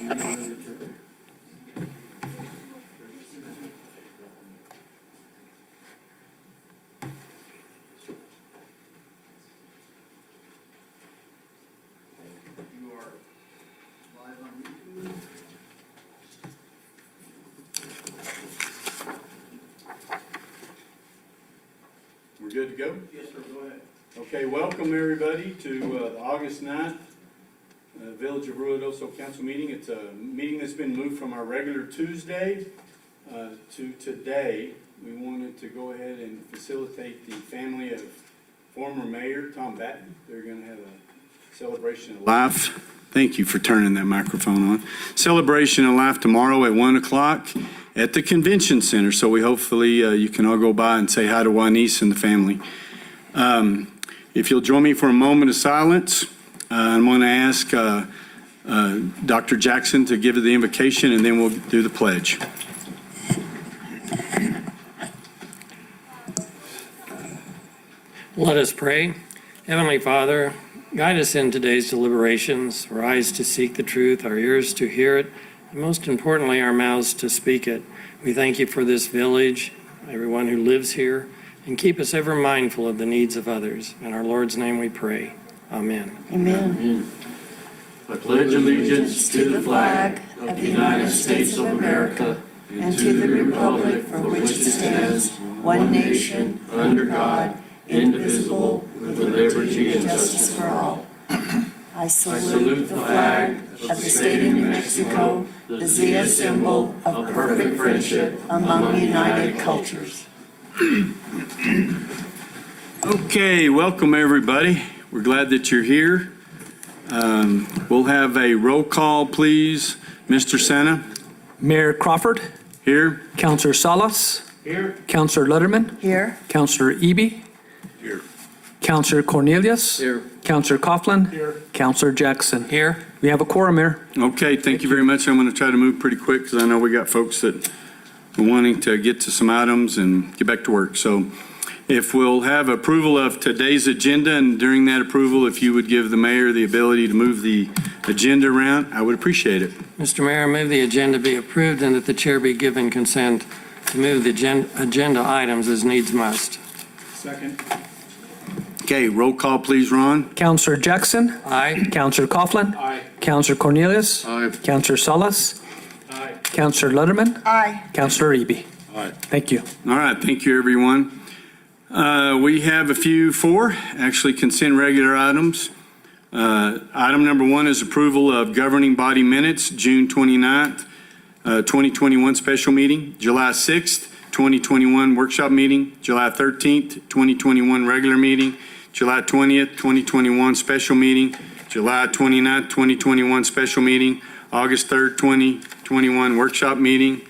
We're good to go? Yes, sir, go ahead. Okay, welcome everybody to the August 9th Village of Ruidoso Council meeting. It's a meeting that's been moved from our regular Tuesday to today. We wanted to go ahead and facilitate the family of former Mayor Tom Batten. They're going to have a celebration of life. Thank you for turning that microphone on. Celebration of life tomorrow at 1 o'clock at the Convention Center. So we hopefully you can all go by and say hi to Juanice and the family. If you'll join me for a moment of silence, I'm going to ask Dr. Jackson to give the invocation, and then we'll do the pledge. Let us pray. Heavenly Father, guide us in today's deliberations, our eyes to seek the truth, our ears to hear it, and most importantly, our mouths to speak it. We thank you for this village, everyone who lives here, and keep us ever mindful of the needs of others. In our Lord's name we pray. Amen. Amen. I pledge allegiance to the flag of the United States of America and to the republic for which it stands, one nation, under God, indivisible, with liberty and justice for all. I salute the flag of the state of New Mexico, the Zia symbol of perfect friendship among united cultures. Okay, welcome everybody. We're glad that you're here. We'll have a roll call, please. Mr. Sena? Mayor Crawford, Here? Councilor Salas, Here. Councilor Letterman, Here, Councilor Eby, Here. Councilor Cornelius, Here. Councilor Coughlin, Councilor Jackson. Here, We have a quorum, Mayor. Okay, thank you very much. I'm going to try to move pretty quick because I know we got folks that are wanting to get to some items and get back to work. So if we'll have approval of today's agenda, and during that approval, if you would give the mayor the ability to move the agenda around, I would appreciate it. Mr. Mayor, I move the agenda be approved and that the chair be given consent to move the agenda items as needs must. Second. Okay, roll call, please, Ron. Councilor Jackson, Aye. Councilor Coughlin, Aye. Councilor Cornelius, Aye. Councilor Salas, Aye. Councilor Letterman, aye. Councilor Eby. Aye. Thank you. All right, thank you, everyone. We have a few actually consent regular items. Item number 1 is approval of governing body minutes, June 29th, 2021 special meeting, July 6th, 2021 workshop meeting, July 13th, 2021 regular meeting, July 20th, 2021 special meeting, July 29th, 2021 special meeting, August 3rd, 2021 workshop meeting,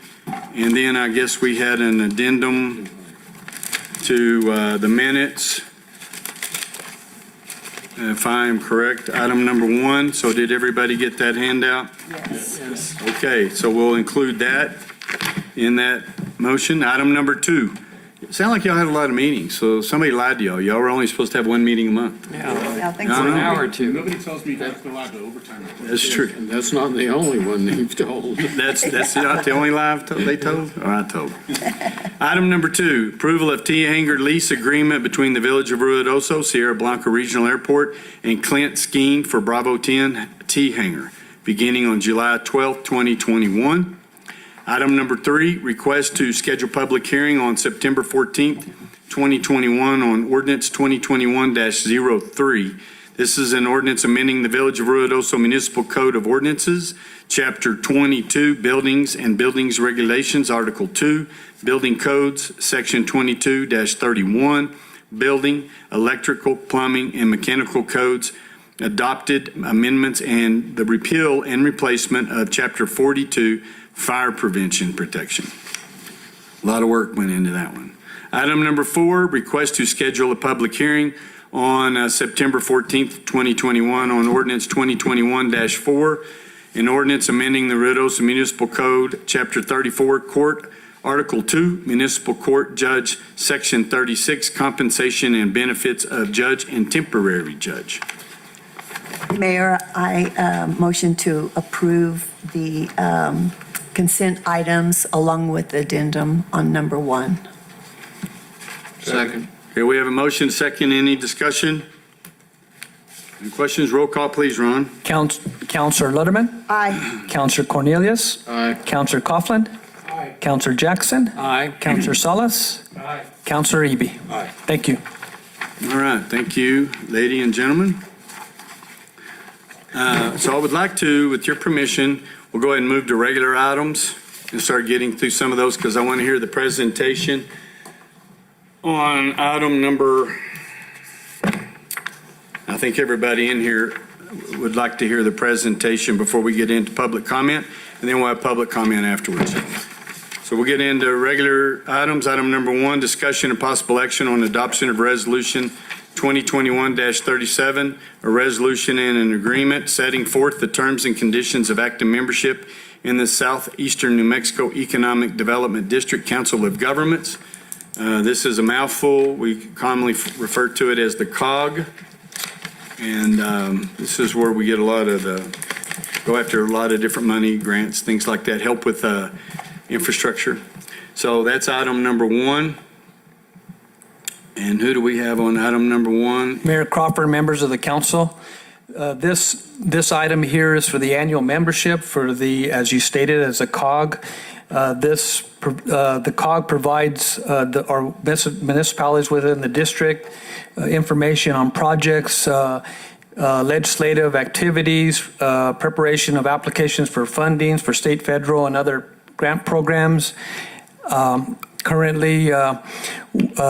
and then I guess we had an addendum to the minutes, if I am correct, item number 1. So did everybody get that handout? Yes. Okay, so we'll include that in that motion. Item number 2. It sounded like y'all had a lot of meetings, so somebody lied to y'all. Y'all were only supposed to have one meeting a month. Yeah, I think No, so. no. an hour or two. Nobody tells me that's allowed to overtime. That's true. And that's not the only one they've told. That's not the only lie they told? Or I told? Item number 2, approval of T-Hanger lease agreement between the Village of Ruidoso, Sierra Blanca Regional Airport, and Clint Skeen for Bravo 10 T-Hanger, beginning on July 12th, 2021. Item number 3, request to schedule public hearing on September 14th, 2021 on ordinance 2021-03. This is an ordinance amending the Village of Ruidoso Municipal Code of Ordinances, Chapter 22, Buildings and Buildings Regulations, Article 2, Building Codes, Section 22-31, Building, Electrical, Plumbing, and Mechanical Codes, adopted amendments, and the repeal and replacement of Chapter 42, Fire Prevention Protection. A lot of work went into that one. Item number 4, request to schedule a public hearing on September 14th, 2021 on ordinance 2021-4, an ordinance amending the Ruidoso Municipal Code, Chapter 34, Court, Article 2, Municipal Court Judge, Section 36, Compensation and Benefits of Judge and Temporary Judge. Mayor, I motion to approve the consent items along with the addendum on number 1. Second. Okay, we have a motion, second. Any discussion? Any questions? Roll call, please, Ron. Counselor Lutterman, Aye. Counselor Cornelius, Aye. Counselor Coughlin, Aye. Counselor Jackson, Aye. Counselor Salas, Aye. Counselor Eby. Aye. Thank you. All right, thank you, lady and gentlemen. So I would like to, with your permission, we'll go ahead and move to regular items and start getting through some of those because I want to hear the presentation on item number, I think everybody in here would like to hear the presentation before we get into public comment, and then we'll have public comment afterwards. So we'll get into regular items. Item number 1, discussion and possible action on adoption of resolution 2021-37, a resolution and an agreement setting forth the terms and conditions of active membership in the Southeastern New Mexico Economic Development District Council of Governments. This is a mouthful. We commonly refer to it as the COG. And this is where we get a lot of go after a lot of different money, grants, things like that, help with infrastructure. So that's item number 1. And who do we have on item number 1? Mayor Crawford, members of the council, this item here is for the annual membership for the, as you stated, as a COG. The COG provides our municipalities within the district information on projects, legislative activities, preparation of applications for fundings for state, federal, and other grant programs. Currently,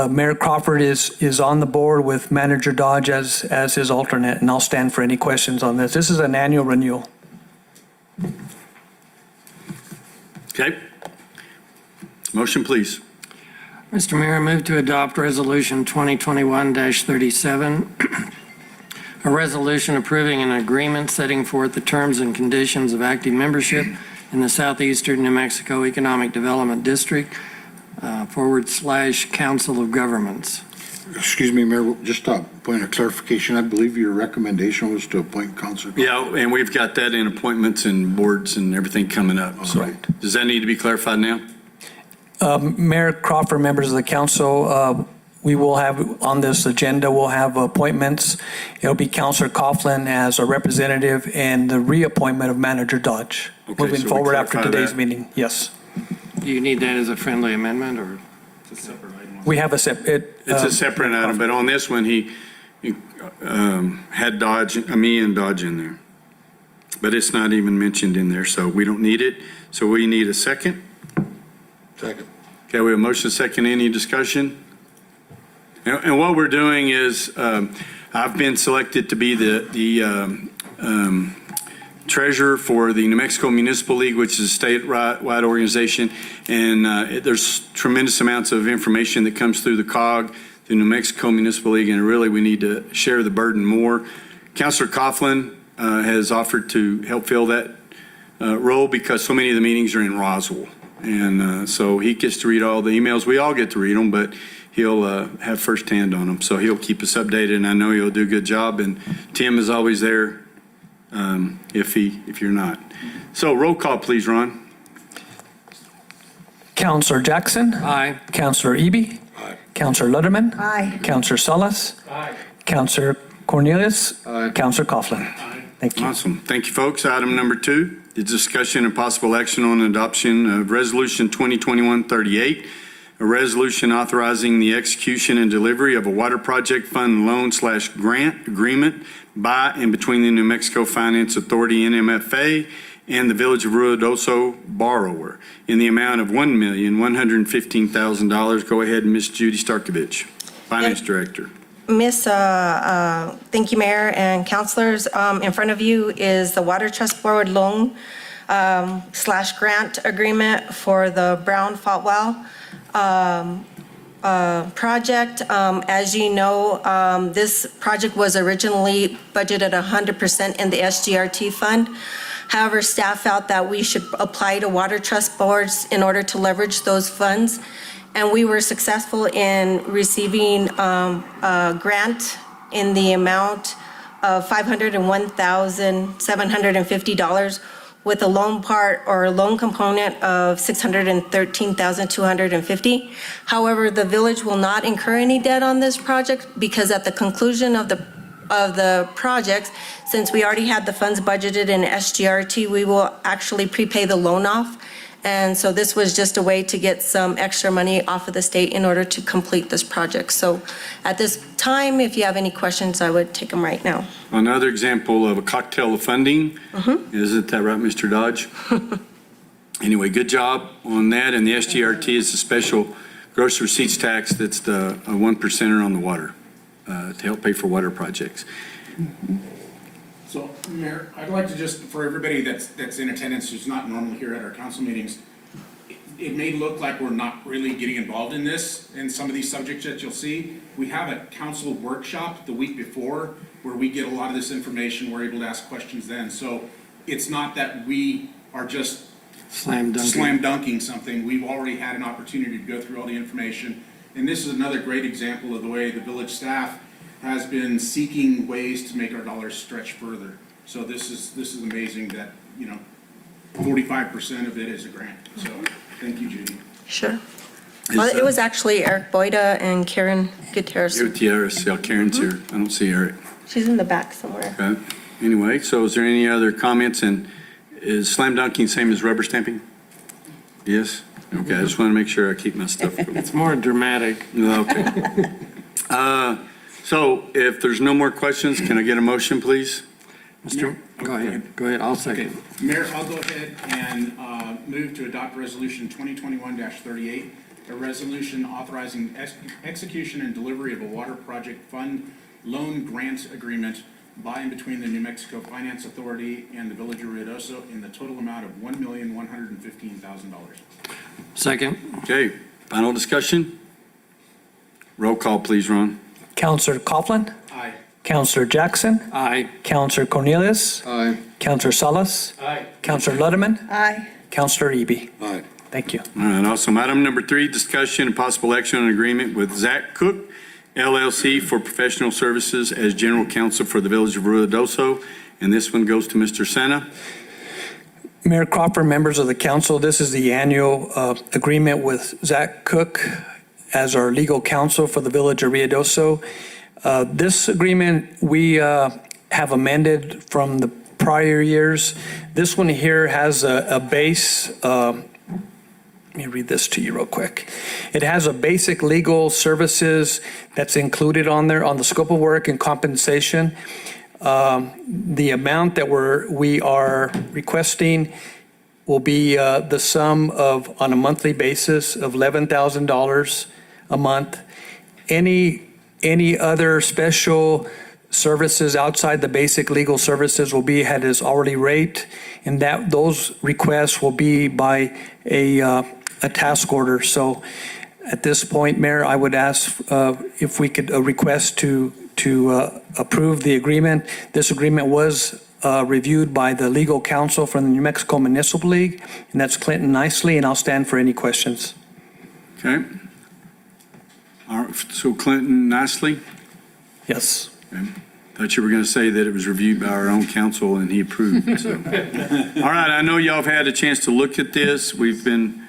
Mayor Crawford is on the board with Manager Dodge as his alternate, and I'll stand for any questions on this. This is an annual renewal. Okay. Motion, please. Mr. Mayor, I move to adopt Resolution 2021-37, a resolution approving an agreement setting forth the terms and conditions of active membership in the Southeastern New Mexico Economic Development District, / Council of Governments. Excuse me, Mayor, just a point of clarification. I believe your recommendation was to appoint Counselor. Yeah, and we've got that in appointments and boards and everything coming up. So right. does that need to be clarified now? Mayor Crawford, members of the council, we will have on this agenda, we'll have appointments. It'll be Counselor Coughlin as a representative and the reappointment of Manager Dodge. Okay, Moving so we forward after clarify today's that. meeting, yes. Do you need that as a friendly amendment, or? It's a separate item. We have a separate. It's a separate item, but on this one, he had me and Dodge in there. But it's not even mentioned in there, so we don't need it. So we need a second. Second. Okay, we have a motion, second. Any discussion? And what we're doing is, I've been selected to be the treasurer for the New Mexico Municipal League, which is a statewide organization. And there's tremendous amounts of information that comes through the COG, the New Mexico Municipal League, and really we need to share the burden more. Counselor Coughlin has offered to help fill that role because so many of the meetings are in Roswell. And so he gets to read all the emails. We all get to read them, but he'll have firsthand on them. So he'll keep us updated, and I know he'll do a good job. And Tim is always there if you're not. So roll call, please, Ron. Counselor Jackson. Aye. Counselor Eby. Aye. Counselor Lutterman. Aye. Counselor Salas. Aye. Counselor Cornelius. Aye. Counselor Coughlin. Thank you. Awesome. Thank you, folks. Item number 2, the discussion and possible action on adoption of Resolution 2021-38, a resolution authorizing the execution and delivery of a water project fund loan/grant agreement by and between the New Mexico Finance Authority, NMFA, and the Village of Ruidoso borrower in the amount of $1,115,000. Go ahead, Ms. Judy Starkovich, Finance Director. Thank you, Mayor and councilors. In front of you is the Water Trust Board loan /grant agreement for the Brown Fault Well project. As you know, this project was originally budgeted 100% in the SGRT fund. However, staff felt that we should apply to Water Trust Boards in order to leverage those funds. And we were successful in receiving a grant in the amount of $501,750 with a loan part or loan component of $613,250. However, the village will not incur any debt on this project because at the conclusion of the project, since we already had the funds budgeted in SGRT, we will actually prepay the loan off. And so this was just a way to get some extra money off of the state in order to complete this project. So at this time, if you have any questions, I would take them right now. Another example of a cocktail of funding. Isn't that right, Mr. Dodge? Anyway, good job on that. And the SGRT is the special gross receipts tax that's the 1%er on the water to help pay for water projects. So, Mayor, I'd like to just, for everybody that's in attendance who's not normally here at our council meetings, it may look like we're not really getting involved in this, in some of these subjects that you'll see. We have a council workshop the week before where we get a lot of this information. We're able to ask questions then. So it's not that we are just Slam dunk. dunking something. We've already had an opportunity to go through all the information. And this is another great example of the way the village staff has been seeking ways to make our dollars stretch further. So this is amazing that, 45% of it is a grant. So thank you, Judy. Sure. Well, it was actually Eric Boyda and Karen Gutierrez. Gutierrez, yeah, Karen's here. I don't see Eric. She's in the back somewhere. Okay. Anyway, so is there any other comments? And is slam dunking same as rubber stamping? Yes? Okay, I just want to make sure I keep my stuff. It's more dramatic. Okay. So if there's no more questions, can I get a motion, please? Go ahead, I'll second. Okay, Mayor, I'll go ahead and move to adopt Resolution 2021-38, a resolution authorizing execution and delivery of a water project fund loan grant agreement by and between the New Mexico Finance Authority and the Village of Ruidoso in the total amount of $1,115,000. Second. Okay, final discussion? Roll call, please, Ron. Counselor Coughlin, Aye. Counselor Jackson, Aye. Counselor Cornelius, Aye. Counselor Salas, Aye. Counselor Ludeman, Aye. Counselor Eby. Aye. Thank you. All right, awesome. Item number 3, discussion and possible action on agreement with Zach Cook, LLC, for professional services as general counsel for the Village of Ruidoso. And this one goes to Mr. Sena. Mayor Crawford, members of the council, this is the annual agreement with Zach Cook as our legal counsel for the Village of Ruidoso. This agreement we have amended from the prior years. This one here has a base, let me read this to you real quick. It has a basic legal services that's included on there on the scope of work and compensation. The amount that we are requesting will be the sum of, on a monthly basis, of $11,000 a month. Any other special services outside the basic legal services will be at his hourly rate, and that those requests will be by a task order. So at this point, Mayor, I would ask if we could request to approve the agreement. This agreement was reviewed by the legal counsel from the New Mexico Municipal League, and that's Clinton Nicely, and I'll stand for any questions. Okay. All right, so Clinton Nicely? Yes. Okay. Thought you were going to say that it was reviewed by our own counsel and he approved. So. All right, I know y'all have had a chance to look at this. We've been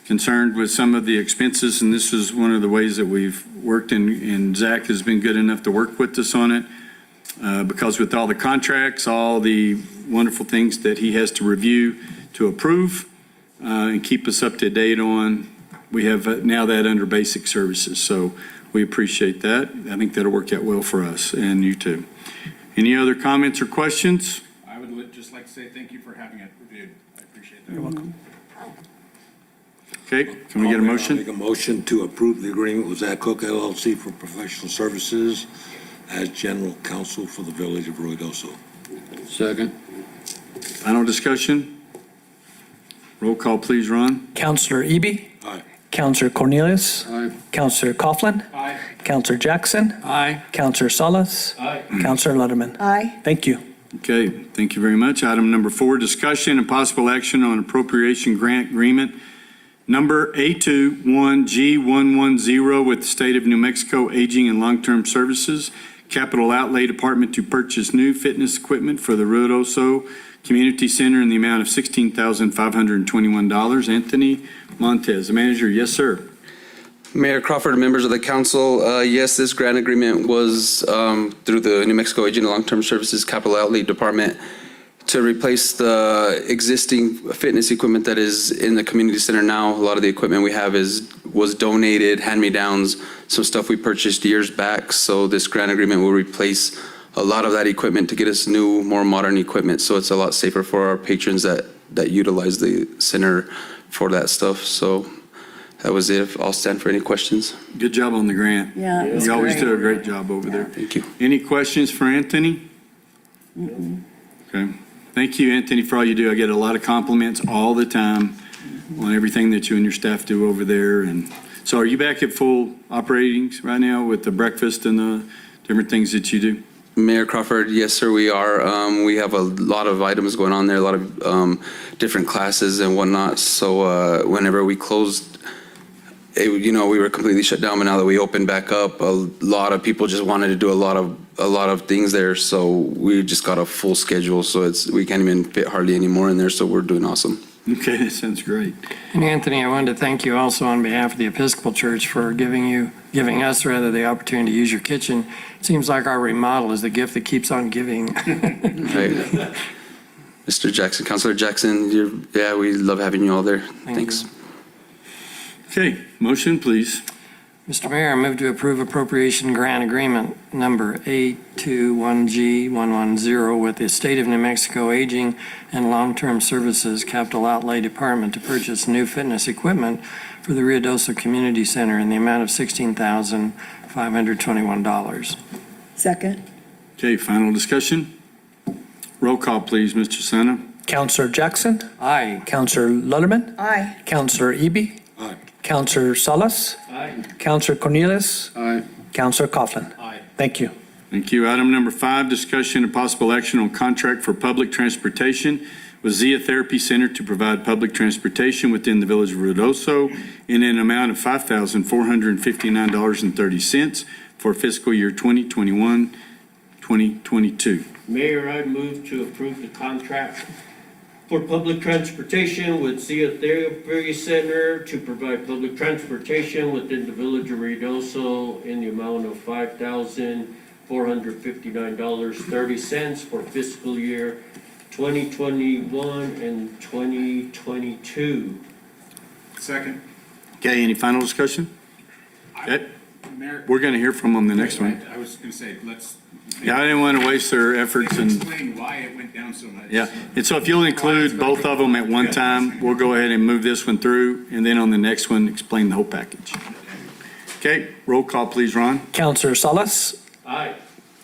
concerned with some of the expenses, and this is one of the ways that we've worked, and Zach has been good enough to work with us on it because with all the contracts, all the wonderful things that he has to review to approve and keep us up to date on, we have now that under basic services. So we appreciate that. I think that'll work out well for us and you too. Any other comments or questions? I would just like to say thank you for having it reviewed. I appreciate that. You're welcome. Okay, can we get a I'll motion? make a motion to approve the agreement with Zach Cook LLC for professional services as general counsel for the Village of Ruidoso. Second. Final discussion? Roll call, please, Ron. Counselor Eby. Aye. Counselor Cornelius. Aye. Counselor Coughlin. Aye. Counselor Jackson. Aye. Counselor Salas. Aye. Counselor Ludeman. Aye. Thank you. Okay, thank you very much. Item number 4, discussion and possible action on appropriation grant agreement number A21G110 with the State of New Mexico Aging and Long-Term Services, Capital Outlay Department to purchase new fitness equipment for the Ruidoso Community Center in the amount of $16,521. Anthony Montez, the manager. Yes, sir. Mayor Crawford and members of the council, yes, this grant agreement was through the New Mexico Aging and Long-Term Services Capital Outlay Department to replace the existing fitness equipment that is in the community center now. A lot of the equipment we have was donated, hand-me-downs, some stuff we purchased years back. So this grant agreement will replace a lot of that equipment to get us new, more modern equipment. So it's a lot safer for our patrons that utilize the center for that stuff. So that was it. I'll stand for any questions. Good job on the grant. Yeah, it was You always great. do a great job over there. Thank you. Any questions for Anthony? Okay. Thank you, Anthony, for all you do. I get a lot of compliments all the time on everything that you and your staff do over there. And so are you back at full operations right now with the breakfast and the different things that you do? Mayor Crawford, yes, sir, we are. We have a lot of items going on there, a lot of different classes and whatnot. So whenever we closed, we were completely shut down. But now that we opened back up, a lot of people just wanted to do a lot of things there. So we just got a full schedule. So we can't even fit hardly any more in there. So we're doing awesome. Okay, that sounds great. And Anthony, I wanted to thank you also on behalf of the Episcopal Church for giving us the opportunity to use your kitchen. It seems like our remodel is the gift that keeps on giving. Right. Mr. Jackson, Councilor Jackson, we love having you all there. Thanks. Okay, motion, please. Mr. Mayor, I move to approve appropriation grant agreement number 821G110 with the State of New Mexico Aging and Long-Term Services Capital Outlay Department to purchase new fitness equipment for the Ruidoso Community Center in the amount of $16,521. Second. Okay, final discussion. Roll call, please, Mr. Sena. Counselor Jackson, Aye. Counselor Lutterman, Aye. Counselor Eby, Aye. Counselor Salas, Aye. Counselor Cornelius, Aye. Counselor Coughlin. Aye. Thank you. Thank you. Item number 5, discussion and possible action on contract for public transportation with Zia Therapy Center to provide public transportation within the village of Ruidoso in an amount of $5,459.30 for fiscal year 2021-2022. Mayor, I move to approve the contract for public transportation with Zia Therapy Center to provide public transportation within the village of Ruidoso in the amount of $5,459.30 for fiscal year 2021 and 2022. Second. Okay, any final discussion? Okay, Mayor. we're going to hear from them the next one. I was going to say, let's. Yeah, I didn't want to waste their efforts and, Explain why it went down so much. yeah. And so if you'll include both of them at one time, we'll go ahead and move this one through, and then on the next one, explain the whole package. Okay, roll call, please, Ron. Counselor Salas, Aye.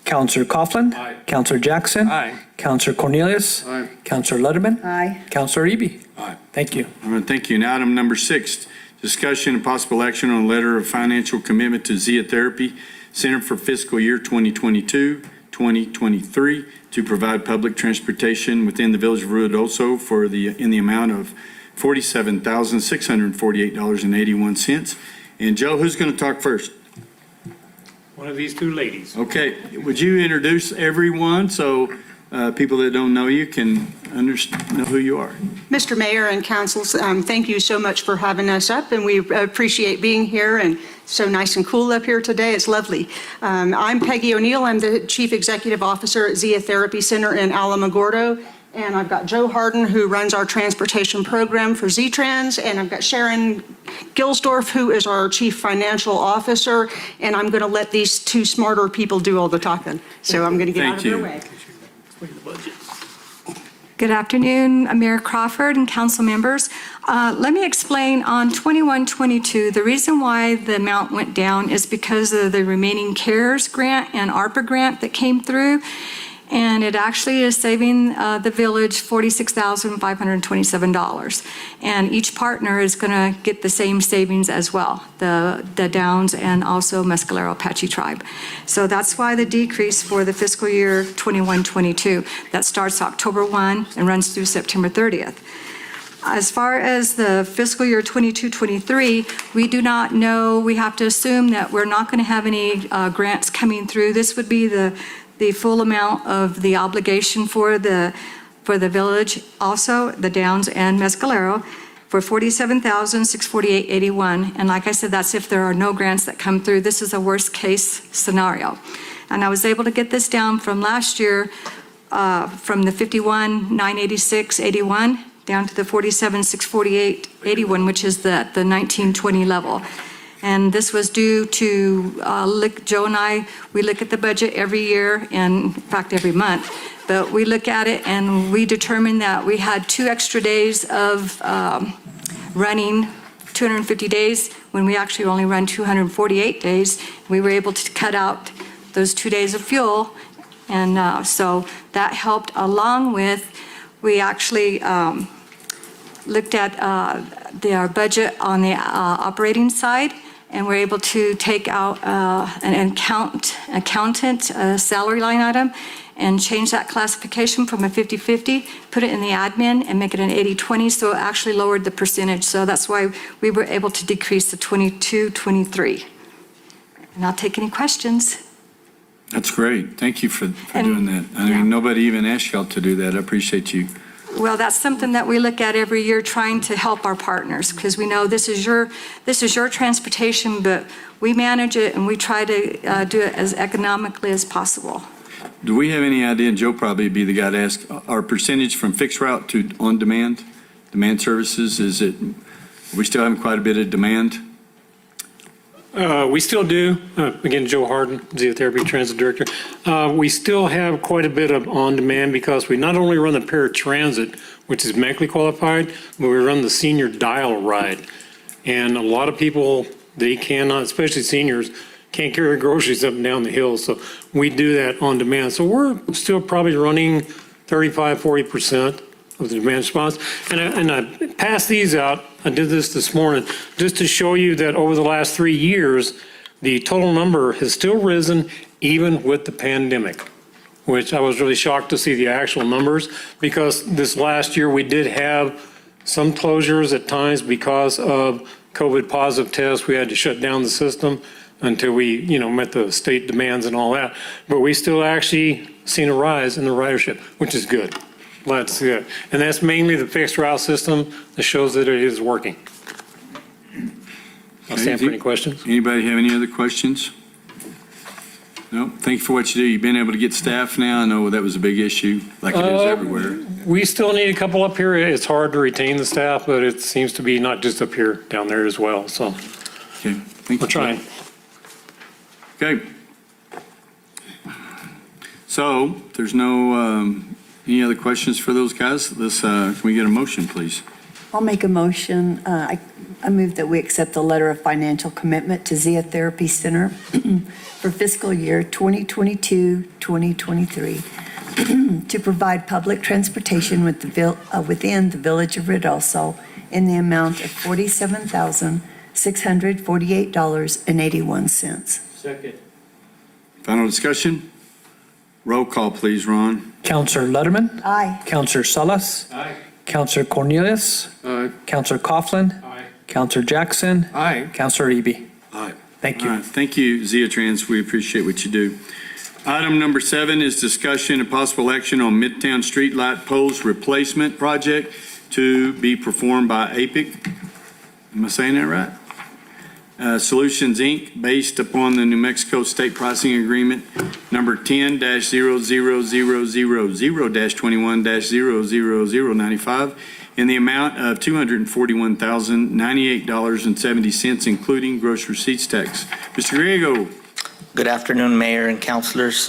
Counselor Coughlin, Aye. Counselor Jackson, Aye. Counselor Cornelius, Aye. Counselor Lutterman, Aye. Counselor Eby. Aye. Thank you. All right, thank you. Now, item number 6, discussion and possible action on a letter of financial commitment to Zia Therapy Center for fiscal year 2022-2023 to provide public transportation within the village of Ruidoso in the amount of $47,648.81. And Joe, who's going to talk first? One of these two ladies. Okay, would you introduce everyone so people that don't know you can know who you are? Mr. Mayor and councils, thank you so much for having us up, and we appreciate being here, and so nice and cool up here today. It's lovely. I'm Peggy O'Neill. I'm the Chief Executive Officer at Zia Therapy Center in Alamogordo, and I've got Joe Harden, who runs our transportation program for Z-Trans, and I've got Sharon Gilsdorf, who is our Chief Financial Officer, and I'm going to let these two smarter people do all the talking. So I'm going to get out of their way. Good afternoon, Mayor Crawford and council members. Let me explain on 21-22, the reason why the amount went down is because of the remaining CARES grant and ARPA grant that came through. And it actually is saving the village $46,527. And each partner is going to get the same savings as well, the Downs and also Mescalero Apache Tribe. So that's why the decrease for the fiscal year 21-22, that starts October 1 and runs through September 30th. As far as the fiscal year 22-23, we do not know. We have to assume that we're not going to have any grants coming through. This would be the full amount of the obligation for the village, also the Downs and Mescalero, for $47,648.81. And like I said, that's if there are no grants that come through. This is a worst-case scenario. And I was able to get this down from last year, from the $51,986.81 down to the $47,648.81, which is the 1920 level. And this was due to, Joe and I, we look at the budget every year, and in fact, every month. But we look at it and we determined that we had 2 extra days of running 250 days when we actually only run 248 days. We were able to cut out those 2 days of fuel. And so that helped, along with, we actually looked at our budget on the operating side, and we're able to take out an accountant salary line item and change that classification from a 50-50, put it in the admin and make it an 80-20, so it actually lowered the percentage. So that's why we were able to decrease the 22-23. And I'll take any questions. That's great. Thank you for doing that. I mean, nobody even asked y'all to do that. I appreciate you. Well, that's something that we look at every year, trying to help our partners, because we know this is your transportation, but we manage it and we try to do it as economically as possible. Do we have any idea, and Joe probably be the guy to ask, our percentage from fixed route to on-demand services, are we still having quite a bit of demand? We still do. Again, Joe Harden, Physiotherapy Transit Director. We still have quite a bit of on-demand because we not only run the paratransit, which is medically qualified, but we run the senior dial ride. And a lot of people, they cannot, especially seniors, can't carry groceries up and down the hill. So we do that on demand. So we're still probably running 35-40% of the demand response. And I passed these out. I did this morning just to show you that over the last 3 years, the total number has still risen even with the pandemic, which I was really shocked to see the actual numbers, because this last year we did have some closures at times because of COVID positive tests. We had to shut down the system until we, met the state demands and all that. But we still actually seen a rise in the ridership, which is good. That's good. And that's mainly the fixed route system that shows that it is working. I'll stand for any questions. Anybody have any other questions? No? Thank you for what you do. You've been able to get staff now. I know that was a big issue, like it is everywhere. We still need a couple up here. It's hard to retain the staff, but it seems to be not just up here, down there as well. So Okay, thank you. we're trying. Okay. So, if there's no, any other questions for those guys? Can we get a motion, please? I'll make a motion. I move that we accept the letter of financial commitment to Zia Therapy Center for fiscal year 2022-2023 to provide public transportation within the village of Ruidoso in the amount of $47,648.81. Second. Final discussion? Roll call, please, Ron. Counselor Letterman? Aye. Counselor Salas? Aye. Counselor Cornelius? Aye. Counselor Coughlin? Aye. Counselor Jackson? Aye. Counselor Eby? Aye. Thank All you. right, thank you, Zia Trans. We appreciate what you do. Item number 7 is discussion and possible action on Midtown Streetlight Poles Replacement Project to be performed by APIC. Am I saying that right? Solutions, Inc., based upon the New Mexico State Pricing Agreement number 10-00000-21-00095 in the amount of $241,098.70, including gross receipts tax. Mr. Griego. Good afternoon, Mayor and councilors.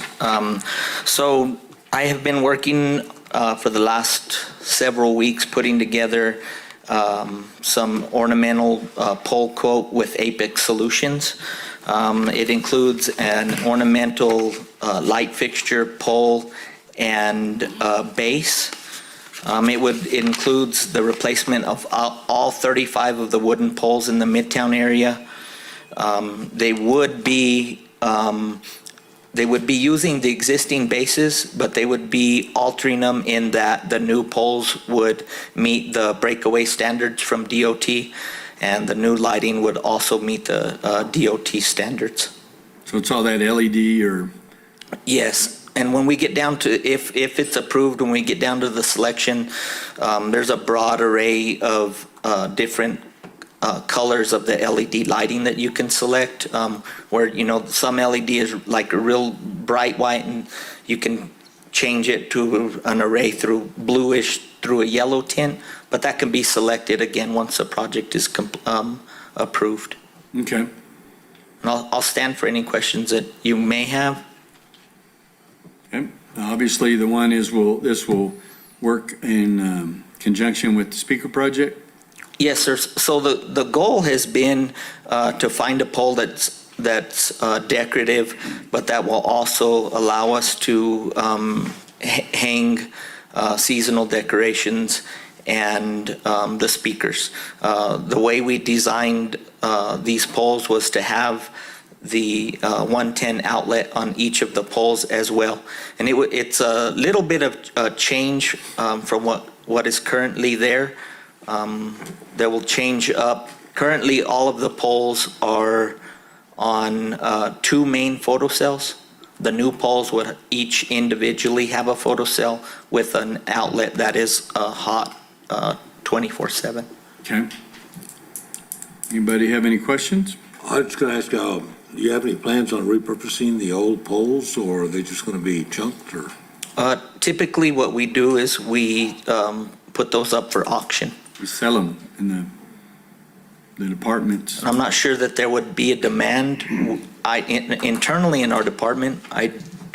So I have been working for the last several weeks putting together some ornamental pole quote with Apex Solutions. It includes an ornamental light fixture, pole, and base. It includes the replacement of all 35 of the wooden poles in the Midtown area. They would be they would be using the existing bases, but they would be altering them in that the new poles would meet the breakaway standards from DOT, and the new lighting would also meet the DOT standards. So it's all that LED or? Yes, and when we get down to, if it's approved, when we get down to the selection, there's a broad array of different colors of the LED lighting that you can select, where, you know, some LED is like a real bright white, and you can change it to an array through bluish through a yellow tint, but that can be selected again once the project is approved. Okay. And I'll stand for any questions that you may have. Okay. Obviously, the one is this will work in conjunction with the speaker project? Yes, sir. So the goal has been to find a pole that's decorative, but that will also allow us to hang seasonal decorations and the speakers. The way we designed these poles was to have the 110 outlet on each of the poles as well. And it's a little bit of a change from what is currently there. That will change up. Currently, all of the poles are on 2 main photocells. The new poles would each individually have a photocell with an outlet that is hot 24/7. Okay. Anybody have any questions? I was just going to ask, do you have any plans on repurposing the old poles, or are they just going to be chunked, or? Typically, what we do is we put those up for auction. We sell them in the departments. I'm not sure that there would be a demand. Internally in our department,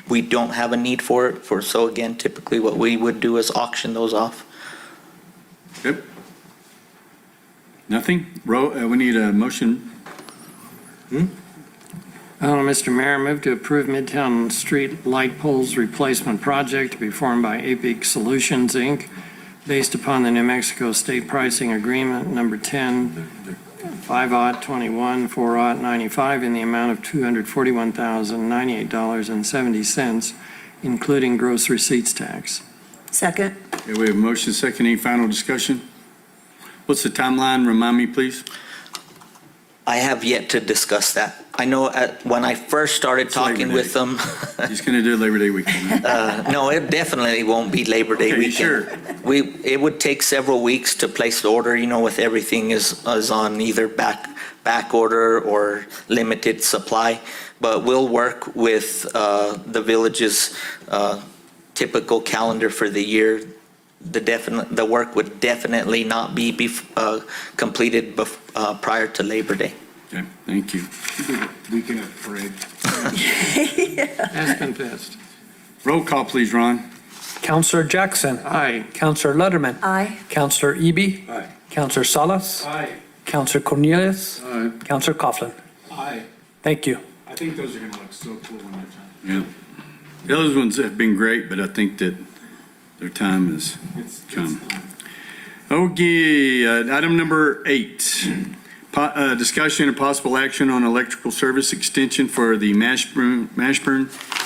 we don't have a need for it. So again, typically what we would do is auction those off. Good. Nothing? We need a motion. Mr. Mayor, I move to approve Midtown Street Light Poles Replacement Project to be formed by APIC Solutions, Inc., based upon the New Mexico State Pricing Agreement number 10, 5/21, 4/95, in the amount of $241,098.70, including gross receipts tax. Second. Okay, we have a motion, second. Any final discussion? What's the timeline? Remind me, please. I have yet to discuss that. I know when I first started talking with them. He's going to do Labor Day weekend, right? No, it definitely won't be Labor Day Okay, weekend. sure. It would take several weeks to place the order, you know, with everything is on either back order or limited supply. But we'll work with the village's typical calendar for the year. The work would definitely not be completed prior to Labor Day. Okay, thank you. Weekend of the parade. As confessed. Roll call, please, Ron. Counselor Jackson. Aye. Counselor Lutterman. Aye. Counselor Eby. Aye. Counselor Salas. Aye. Counselor Cornelius. Aye. Counselor Coughlin. Aye. Thank you. I think those are gonna look so cool when they're done. Yeah. The other ones have been great, but I think that their time has come. Okay, item number 8. Discussion and possible action on electrical service extension for the Mashburn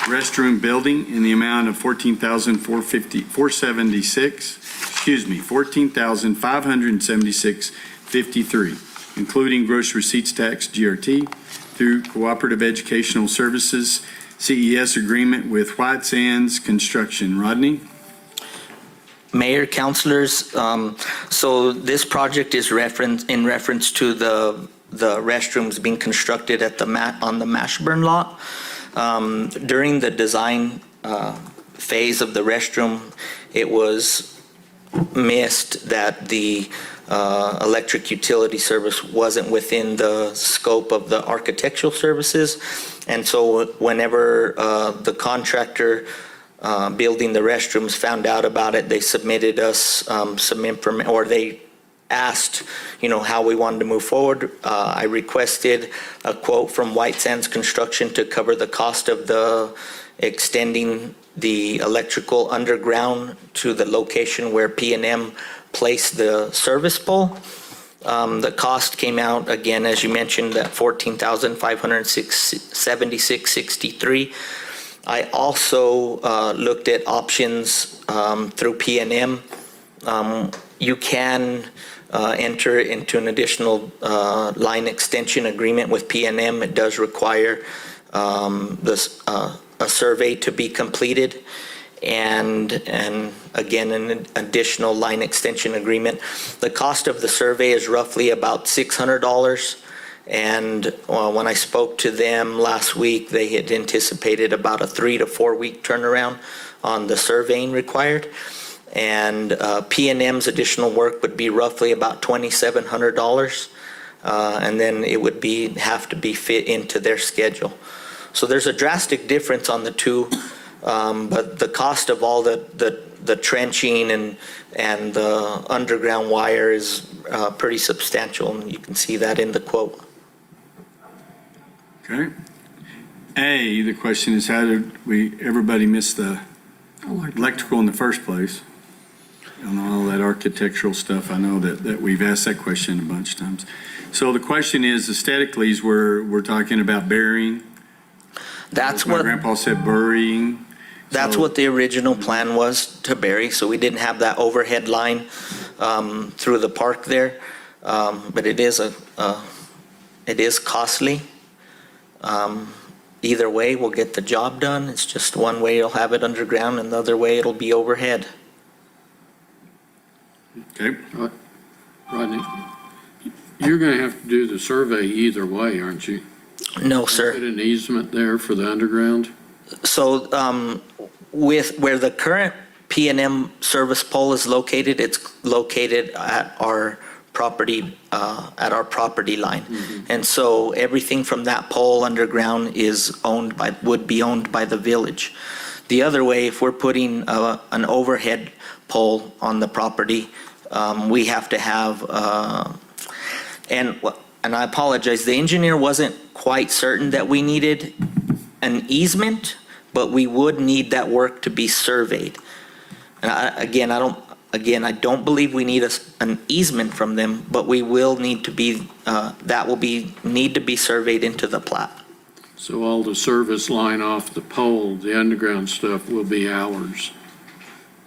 restroom building in the amount of $14,576.53, including gross receipts tax, GRT, through Cooperative Educational Services, CES agreement with White Sands Construction. Rodney? Mayor, councilors, so this project is in reference to the restrooms being constructed at on the Mashburn lot. During the design phase of the restroom, it was missed that the electric utility service wasn't within the scope of the architectural services. And so whenever the contractor building the restrooms found out about it, they submitted us some information, or they asked, you know, how we wanted to move forward. I requested a quote from White Sands Construction to cover the cost of extending the electrical underground to the location where P&M placed the service pole. The cost came out, again, as you mentioned, at $14,576.63. I also looked at options through P&M. You can enter into an additional line extension agreement with P&M. It does require a survey to be completed and again, an additional line extension agreement. The cost of the survey is roughly about $600. And when I spoke to them last week, they had anticipated about a 3 to 4 week turnaround on the surveying required. And P&M's additional work would be roughly about $2,700. And then it would have to be fit into their schedule. So there's a drastic difference on the two, but the cost of all the trenching and the underground wire is pretty substantial, and you can see that in the quote. Okay. The question is, how did everybody miss the electrical in the first place? And all that architectural stuff, I know that we've asked that question a bunch of times. So the question is, aesthetically, we're talking about burying. That's My what grandpa said burying. That's what the original plan was, to bury, so we didn't have that overhead line through the park there. But it is costly. Either way, we'll get the job done. It's just one way you'll have it underground, and the other way it'll be overhead. Okay. Rodney, you're going to have to do the survey either way, aren't you? No, sir. Is it an easement there for the underground? So with where the current P&M service pole is located, it's located at our property line. Mm-hmm. And so everything from that pole underground would be owned by the village. The other way, if we're putting an overhead pole on the property, we have to have, and I apologize, the engineer wasn't quite certain that we needed an easement, but we would need that work to be surveyed. And I don't believe we need an easement from them, but we will need to be, need to be surveyed into the plat. So all the service line off the pole, the underground stuff will be ours,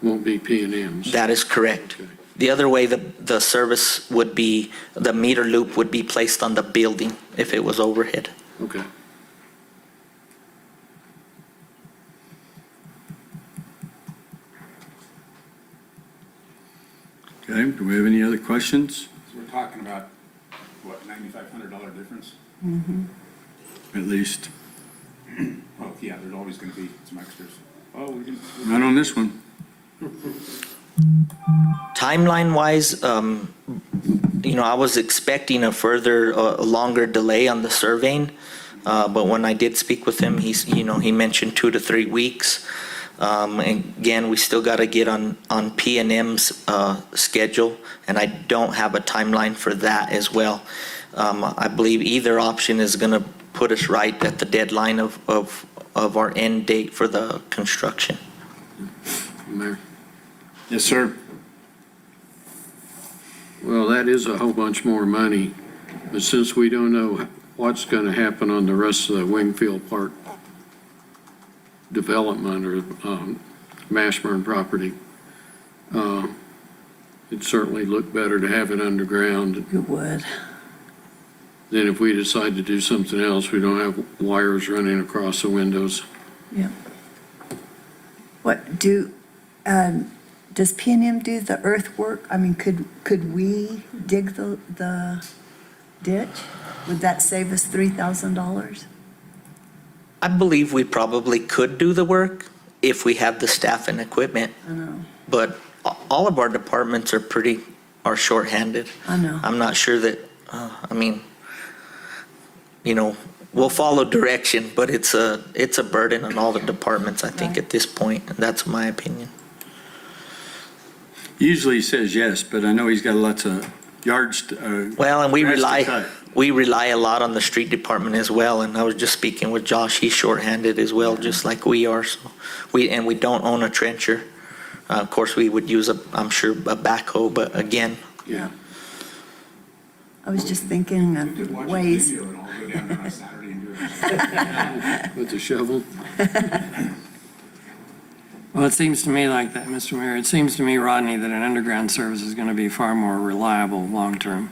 won't be P&M's? That is correct. Okay. The other way, the service would be, the meter loop would be placed on the building if it was overhead. Okay. Okay, do we have any other questions? So we're talking about, what, $9,500 difference? At least, Well, yeah, there's always going to be some extras. Oh, we didn't. not on this one. Timeline-wise, I was expecting a longer delay on the surveying, but when I did speak with him, he mentioned 2 to 3 weeks. And again, we still got to get on P&M's schedule, and I don't have a timeline for that as well. I believe either option is going to put us right at the deadline of our end date for the construction. Mayor? Yes, sir. Well, that is a whole bunch more money, but since we don't know what's going to happen on the rest of the Wingfield Park development or Mashburn property, it'd certainly look better to have it underground. It would. Then if we decide to do something else, we don't have wires running across the windows. Yeah. Does P&M do the earthwork? I mean, could we dig the ditch? Would that save us $3,000? I believe we probably could do the work if we have the staff and equipment, I know. but all of our departments are shorthanded. I know. I'm not sure that, we'll follow direction, but it's a burden on all the departments, I think, Right. at this point. And that's my opinion. Usually he says yes, but I know he's got lots of yards. Well, and we grass to rely cut. a lot on the street department as well. And I was just speaking with Josh, he's shorthanded as well, just like we are. So we don't own a trencher. Of course, we would use I'm sure a backhoe, but again. Yeah. I was just thinking We could of watch a ways. video and all go down there on a Saturday and do a With the shovel? Well, it seems to me like that, Mr. Mayor, it seems to me, Rodney, that an underground service is going to be far more reliable long-term.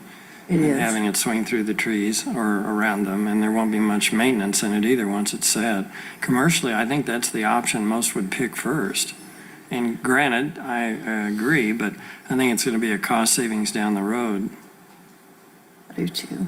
It than is. Having it swing through the trees or around them, and there won't be much maintenance in it either once it's set. Commercially, I think that's the option most would pick first. And granted, I agree, but I think it's going to be a cost savings down the road. I do too.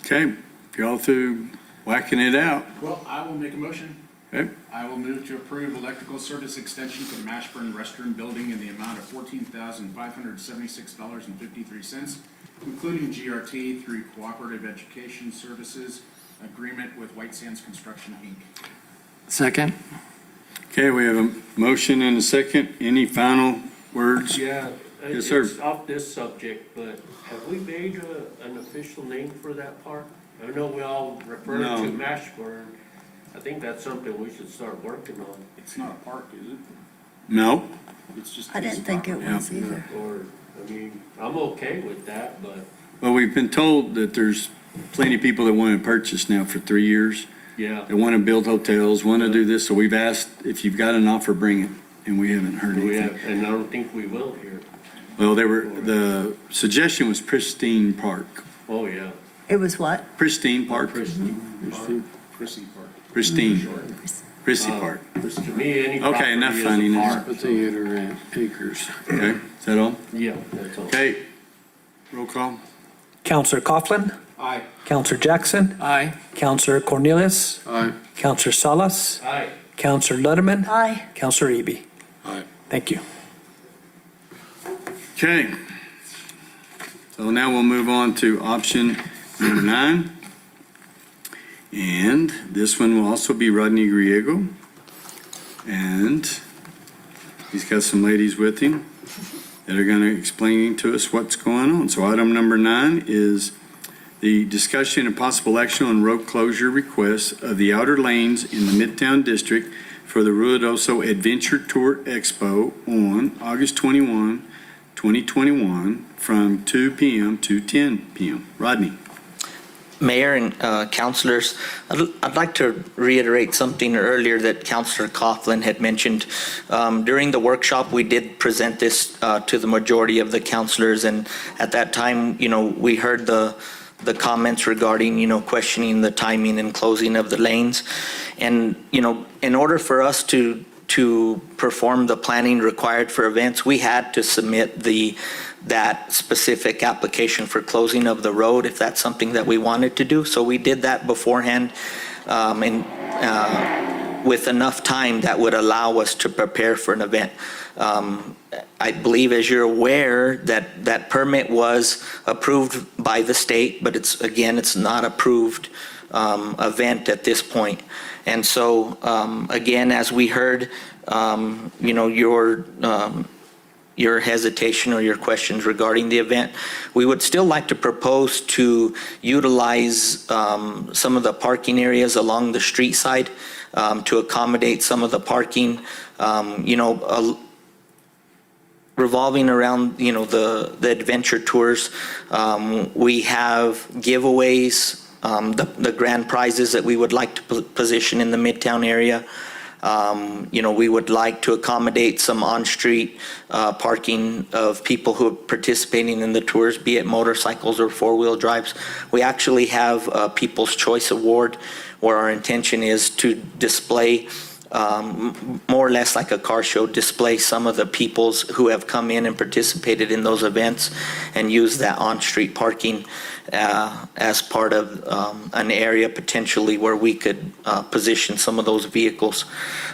Okay, y'all through whacking it out. Well, I will make a motion. Okay. I will move to approve electrical service extension for the Mashburn Restroom Building in the amount of $14,576.53, including GRT through Cooperative Education Services Agreement with White Sands Construction, Inc. Second? Okay, we have a motion and a second. Any final words? Yeah. Yes, sir. It's off this subject, but have we made an official name for that park? I know we all refer No. to Mashburn. I think that's something we should start working on. It's not a park, is it? No? It's just. I didn't think it was either. Or, I mean, I'm okay with that, but Well, we've been told that there's plenty of people that want to purchase now for 3 years. yeah. They want to build hotels, want to do this, so we've asked if you've got an offer, bring it, and we haven't heard We anything. have, and I don't think we will here. Well, the suggestion was Pristine Park. Oh, yeah. It was what? Pristine Park. Chrissy Park. Pristine. Prissy Uh, Park. To me, any Okay, property enough is a funniness. park. But they enter acres. Okay, is that all? Yeah, that's all. Okay, roll call. Counselor Coughlin, Aye. Counselor Jackson, Aye. Counselor Cornelius, Aye. Counselor Salas, Aye. Counselor Letterman, Aye. Counselor Eby. Aye. Thank you. Okay. So now we'll move on to option number 9. And this one will also be Rodney Griego. And he's got some ladies with him that are going to explain to us what's going on. So item number 9 is the discussion and possible action on road closure requests of the outer lanes in the Midtown District for the Ruidoso Adventure Tour Expo on August 21, 2021, from 2 p.m. to 10 p.m. Rodney. Mayor and councilors, I'd like to reiterate something earlier that Councilor Coughlin had mentioned. During the workshop, we did present this to the majority of the councilors, and at that time, we heard the comments regarding, questioning the timing and closing of the lanes. And, in order for us to perform the planning required for events, we had to submit that specific application for closing of the road if that's something that we wanted to do. So we did that beforehand, and with enough time that would allow us to prepare for an event. I believe, as you're aware, that permit was approved by the state, but it's not approved event at this point. And so, again, as we heard, your hesitation or your questions regarding the event, we would still like to propose to utilize some of the parking areas along the street side to accommodate some of the parking, revolving around, the adventure tours. We have giveaways, the grand prizes that we would like to position in the Midtown area. We would like to accommodate some on-street parking of people who are participating in the tours, be it motorcycles or four-wheel drives. We actually have a People's Choice Award where our intention is to display, more or less like a car show, display some of the peoples who have come in and participated in those events and use that on-street parking as part of an area potentially where we could position some of those vehicles.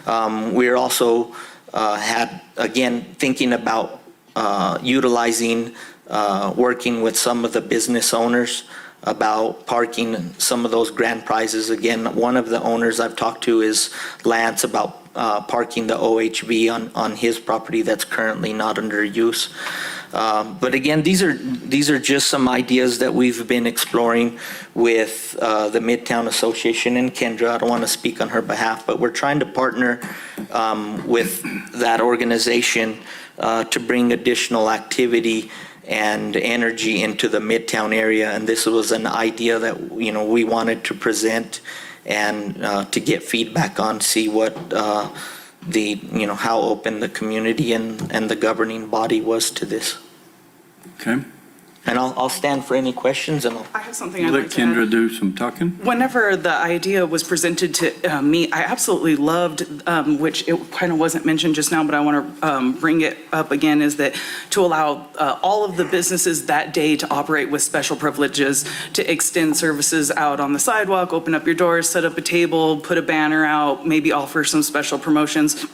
We're also thinking about utilizing, working with some of the business owners about parking some of those grand prizes. Again, one of the owners I've talked to is Lance about parking the OHV on his property that's currently not under use. But again, these are just some ideas that we've been exploring with the Midtown Association and Kendra. I don't want to speak on her behalf, but we're trying to partner with that organization to bring additional activity and energy into the Midtown area. And this was an idea that, we wanted to present and to get feedback on, see what how open the community and the governing body was to this. Okay. And I'll stand for any questions, and I have something I'd Let like to add. Kendra do some talking. Whenever the idea was presented to me, I absolutely loved, which it kind of wasn't mentioned just now, but I want to bring it up again, is that to allow all of the businesses that day to operate with special privileges, to extend services out on the sidewalk, open up your doors, set up a table, put a banner out, maybe offer some special promotions,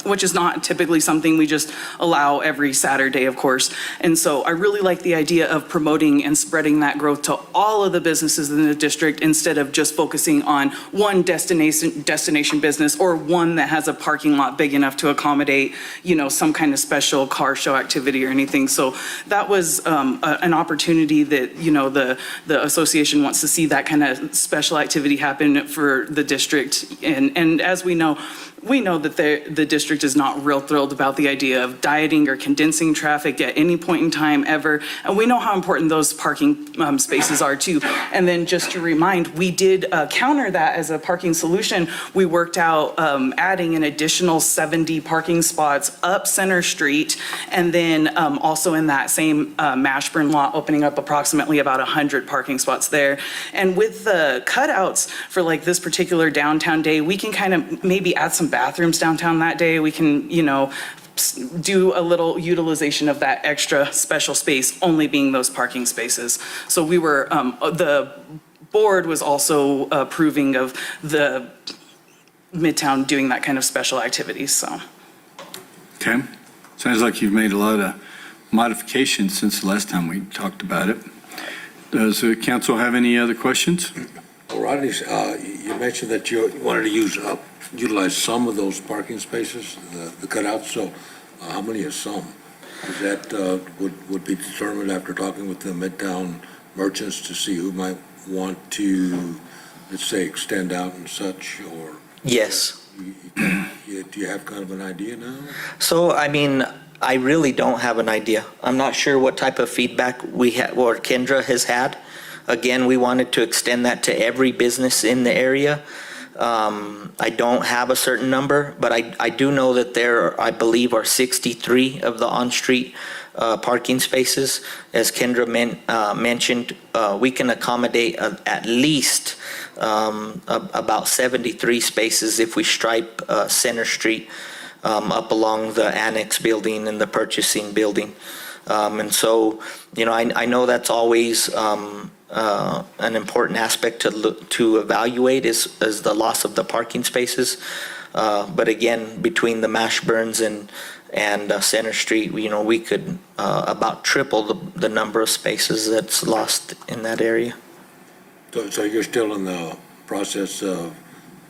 which is not typically something we just allow every Saturday, of course. And so I really like the idea of promoting and spreading that growth to all of the businesses in the district instead of just focusing on one destination business or one that has a parking lot big enough to accommodate, some kind of special car show activity or anything. So that was an opportunity that, the association wants to see that kind of special activity happen for the district. And as we know that the district is not real thrilled about the idea of dieting or condensing traffic at any point in time ever. And we know how important those parking spaces are too. And then just to remind, we did counter that as a parking solution. We worked out adding an additional 70 parking spots up Center Street. And then also in that same Mashburn lot, opening up approximately about 100 parking spots there. And with the cutouts for like this particular downtown day, we can kind of maybe add some bathrooms downtown that day. We can, do a little utilization of that extra special space, only being those parking spaces. So we were, the board was also approving of the Midtown doing that kind of special activities, so. Okay. Sounds like you've made a lot of modifications since the last time we talked about it. Does the council have any other questions? Well, Rodney, you mentioned that you wanted to utilize some of those parking spaces, the cutouts, so how many is some? Is that would be determined after talking with the Midtown merchants to see who might want to, let's say, extend out and such, or? Yes. Do you have kind of an idea now? So, I really don't have an idea. I'm not sure what type of feedback or Kendra has had. Again, we wanted to extend that to every business in the area. I don't have a certain number, but I do know that there, I believe, are 63 of the on-street parking spaces. As Kendra mentioned, we can accommodate at least about 73 spaces if we stripe Center Street up along the annex building and the purchasing building. And so, I know that's always an important aspect to evaluate is the loss of the parking spaces. But again, between the Mashburns and Center Street, we could about triple the number of spaces that's lost in that area. So you're still in the process of,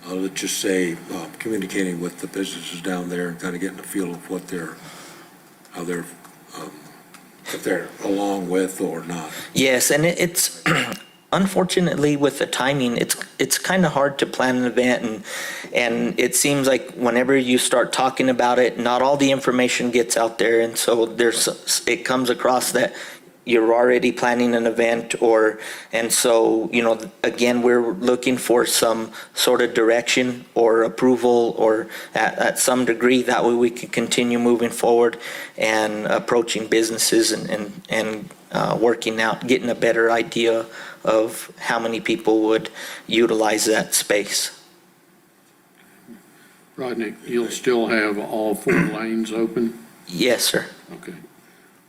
let's just say, communicating with the businesses down there and kind of getting a feel of if they're along with or not. Yes, and it's unfortunately with the timing, it's kind of hard to plan an event, and it seems like whenever you start talking about it, not all the information gets out there, and so it comes across that you're already planning an event, and so again, we're looking for some sort of direction or approval or at some degree, that way we can continue moving forward and approaching businesses and working out, getting a better idea of how many people would utilize that space. Rodney, you'll still have all 4 lanes open? Yes, sir. Okay.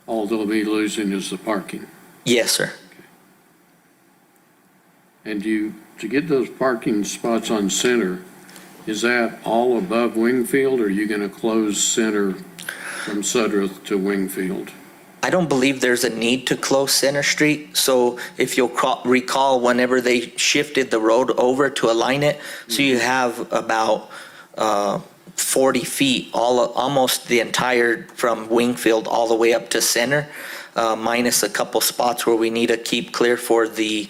All they'll be losing is the parking. Yes, sir. And to get those parking spots on Center, is that all above Wingfield, or are you going to close Center from Sudworth to Wingfield? I don't believe there's a need to close Center Street. So if you'll recall, whenever they shifted the road over to align it, so you have about 40 feet, almost the entire from Wingfield all the way up to Center. minus a couple spots where we need to keep clear for the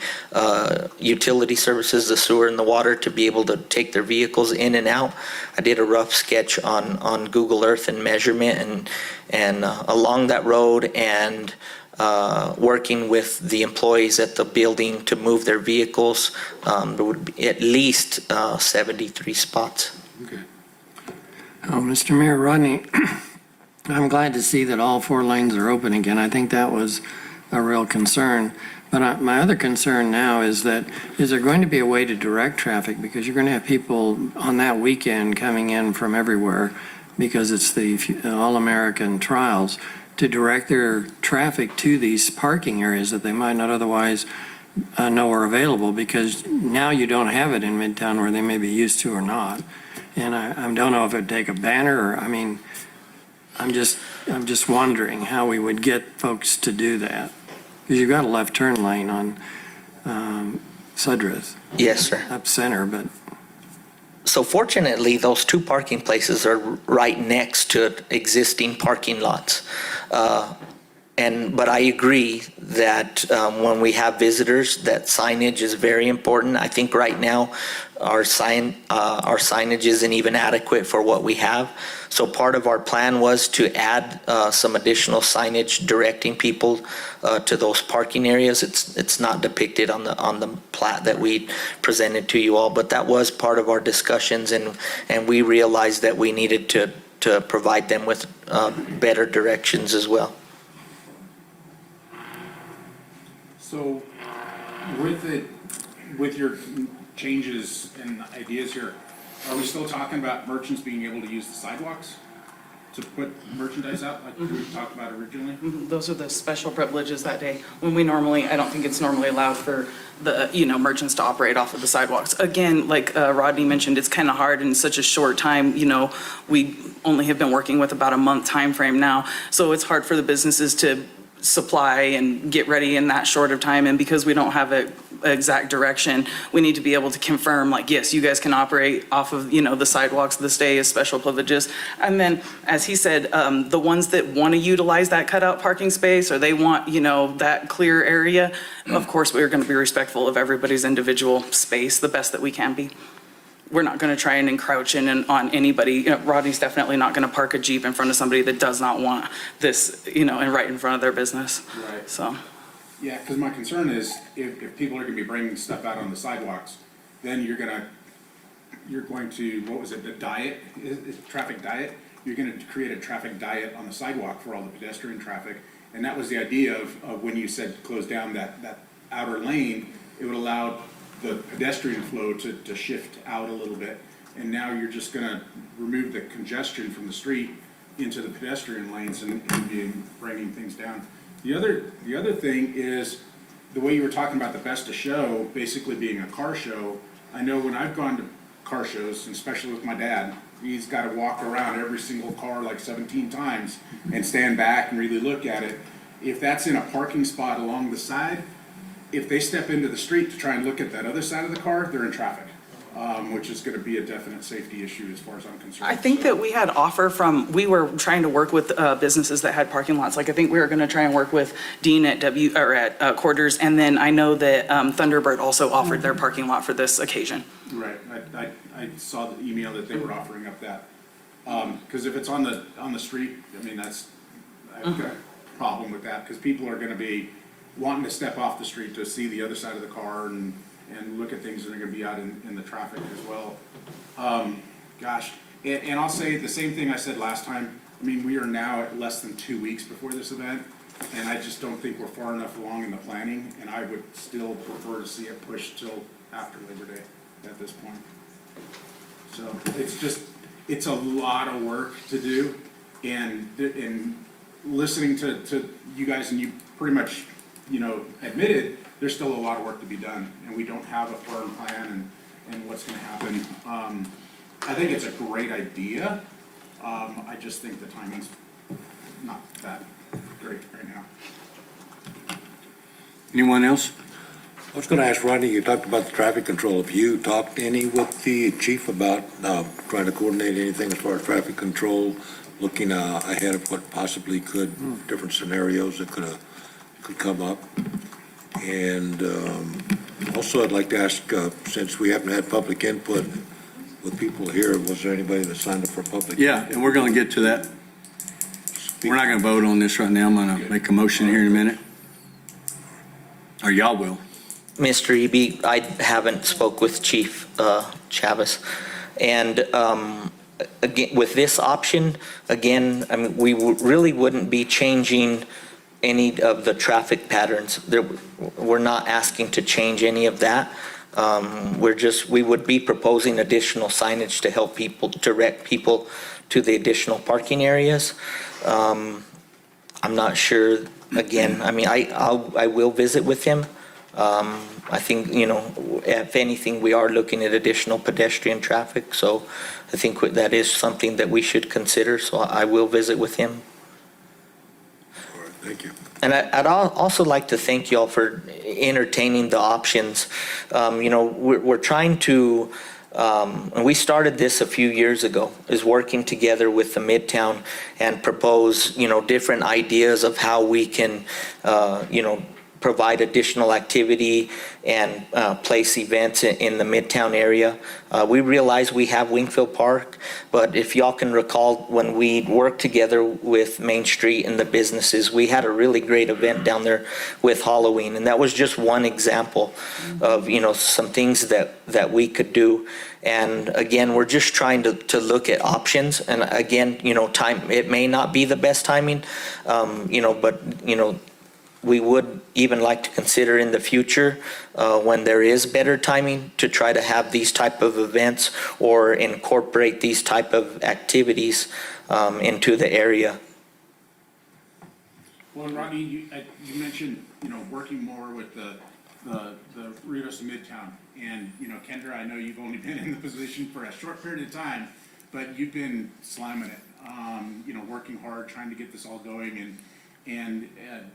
utility services, the sewer and the water, to be able to take their vehicles in and out. I did a rough sketch on Google Earth and measurement and along that road, and working with the employees at the building to move their vehicles. There would be at least 73 spots. Mr. Mayor, Rodney, I'm glad to see that all 4 lanes are open again. I think that was a real concern. But my other concern now is that, is there going to be a way to direct traffic? Because you're going to have people on that weekend coming in from everywhere, because it's the All-American Trials, to direct their traffic to these parking areas that they might not otherwise know are available, because now you don't have it in Midtown where they may be used to or not. And I don't know if it'd take a banner, or, I mean, I'm just wondering how we would get folks to do that. Because you've got a left turn lane on Sudreth. Yes, sir. Up center, but. So fortunately, those 2 parking places are right next to existing parking lots. But I agree that when we have visitors, that signage is very important. I think right now our signage isn't even adequate for what we have. So part of our plan was to add some additional signage directing people to those parking areas. It's not depicted on the plat that we presented to you all, but that was part of our discussions, and we realized that we needed to provide them with better directions as well. So with your changes and ideas here, are we still talking about merchants being able to use the sidewalks to put merchandise out like we talked about originally? Those are the special privileges that day, when we normally, I don't think it's normally allowed for the, merchants to operate off of the sidewalks. Again, like Rodney mentioned, it's kind of hard in such a short time. We only have been working with about a month time frame now, so it's hard for the businesses to supply and get ready in that short of time. And because we don't have an exact direction, we need to be able to confirm, like, yes, you guys can operate off of, the sidewalks this day as special privileges. And then, as he said, the ones that want to utilize that cutout parking space, or they want, that clear area, of course, we're going to be respectful of everybody's individual space the best that we can be. We're not going to try and encroach in on anybody. Rodney's definitely not going to park a Jeep in front of somebody that does not want this, and right in front of their business. Right. So. Yeah, because my concern is if people are going to be bringing stuff out on the sidewalks, then you're going to, what was it, the diet, traffic diet? You're going to create a traffic diet on the sidewalk for all the pedestrian traffic. And that was the idea of when you said close down that outer lane, it would allow the pedestrian flow to shift out a little bit. And now you're just going to remove the congestion from the street into the pedestrian lanes and bringing things down. The other thing is the way you were talking about the Best of Show basically being a car show. I know when I've gone to car shows, and especially with my dad, he's got to walk around every single car like 17 times and stand back and really look at it. If that's in a parking spot along the side, if they step into the street to try and look at that other side of the car, they're in traffic, which is going to be a definite safety issue as far as I'm concerned. I think that we had we were trying to work with businesses that had parking lots. Like, I think we were going to try and work with Dean at Quarters, and then I know that Thunderbird also offered their parking lot for this occasion. Right, I saw the email that they were offering up that, because if it's on the street, I mean, I've got a problem with that, because people are going to be wanting to step off the street to see the other side of the car and look at things that are going to be out in the traffic as well. And I'll say the same thing I said last time. I mean, we are now at less than 2 weeks before this event, and I just don't think we're far enough along in the planning, and I would still prefer to see it pushed till after Labor Day at this point. So it's a lot of work to do, and listening to you guys, and you pretty much, admitted there's still a lot of work to be done, and we don't have a firm plan and what's going to happen. I think it's a great idea. I just think the timing's not that great right now. Anyone else? I was going to ask Rodney, you talked about the traffic control. Have you talked any with the chief about trying to coordinate anything as far as traffic control looking ahead of what possibly different scenarios that could come up. And also, I'd like to ask, since we haven't had public input with people here, was there anybody that signed up for public? Yeah, and we're going to get to that. We're not going to vote on this right now. I'm going to make a motion here in a minute. Or y'all will. Mr. Eby, I haven't spoke with Chief Chavez. And again, with this option, again, I mean, we really wouldn't be changing any of the traffic patterns. We're not asking to change any of that. We would be proposing additional signage to help people, direct people to the additional parking areas. I'm not sure, again, I mean, I will visit with him. I think, if anything, we are looking at additional pedestrian traffic, so I think that is something that we should consider, so I will visit with him. All right, thank you. And I'd also like to thank y'all for entertaining the options. We're trying to, and we started this a few years ago, is working together with the Midtown and propose, different ideas of how we can, provide additional activity and place events in the Midtown area. We realize we have Wingfield Park, but if y'all can recall when we worked together with Main Street and the businesses, we had a really great event down there with Halloween, and that was just one example of some things that we could do. And again, we're just trying to look at options. And again, time, it may not be the best timing, but we would even like to consider in the future when there is better timing to try to have these type of events or incorporate these type of activities into the area. Well, and Rodney, you mentioned, working more with the Rios and Midtown. And, Kendra, I know you've only been in the position for a short period of time, but you've been slamming it, working hard, trying to get this all going. And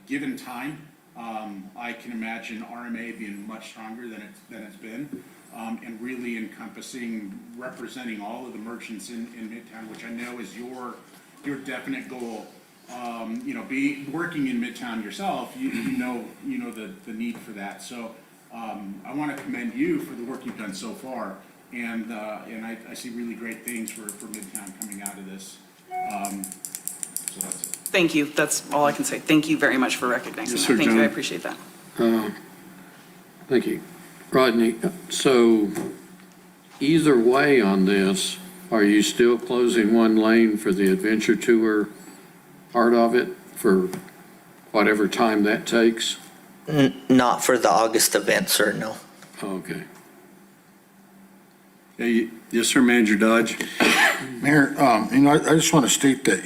given time, I can imagine RMA being much stronger than it's been, and really encompassing, representing all of the merchants in Midtown, which I know is your definite goal. Be working in Midtown yourself, you know the need for that. So I want to commend you for the work you've done so far, and I see really great things for Midtown coming out of this. So that's it. Thank you. That's all I can say. Thank you very much for recognizing Yes, that. sir, Thank you. John. I appreciate that. Thank you. Rodney, so either way on this, are you still closing one lane for the adventure tour part of it for whatever time that takes? Not for the August event, sir, no. Okay. Yes, sir, Manager Dodge. Mayor, I just want to state that,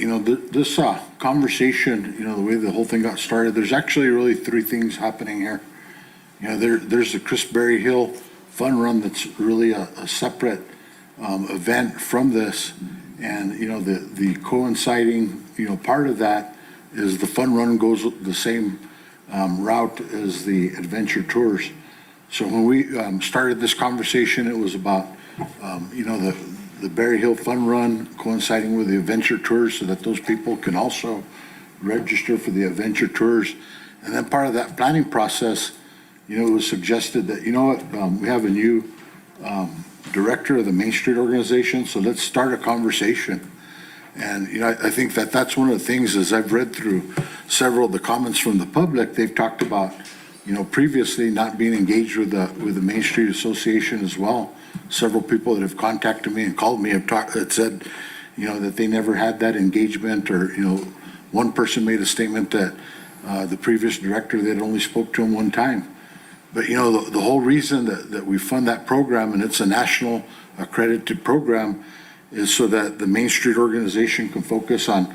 this conversation, the way the whole thing got started, there's actually really three things happening here. There's the Chris Berryhill Fun Run that's really a separate event from this. And, the coinciding, part of that is the Fun Run goes the same route as the adventure tours. So when we started this conversation, it was about, the Berryhill Fun Run coinciding with the adventure tours so that those people can also register for the adventure tours. And then part of that planning process, it was suggested that, we have a new director of the Main Street organization, so let's start a conversation. And, I think that's one of the things, as I've read through several of the comments from the public, they've talked about, previously not being engaged with the Main Street Association as well. Several people that have contacted me and called me have said, that they never had that engagement, or, one person made a statement that the previous director, they'd only spoke to him one time. But, the whole reason that we fund that program, and it's a national accredited program, is so that the Main Street organization can focus on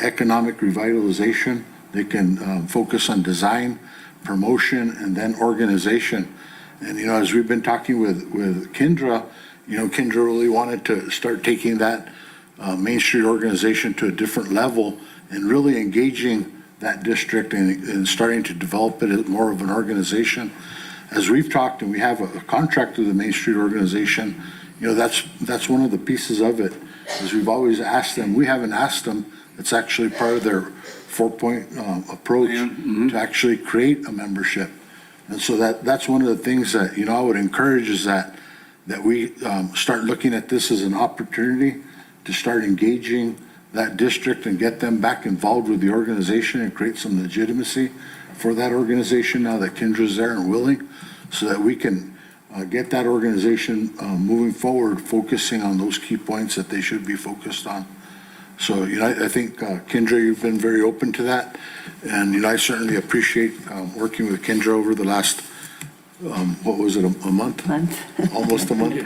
economic revitalization. They can focus on design, promotion, and then organization. And, as we've been talking with Kendra, Kendra really wanted to start taking that Main Street organization to a different level and really engaging that district and starting to develop it as more of an organization. As we've talked, and we have a contract with the Main Street organization, that's one of the pieces of it. is we've always asked them, we haven't asked them, it's actually part of their 4-point approach to actually create a membership. And so that's one of the things that, I would encourage is that we start looking at this as an opportunity to start engaging that district and get them back involved with the organization and create some legitimacy for that organization now that Kendra's there and willing, so that we can get that organization moving forward, focusing on those key points that they should be focused on. So, I think, Kendra, you've been very open to that. And, I certainly appreciate working with Kendra over the last, what was it, a month? Almost a month.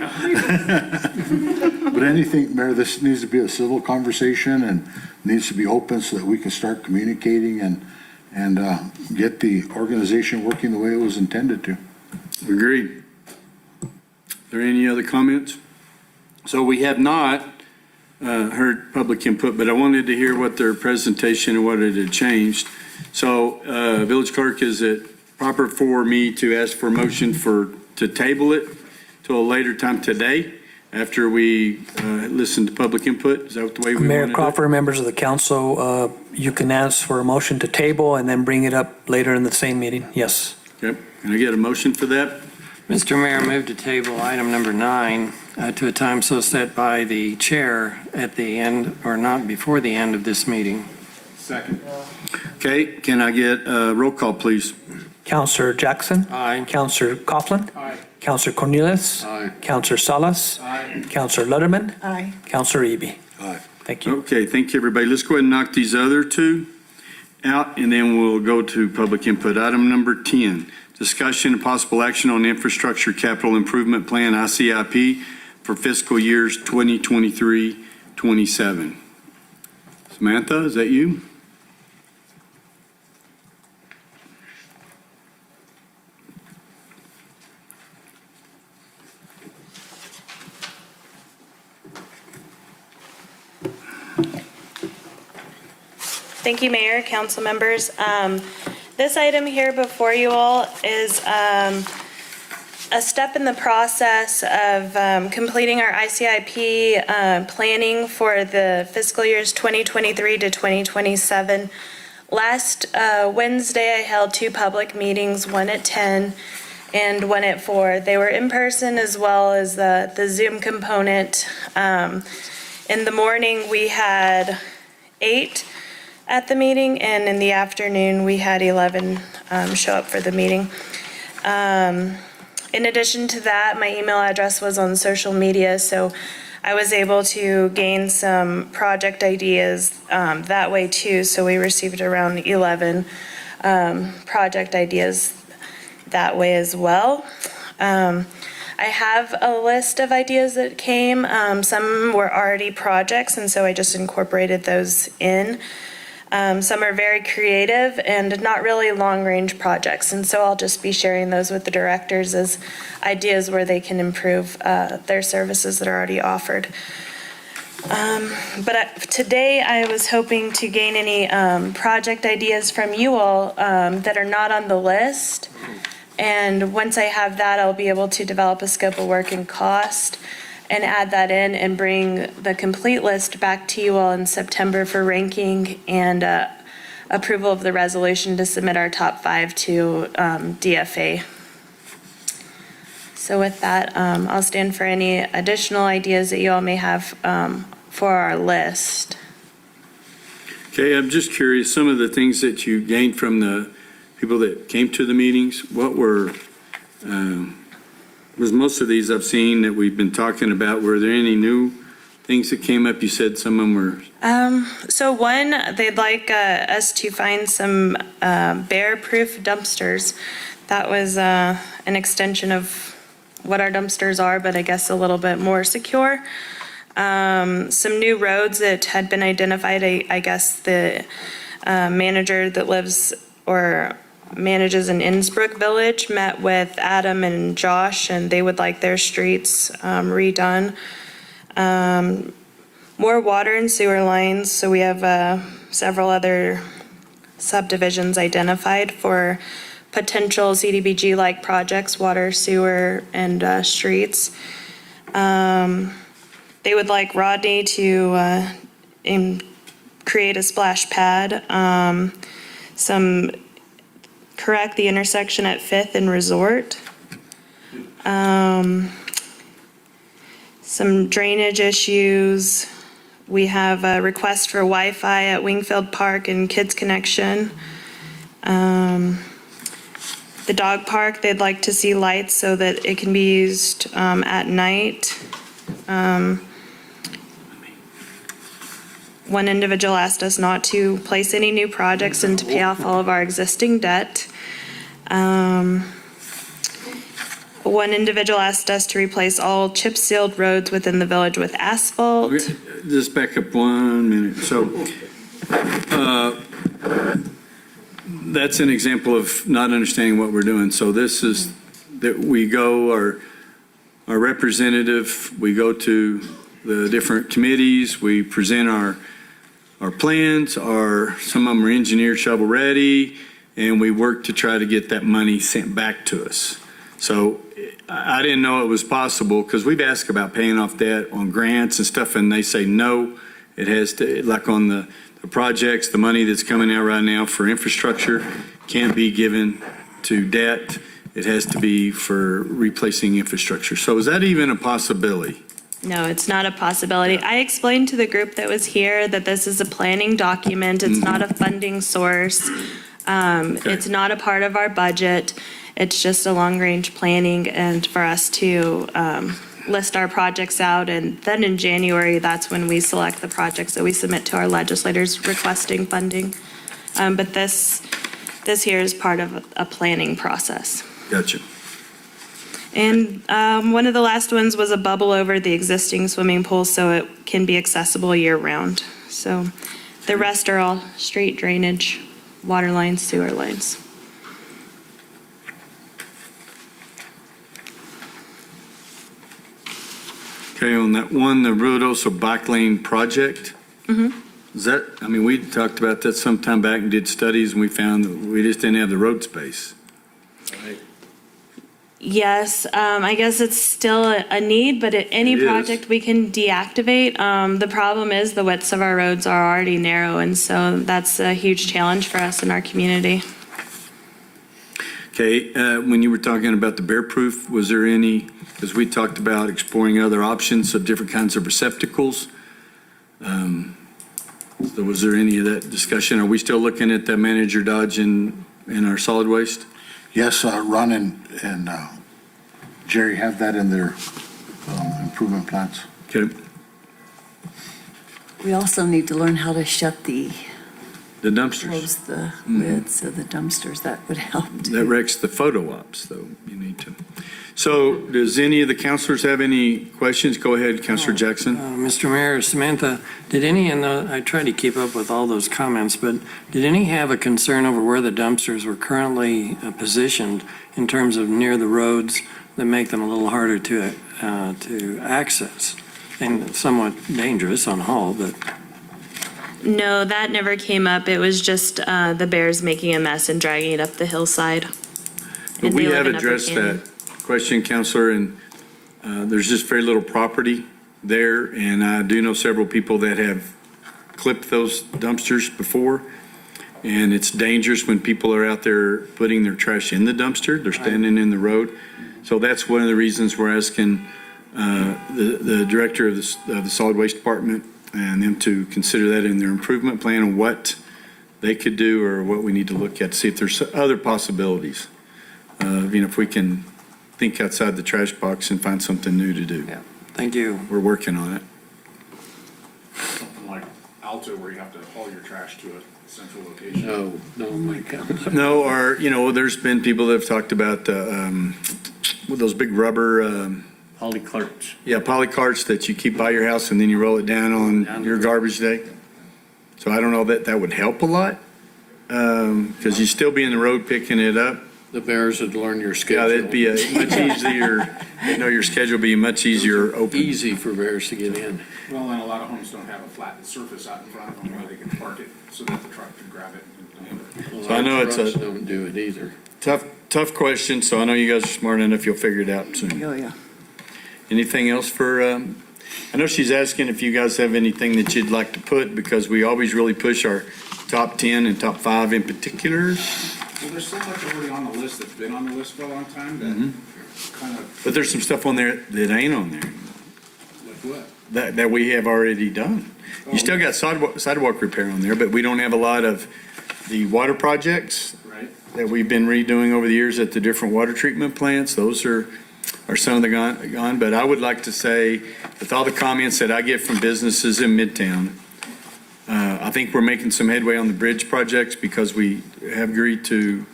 But anything, Mayor, this needs to be a civil conversation and needs to be open so that we can start communicating and get the organization working the way it was intended to. Agreed. Are there any other comments? So we have not heard public input, but I wanted to hear what their presentation and what it had changed. So, Village Clerk, is it proper for me to ask for a motion to table it to a later time today after we listen to public input? Is that the way we want to do it? Mayor Crawford, members of the council, you can ask for a motion to table and then bring it up later in the same meeting. Yes. Okay. Can I get a motion for that? Mr. Mayor, move to table item number 9 to a time so set by the chair at the end, or not before the end of this meeting. Second. Okay, can I get a roll call, please? Councillor Jackson. Aye. Councillor Coughlin. Aye. Councillor Cornelius. Aye. Councillor Salas. Aye. Councillor Lutterman. Aye. Councillor Eby. Aye. Thank you. Okay, thank you, everybody. Let's go ahead and knock these other two out, and then we'll go to public input. Item number 10, discussion and possible action on infrastructure capital improvement plan, ICIP, for fiscal years 2023-27. Samantha, is that you? Thank you, Mayor, council members. This item here before you all is a step in the process of completing our ICIP planning for the fiscal years 2023 to 2027. Last Wednesday, I held 2 public meetings, one at 10 and one at 4. They were in person as well as the Zoom component. In the morning, we had 8 at the meeting, and in the afternoon, we had 11 show up for the meeting. In addition to that, my email address was on social media, so I was able to gain some project ideas that way too. So we received around 11 project ideas that way as well. I have a list of ideas that came. Some were already projects, and so I just incorporated those in. Some are very creative and not really long-range projects, and so I'll just be sharing those with the directors as ideas where they can improve their services that are already offered. Today I was hoping to gain any project ideas from you all that are not on the list, and once I have that, I'll be able to develop a scope of work and cost and add that in and bring the complete list back to you all in September for ranking and approval of the resolution to submit our top 5 to DFA. So with that, I'll stand for any additional ideas that you all may have for our list. Okay, I'm just curious, some of the things that you gained from the people that came to the meetings, what were, was most of these I've seen that we've been talking about, were there any new things that came up? You said some of them were. So one, they'd like us to find some bear-proof dumpsters. That was an extension of what our dumpsters are, but I guess a little bit more secure. Some new roads that had been identified. I guess the manager that lives or manages in Innsbrook Village met with Adam and Josh, and they would like their streets redone. More water and sewer lines, so we have several other subdivisions identified for potential CDBG-like projects, water, sewer, and streets. They would like Rodney to create a splash pad, correct the intersection at 5th and Resort. Some drainage issues. We have a request for Wi-Fi at Wingfield Park and Kids Connection. The dog park, they'd like to see lights so that it can be used at night. One individual asked us not to place any new projects and to pay off all of our existing debt. One individual asked us to replace all chip-sealed roads within the village with asphalt. Just back up 1 minute. So that's an example of not understanding what we're doing. So this is that we go, our representative, we go to the different committees, we present our plans, some of them are engineered, shovel ready, and we work to try to get that money sent back to us. So I didn't know it was possible because we've asked about paying off debt on grants and stuff, and they say no. It has to, like on the projects, the money that's coming out right now for infrastructure can't be given to debt. It has to be for replacing infrastructure. So is that even a possibility? No, it's not a possibility. I explained to the group that was here that this is a planning document. It's not a funding source. It's not a part of our budget. It's just a long-range planning and for us to list our projects out. And then in January, that's when we select the projects that we submit to our legislators requesting funding. But this here is part of a planning process. Gotcha. And one of the last ones was a bubble over the existing swimming pool so it can be accessible year-round. So the rest are all street drainage, water lines, sewer lines. Okay, on that one, the Ruidoso Bike Lane project, is that, I mean, we talked about that some time back and did studies, and we found that we just didn't have the road space. Yes, I guess it's still a need, but at any It is. project we can deactivate. The problem is the widths of our roads are already narrow, and so that's a huge challenge for us in our community. Okay, when you were talking about the bear proof, was there any, because we talked about exploring other options of different kinds of receptacles. So was there any of that discussion? Are we still looking at the manager Dodge in our solid waste? Yes, Ron and Jerry have that in their improvement plans. Okay, We also need to learn how to shut the dumpsters. close the lids of the dumpsters. That would help too. That wrecks the photo ops, though. You need to. So does any of the counselors have any questions? Go ahead, Counselor Jackson. Mr. Mayor, Samantha, did any, and I tried to keep up with all those comments, but did any have a concern over where the dumpsters were currently positioned in terms of near the roads that make them a little harder to access and somewhat dangerous on haul, but No, that never came up. It was just the bears making a mess and dragging it up the hillside. But And we they live have in Upper addressed Canyon. that question, Counselor, and there's just very little property there. And I do know several people that have clipped those dumpsters before. And it's dangerous when people are out there putting their trash in the dumpster. They're standing in the road. So that's one of the reasons we're asking the director of the solid waste department and them to consider that in their improvement plan and what they could do or what we need to look at to see if there's other possibilities. If we can think outside the trash box and find something new to do. yeah, thank you. We're working on it. Something like Alto where you have to haul your trash to a central location. No, my God. No, or, there's been people that have talked about with those big rubber, Poly carts. yeah, poly carts that you keep by your house and then you roll it down on your garbage day. So I don't know that would help a lot, because you still be in the road picking it up. The bears would learn your Yeah, schedule. that'd be a much easier, your schedule be much easier open. Easy for bears to get in. Well, and a lot of homes don't have a flat surface out in front of them where they can park it so that the truck can grab it and deliver it. So I know it's Trucks a don't do it either. tough question, so I know you guys are smart enough, you'll figure it out soon. Oh, yeah. Anything else for, I know she's asking if you guys have anything that you'd like to put, because we always really push our top 10 and top 5 in particular. Well, there's so much already on the list that's been on the list for a long time that kind of, But there's some stuff on there that ain't on there, like what? that we have already done. You still got sidewalk repair on there, but we don't have a lot of the water projects Right. that we've been redoing over the years at the different water treatment plants. Those are some of the gone. But I would like to say, with all the comments that I get from businesses in Midtown, I think we're making some headway on the bridge projects because we have agreed to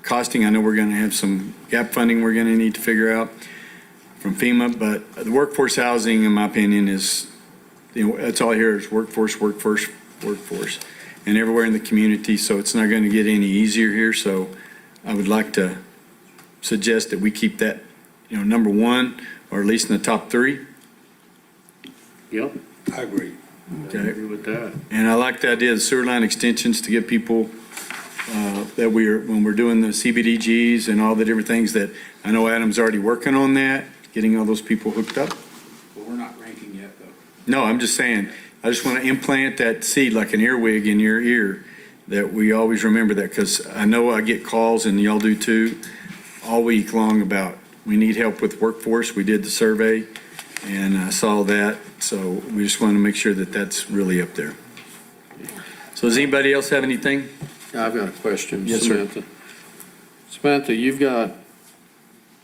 costing. I know we're going to have some gap funding we're going to need to figure out from FEMA, but the workforce housing, in my opinion, is, that's all I hear is workforce, and everywhere in the community, so it's not going to get any easier here. So I would like to suggest that we keep that, number one, or at least in the top 3. Yep, I agree. I agree with that. And I like the idea of sewer line extensions to give people that when we're doing the CBDGs and all the different things that, I know Adam's already working on that, getting all those people hooked up. Well, we're not ranking yet, though. No, I'm just saying, I just want to implant that seed like an earwig in your ear, that we always remember that, because I know I get calls, and y'all do too, all week long about, we need help with workforce. We did the survey, and I saw that, so we just want to make sure that that's really up there. So does anybody else have anything? I've got a question, Yes, sir. Samantha. Samantha, you've got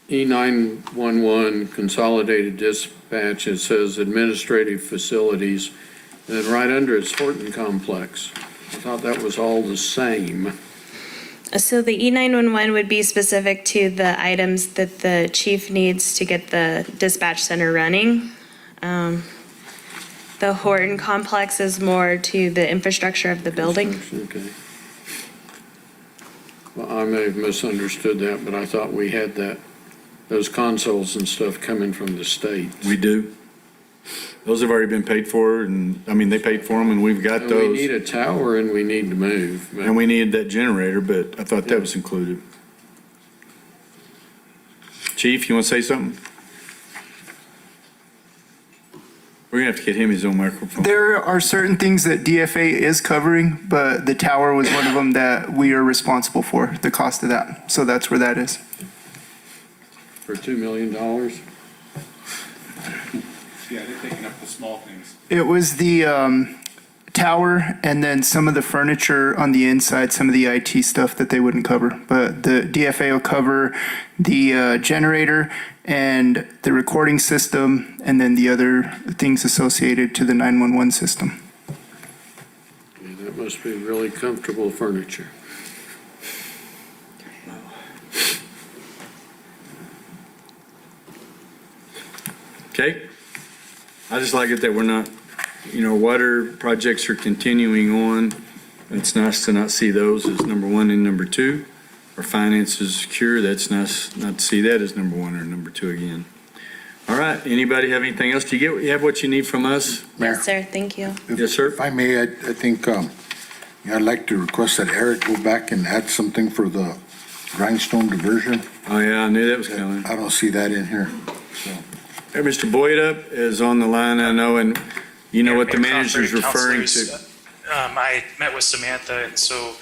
E911 consolidated dispatch. It says administrative facilities, and then right under it's Horton Complex. I thought that was all the same. So the E911 would be specific to the items that the chief needs to get the dispatch center running. The Horton complex is more to the infrastructure of the building. Okay. Well, I may have misunderstood that, but I thought we had those consoles and stuff coming from the state. We do. Those have already been paid for, and, they paid for them, and we've got And those. we need a tower and we need to move. And we needed that generator, but I thought that was included. Chief, you want to say something? We're going to have to get him his own microphone. There are certain things that DFA is covering, but the tower was one of them that we are responsible for, the cost of that. So that's where that is. For $2 million? Yeah, they're taking up the small things. It was the tower and then some of the furniture on the inside, some of the IT stuff that they wouldn't cover. But the DFA will cover the generator and the recording system, and then the other things associated to the 911 system. Yeah, that must be really comfortable furniture. Okay? I just like it that we're not, water projects are continuing on. It's nice to not see those as number 1 and number 2. Our finances secure, that's nice not to see that as number 1 or number 2 again. All right, anybody have anything else? Do you have what you need from us? Mayor? Yes, sir, thank you. Yes, sir. If I may, I think, I'd like to request that Eric go back and add something for the grindstone diversion. Oh, yeah, I knew that was coming. I don't see that in here, so. Hey, Mr. Boyd is on the line, I know, and you know what the Mayor manager's Crawford, referring councilors, to. I met with Samantha, and so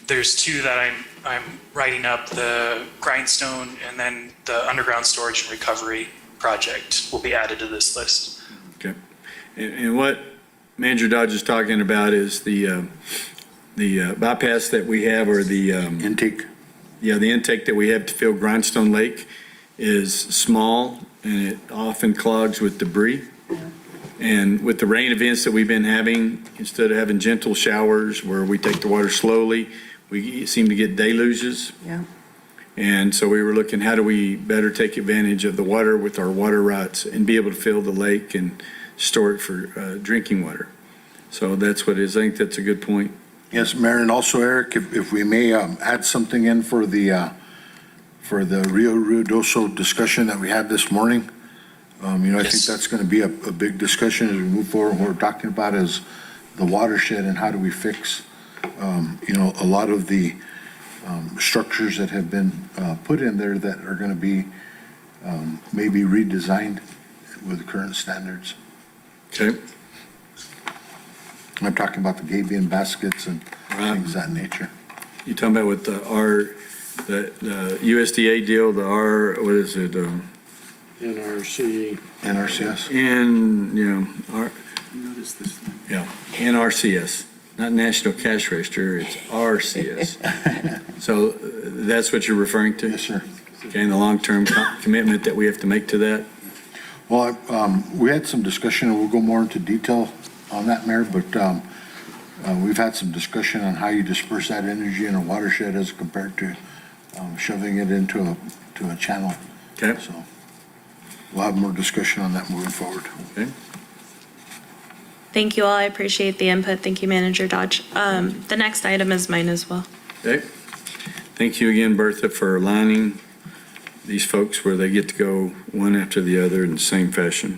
there's 2 that I'm writing up, the grindstone and then the underground storage and recovery project will be added to this list. Okay. And what Manager Dodge is talking about is the bypass that we have, or the intake. Yeah, the intake that we have to fill Grindstone Lake is small, and it often clogs with debris. And with the rain events that we've been having, instead of having gentle showers where we take the water slowly, we seem to get deluges. Yeah. And so we were looking, how do we better take advantage of the water with our water rights and be able to fill the lake and store it for drinking water? So that's what it is. I think that's a good point. Yes, Mayor, and also Eric, if we may add something in for the Rio Ruidoso discussion that we had this morning. I think that's going to be a big discussion as we move forward. What we're talking about is the watershed and how do we fix, a lot of the structures that have been put in there that are going to be maybe redesigned with current standards. Okay. I'm talking about the Gabion baskets and things of that nature. You talking about with the USDA deal, what is it? NRC. NRCS. NRCS, not National Cash Register, it's RCS. So that's what you're referring to? Yes, sir. Okay, and the long-term commitment that we have to make to that? Well, we had some discussion, and we'll go more into detail on that, Mayor, but we've had some discussion on how you disperse that energy in a watershed as compared to shoving it into a channel. Okay. So we'll have more discussion on that moving forward. Okay. Thank you all. I appreciate the input. Thank you, Manager Dodge. The next item is mine as well. Okay. Thank you again, Bertha, for aligning these folks where they get to go one after the other in the same fashion.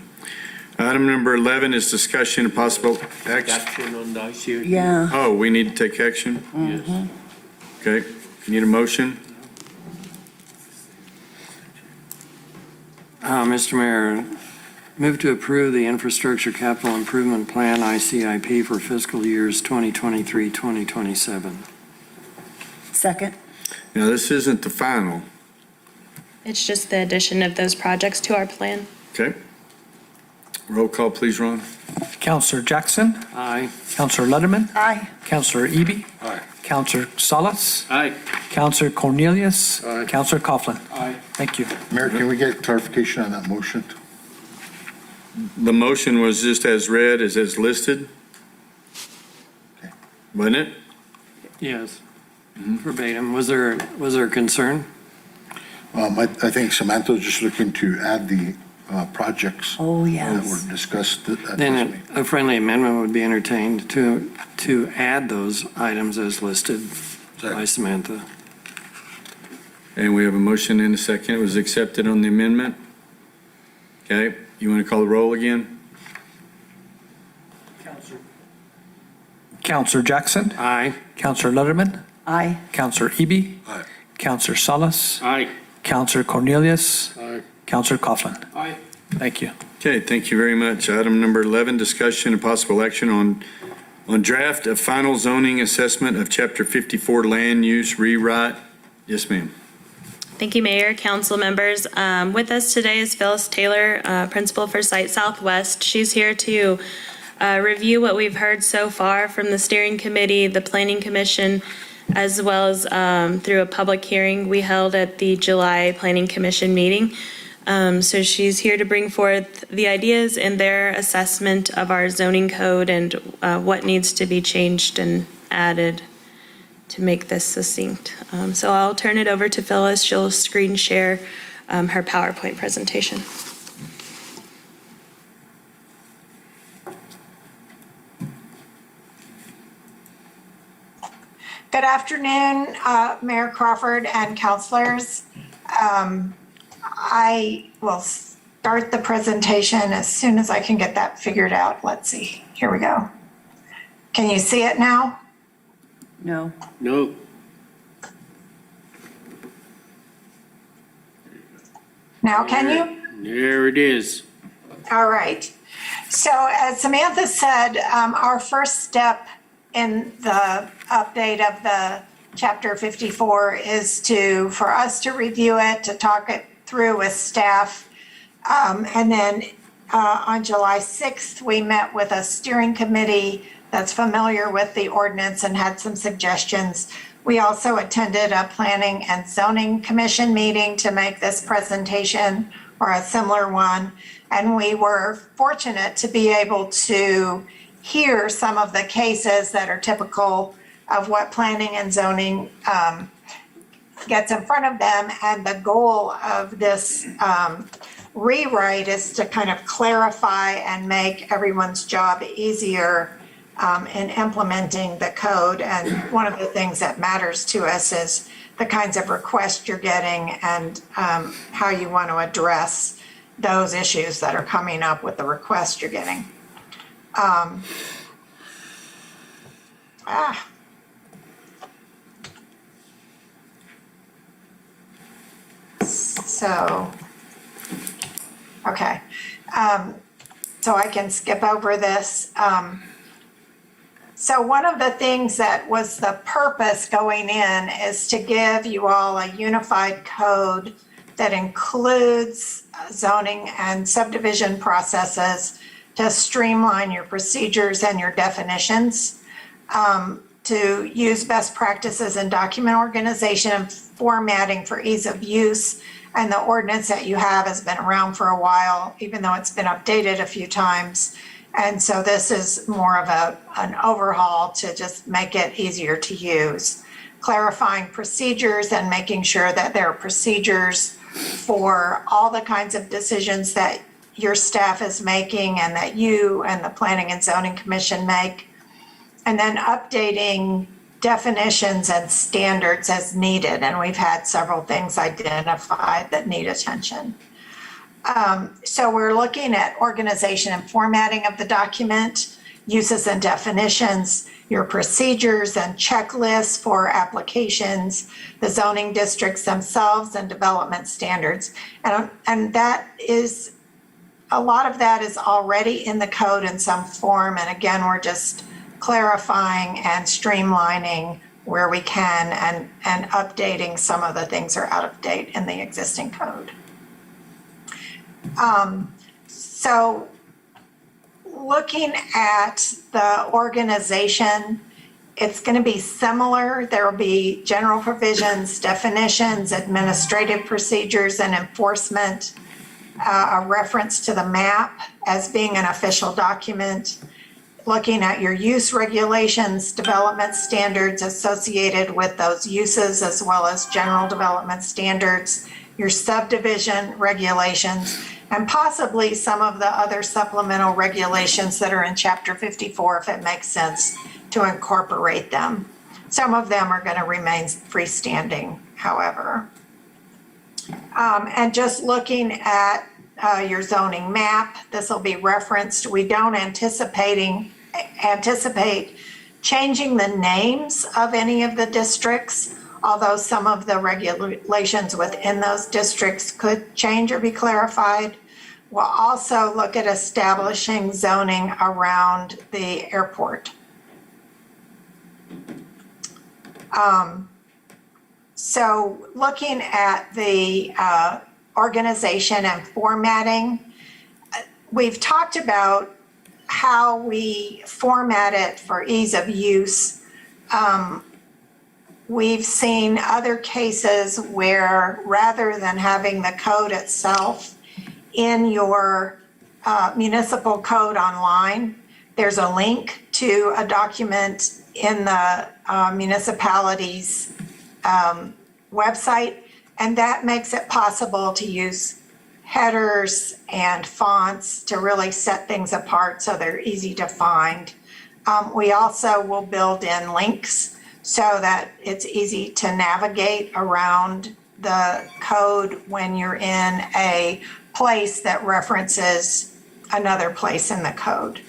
Item number 11 is discussion of possible action. Action on the ICA. Yeah. Oh, we need to take action? Mhm. Okay. Need a motion? Mr. Mayor, move to approve the Infrastructure Capital Improvement Plan, ICIP, for fiscal years 2023, 2027. Second. Now, this isn't the final. It's just the addition of those projects to our plan. Okay. Roll call, please, Ron. Counselor Jackson, Aye. Counselor Letterman, Aye. Counselor Eby, Aye. Counselor Salas, Aye. Counselor Cornelius, Aye. Counselor Coughlin. Aye. Thank you. Mayor, can we get clarification on that motion? The motion was just as read, as listed? Okay. Wasn't it? Yes. Verbatim. Was there a concern? I think Samantha's just looking to add the projects Oh, that yes. were discussed at this Then meeting. a friendly amendment would be entertained to add those items as listed by Samantha. And we have a motion and a second. It was accepted on the amendment. Okay. You want to call the roll again? Counselor Jackson, Aye. Counselor Letterman, Aye. Counselor Eby, Aye. Counselor Salas, Aye. Counselor Cornelius, Aye. Counselor Coughlin. Aye. Thank you. Okay, thank you very much. Item number 11, discussion and possible action on draft of final zoning assessment of Chapter 54 land use rewrite. Yes, ma'am. Thank you, Mayor, council members. With us today is Phyllis Taylor, Principal for Site Southwest. She's here to review what we've heard so far from the steering committee, the planning commission, as well as through a public hearing we held at the July Planning Commission meeting. So she's here to bring forth the ideas and their assessment of our zoning code and what needs to be changed and added to make this succinct. So I'll turn it over to Phyllis. She'll screen share her PowerPoint presentation. Good afternoon, Mayor Crawford and councilors. I will start the presentation as soon as I can get that figured out. Let's see. Here we go. Can you see it now? No. No. Now can you? There it is. All right. So as Samantha said, our first step in the update of the Chapter 54 is for us to review it, to talk it through with staff. And then on July 6th, we met with a steering committee that's familiar with the ordinance and had some suggestions. We also attended a planning and zoning commission meeting to make this presentation or a similar one. And we were fortunate to be able to hear some of the cases that are typical of what planning and zoning gets in front of them. And the goal of this rewrite is to kind of clarify and make everyone's job easier in implementing the code. And one of the things that matters to us is the kinds of requests you're getting and how you want to address those issues that are coming up with the requests you're getting. So, okay. so I can skip over this. So one of the things that was the purpose going in is to give you all a unified code that includes zoning and subdivision processes to streamline your procedures and your definitions, to use best practices in document organization and formatting for ease of use. And the ordinance that you have has been around for a while, even though it's been updated a few times. And so this is more of an overhaul to just make it easier to use. Clarifying procedures and making sure that there are procedures for all the kinds of decisions that your staff is making and that you and the Planning and Zoning Commission make. And then updating definitions and standards as needed. And we've had several things identified that need attention. So we're looking at organization and formatting of the document, uses and definitions, your procedures and checklists for applications, the zoning districts themselves and development standards. And that is, a lot of that is already in the code in some form. And again, we're just clarifying and streamlining where we can and updating some of the things that are out of date in the existing code. So looking at the organization, it's going to be similar. There will be general provisions, definitions, administrative procedures, and enforcement, a reference to the map as being an official document, looking at your use regulations, development standards associated with those uses, as well as general development standards, your subdivision regulations, and possibly some of the other supplemental regulations that are in Chapter 54, if it makes sense to incorporate them. Some of them are going to remain freestanding, however. And just looking at your zoning map, this will be referenced. We don't anticipate changing the names of any of the districts, although some of the regulations within those districts could change or be clarified. We'll also look at establishing zoning around the airport. So looking at the organization and formatting, we've talked about how we format it for ease of use. We've seen other cases where rather than having the code itself in your municipal code online, there's a link to a document in the municipality's website, and that makes it possible to use headers and fonts to really set things apart so they're easy to find. We also will build in links so that it's easy to navigate around the code when you're in a place that references another place in the code.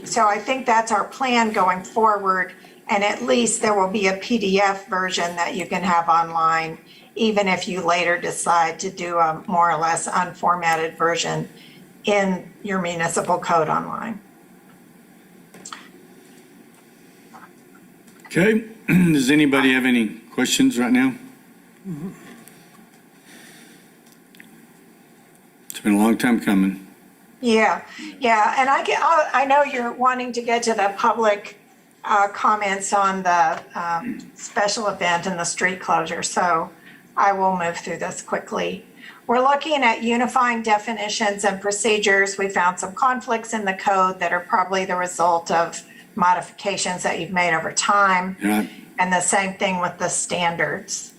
So I think that's our plan going forward, and at least there will be a PDF version that you can have online, even if you later decide to do a more or less unformatted version in your municipal code online. Okay, does anybody have any questions right now? It's been a long time coming. Yeah, and I know you're wanting to get to the public comments on the special event and the street closure, so I will move through this quickly. We're looking at unifying definitions and procedures. We found some conflicts in the code that are probably the result of modifications that you've made over time. Yeah. And the same thing with the standards.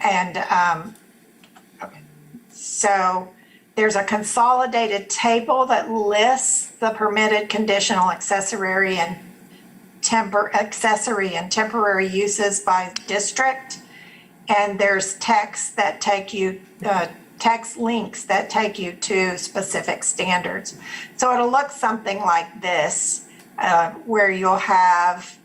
And okay. So there's a consolidated table that lists the permitted conditional accessory and temporary uses by district. And there's text that take you, text links that take you to specific standards. So it'll look something like this, where you'll have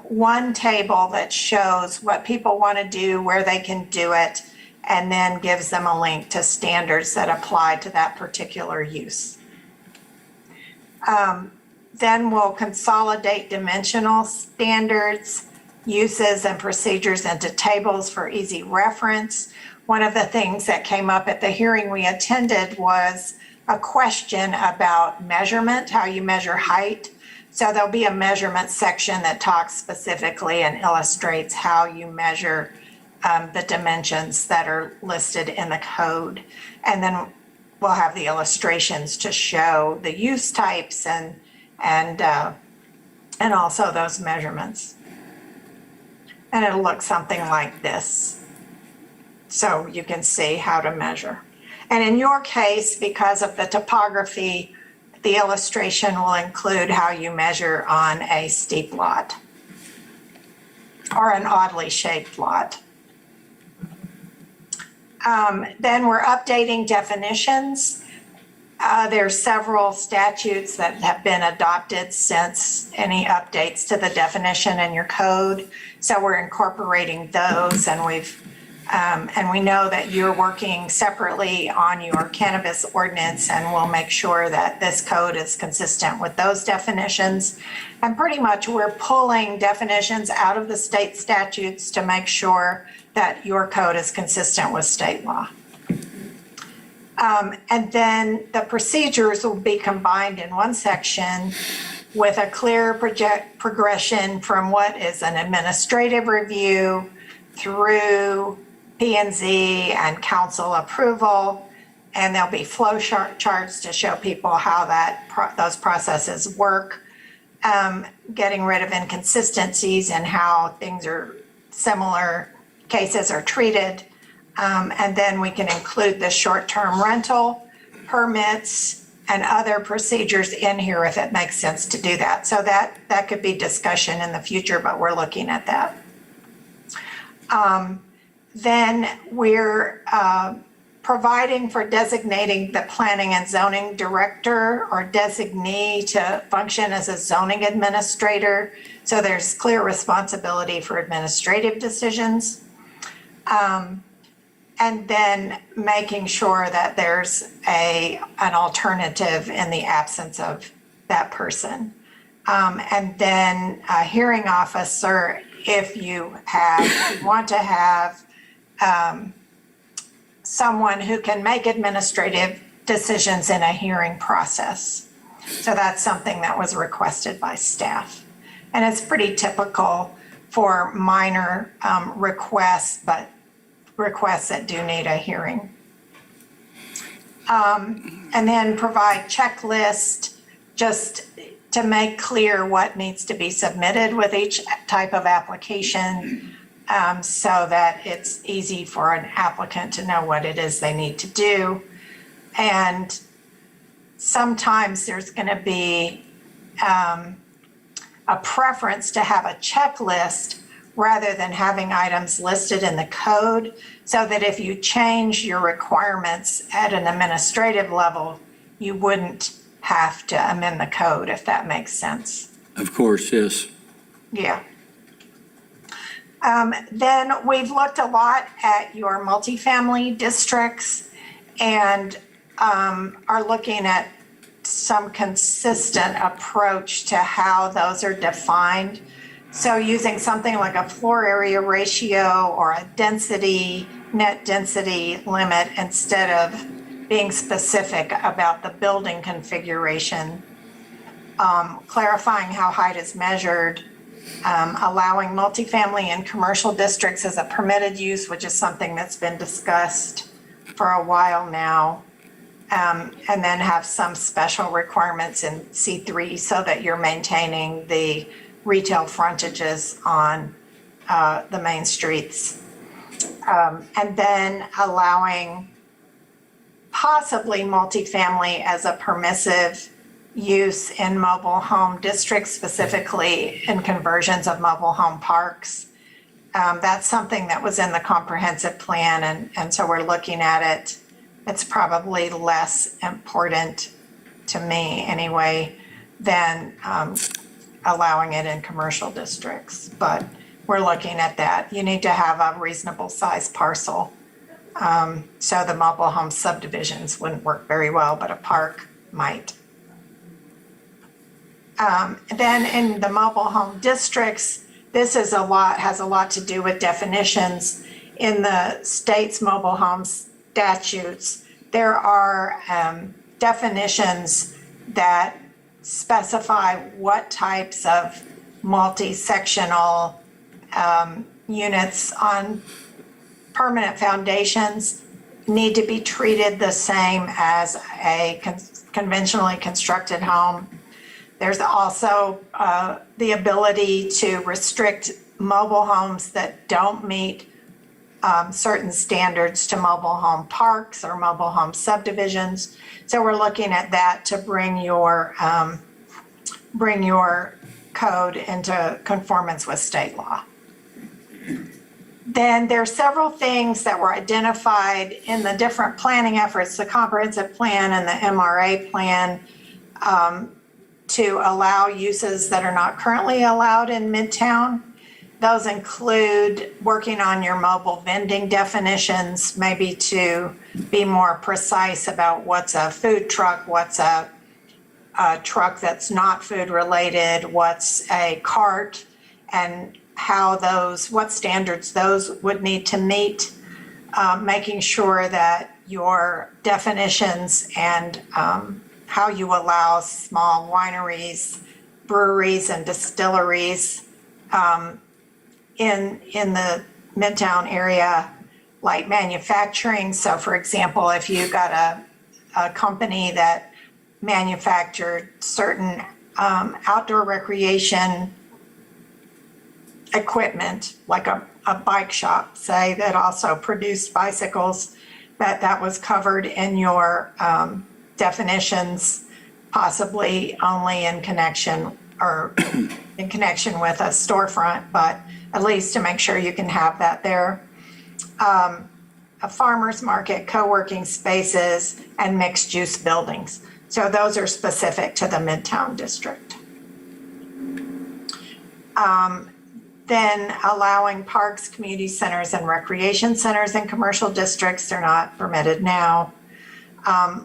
one table that shows what people want to do, where they can do it, and then gives them a link to standards that apply to that particular use. Then we'll consolidate dimensional standards, uses, and procedures into tables for easy reference. One of the things that came up at the hearing we attended was a question about measurement, how you measure height. So there'll be a measurement section that talks specifically and illustrates how you measure the dimensions that are listed in the code. And then we'll have the illustrations to show the use types and also those measurements. And it'll look something like this. So you can see how to measure. And in your case, because of the topography, the illustration will include how you measure on a steep lot or an oddly shaped lot. Then we're updating definitions. There's several statutes that have been adopted since any updates to the definition in your code. So we're incorporating those, and we know that you're working separately on your cannabis ordinance, and we'll make sure that this code is consistent with those definitions. And pretty much we're pulling definitions out of the state statutes to make sure that your code is consistent with state law. And then the procedures will be combined in one section with a clear progression from what is an administrative review through P&Z and council approval. And there'll be flow charts to show people how those processes work, getting rid of inconsistencies and how things are similar cases are treated. And then we can include the short-term rental permits and other procedures in here if it makes sense to do that. So that could be discussion in the future, but we're looking at that. Then we're providing for designating the planning and zoning director or designee to function as a zoning administrator. So there's clear responsibility for administrative decisions. And then making sure that there's an alternative in the absence of that person. And then a hearing officer, if you want to have someone who can make administrative decisions in a hearing process. So that's something that was requested by staff. And it's pretty typical for minor requests, but requests that do need a hearing. And then provide checklist just to make clear what needs to be submitted with each type of application, so that it's easy for an applicant to know what it is they need to do. And sometimes there's going to be a preference to have a checklist rather than having items listed in the code, so that if you change your requirements at an administrative level, you wouldn't have to amend the code, if that makes sense. Of course, yes. Yeah. Then we've looked a lot at your multifamily districts and are looking at some consistent approach to how those are defined. So using something like a floor area ratio or a net density limit instead of being specific about the building configuration, clarifying how height is measured, allowing multifamily and commercial districts as a permitted use, which is something that's been discussed for a while now, and then have some special requirements in C3 so that you're maintaining the retail frontages on the main streets. And then allowing possibly multifamily as a permissive use in mobile home districts, specifically in conversions of mobile home parks. That's something that was in the comprehensive plan, and so we're looking at it. It's probably less important to me anyway than allowing it in commercial districts, but we're looking at that. You need to have a reasonable size parcel So the mobile home subdivisions wouldn't work very well, but a park might. Then in the mobile home districts, this is has a lot to do with definitions. In the state's mobile home statutes, there are definitions that specify what types of multi-sectional units on permanent foundations need to be treated the same as a conventionally constructed home. There's also the ability to restrict mobile homes that don't meet certain standards to mobile home parks or mobile home subdivisions. So we're looking at that to bring your code into conformance with state law. Then there are several things that were identified in the different planning efforts, the comprehensive plan and the MRA plan, to allow uses that are not currently allowed in Midtown. Those include working on your mobile vending definitions, maybe to be more precise about what's a food truck, what's a truck that's not food related, what's a cart, and what standards those would need to meet, making sure that your definitions and how you allow small wineries, breweries, and distilleries in the Midtown area, like manufacturing. So for example, if you got a company that manufactured certain outdoor recreation equipment, like a bike shop, say, that also produced bicycles, that was covered in your definitions, possibly only in connection with a storefront, but at least to make sure you can have that there. A farmer's market, co-working spaces, and mixed-use buildings. So those are specific to the Midtown district. Then allowing parks, community centers, and recreation centers in commercial districts, they're not permitted now.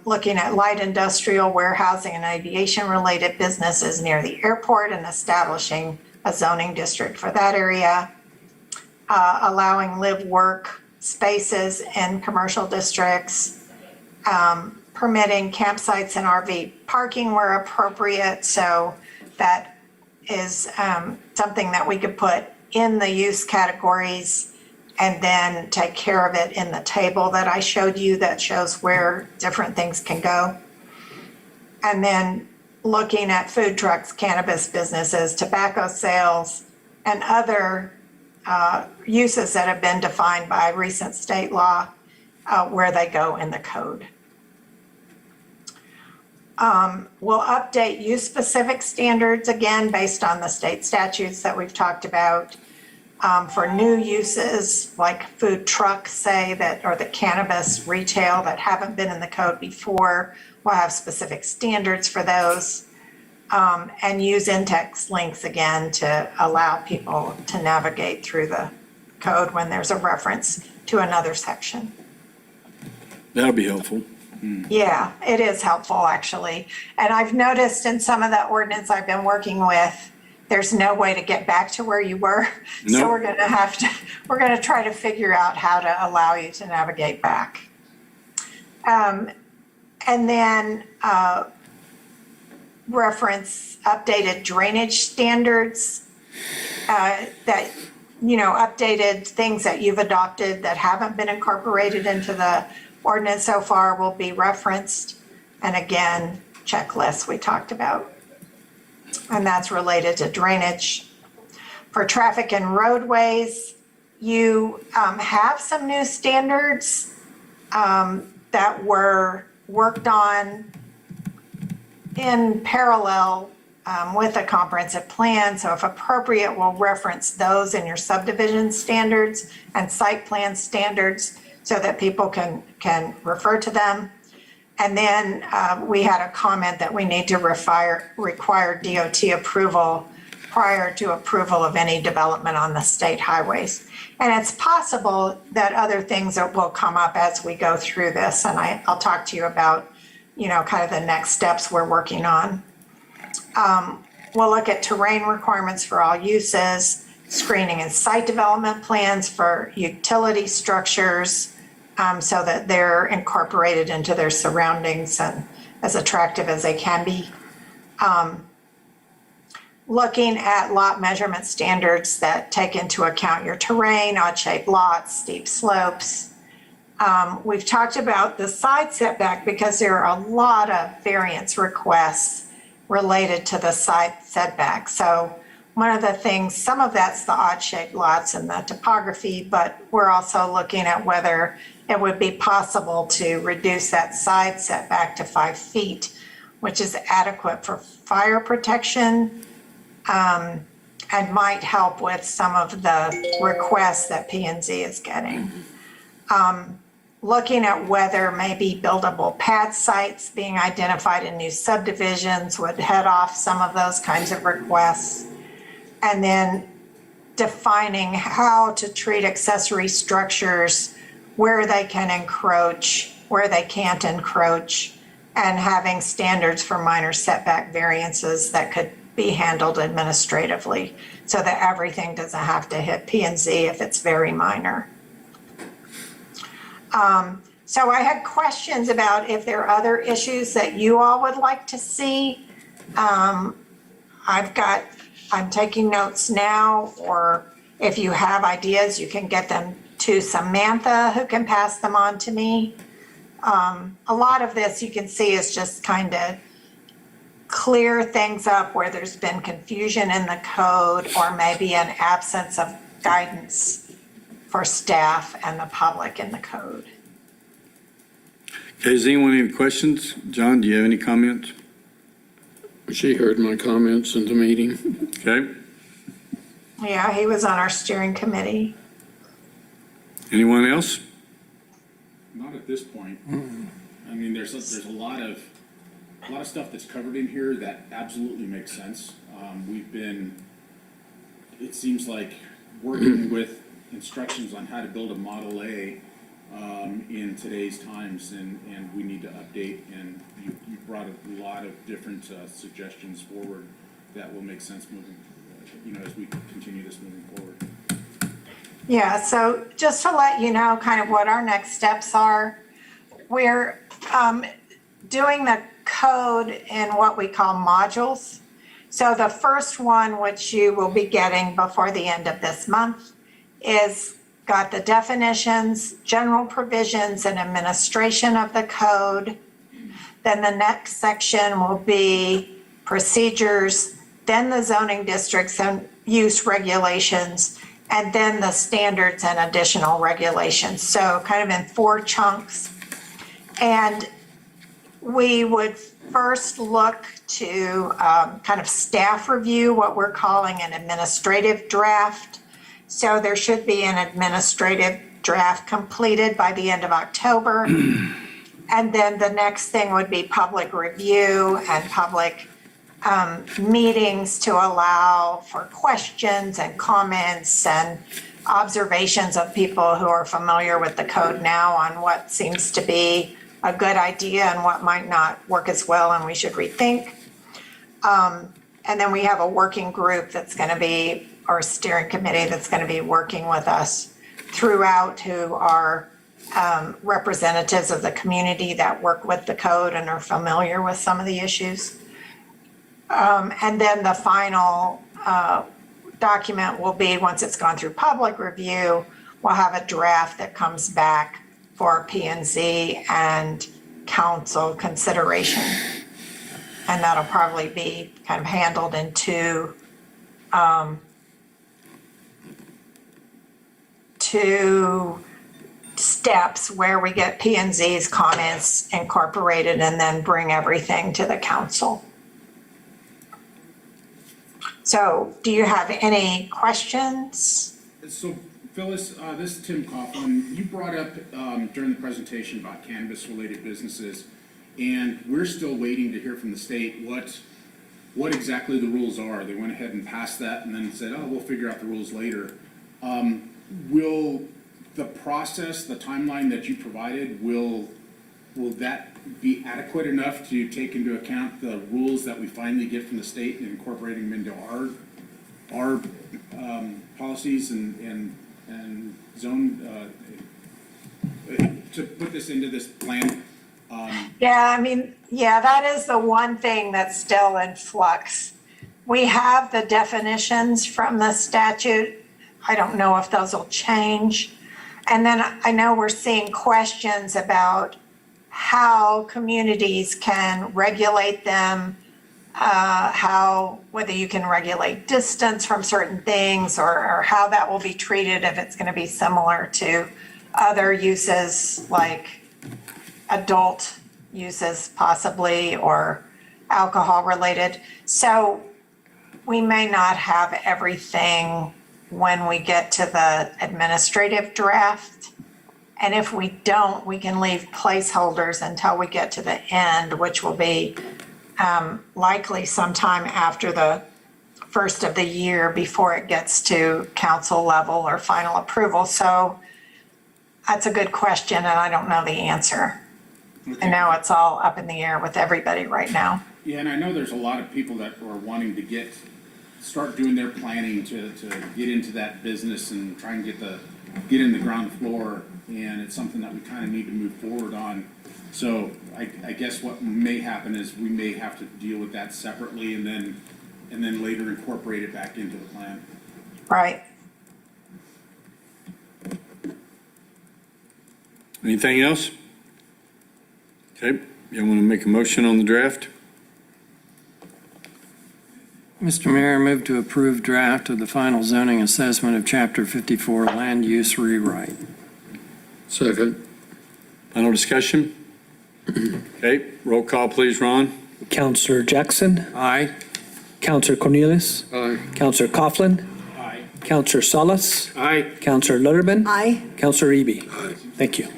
Looking at light industrial, warehousing, and aviation-related businesses near the airport and establishing a zoning district for that area. Allowing live-work spaces in commercial districts. Permitting campsites and RV parking where appropriate. So that is something that we could put in the use categories and then take care of it in the table that I showed you that shows where different things can go. And then looking at food trucks, cannabis businesses, tobacco sales, and other uses that have been defined by recent state law, where they go in the code. We'll update use-specific standards, again, based on the state statutes that we've talked about. For new uses, like food trucks, say, that or the cannabis retail that haven't been in the code before, we'll have specific standards for those. And use in-text links, again, to allow people to navigate through the code when there's a reference to another section. That'll be helpful. Yeah, it is helpful, actually. And I've noticed in some of the ordinance I've been working with, there's no way to get back to where you were. So Nope. we're going to try to figure out how to allow you to navigate back. And then reference updated drainage standards that, updated things that you've adopted that haven't been incorporated into the ordinance so far will be referenced. And again, checklists we talked about. And that's related to drainage. For traffic and roadways, you have some new standards that were worked on in parallel with a comprehensive plan. So if appropriate, we'll reference those in your subdivision standards and site plan standards so that people can refer to them. And then we had a comment that we need to require DOT approval prior to approval of any development on the state highways. And it's possible that other things that will come up as we go through this, and I'll talk to you about, kind of the next steps we're working on. We'll look at terrain requirements for all uses, screening and site development plans for utility structures, so that they're incorporated into their surroundings and as attractive as they can be. Looking at lot measurement standards that take into account your terrain, odd-shaped lots, steep slopes. We've talked about the side setback because there are a lot of variance requests related to the side setback. So one of the things, some of that's the odd-shaped lots and the topography, but we're also looking at whether it would be possible to reduce that side setback to 5 feet, which is adequate for fire protection, and might help with some of the requests that P&Z is getting. Looking at whether maybe buildable pad sites being identified in new subdivisions would head off some of those kinds of requests. And then defining how to treat accessory structures, where they can encroach, where they can't encroach, and having standards for minor setback variances that could be handled administratively so that everything doesn't have to hit P&Z if it's very minor. So I had questions about if there are other issues that you all would like to see. I'm taking notes now, or if you have ideas, you can get them to Samantha, who can pass them on to me. A lot of this you can see is just kind of clear things up where there's been confusion in the code or maybe an absence of guidance for staff and the public in the code. Okay, does anyone have any questions? John, do you have any comments? She heard my comments in the meeting. Okay. Yeah, he was on our steering committee. Anyone else? Not at this point. I mean, there's a lot of stuff that's covered in here that absolutely makes sense. We've been, it seems like, working with instructions on how to build a Model A in today's times, and we need to update, and you brought a lot of different suggestions forward that will make sense moving, as we continue this moving forward. Yeah, so just to let you know kind of what our next steps are, we're doing the code in what we call modules. So the first one, which you will be getting before the end of this month, is got the definitions, general provisions, and administration of the code. Then the next section will be procedures, then the zoning districts and use regulations, and then the standards and additional regulations. So kind of in 4 chunks. And we would first look to kind of staff review, what we're calling an administrative draft. So there should be an administrative draft completed by the end of October. And then the next thing would be public review and public meetings to allow for questions and comments and observations of people who are familiar with the code now on what seems to be a good idea and what might not work as well and we should rethink. And then we have a working group that's going to be, or a steering committee that's going to be working with us throughout, who are representatives of the community that work with the code and are familiar with some of the issues. And then the final document will be, once it's gone through public review, we'll have a draft that comes back for P&Z and council consideration. And that'll probably be kind of handled in two steps, where we get P&Z's comments incorporated and then bring everything to the council. So do you have any questions? So Phyllis, this is Tim Coughlin. You brought up during the presentation about cannabis-related businesses, and we're still waiting to hear from the state what what exactly the rules are. They went ahead and passed that and then said, oh, we'll figure out the rules later. Will the process, the timeline that you provided, will that be adequate enough to take into account the rules that we finally get from the state and incorporating them into our policies and zone, to put this into this plan? Yeah, I mean, yeah, that is the one thing that's still in flux. We have the definitions from the statute. I don't know if those will change. And then I know we're seeing questions about how communities can regulate them, whether you can regulate distance from certain things or how that will be treated if it's going to be similar to other uses like adult uses possibly or alcohol related. So we may not have everything when we get to the administrative draft. And if we don't, we can leave placeholders until we get to the end, which will be likely sometime after the first of the year before it gets to council level or final approval. So that's a good question, and I don't know the answer. Okay. I know it's all up in the air with everybody right now. Yeah, and I know there's a lot of people that are wanting to start doing their planning to get into that business and try and get in the ground floor, and it's something that we kind of need to move forward on. So I guess what may happen is we may have to deal with that separately and then later incorporate it back into the plan. Right. Anything else? Okay, you want to make a motion on the draft? Mr. Mayor, I move to approve draft of the final zoning assessment of Chapter 54 land use rewrite. Second. Final discussion? Okay, roll call, please, Ron. Counselor Jackson, Aye. Counselor Cornelius, Aye. Counselor Coughlin, Aye. Counselor Salas, Aye. Counselor Lutterman, Aye. Counselor Eby. Thank you.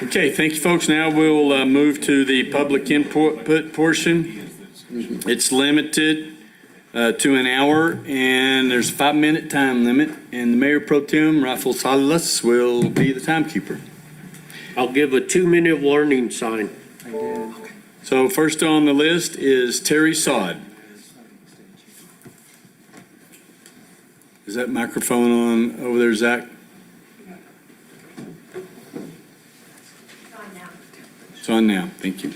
Okay, thank you, folks. Now we'll move to the public input portion. It's limited to an hour, and there's a 5-minute time limit, and the Mayor Pro Tem, Rafael Salas, will be the timekeeper. I'll give a 2-minute warning sign. So first on the list is Terry Sod. Is that microphone on over there, Zach? It's on now. Thank you.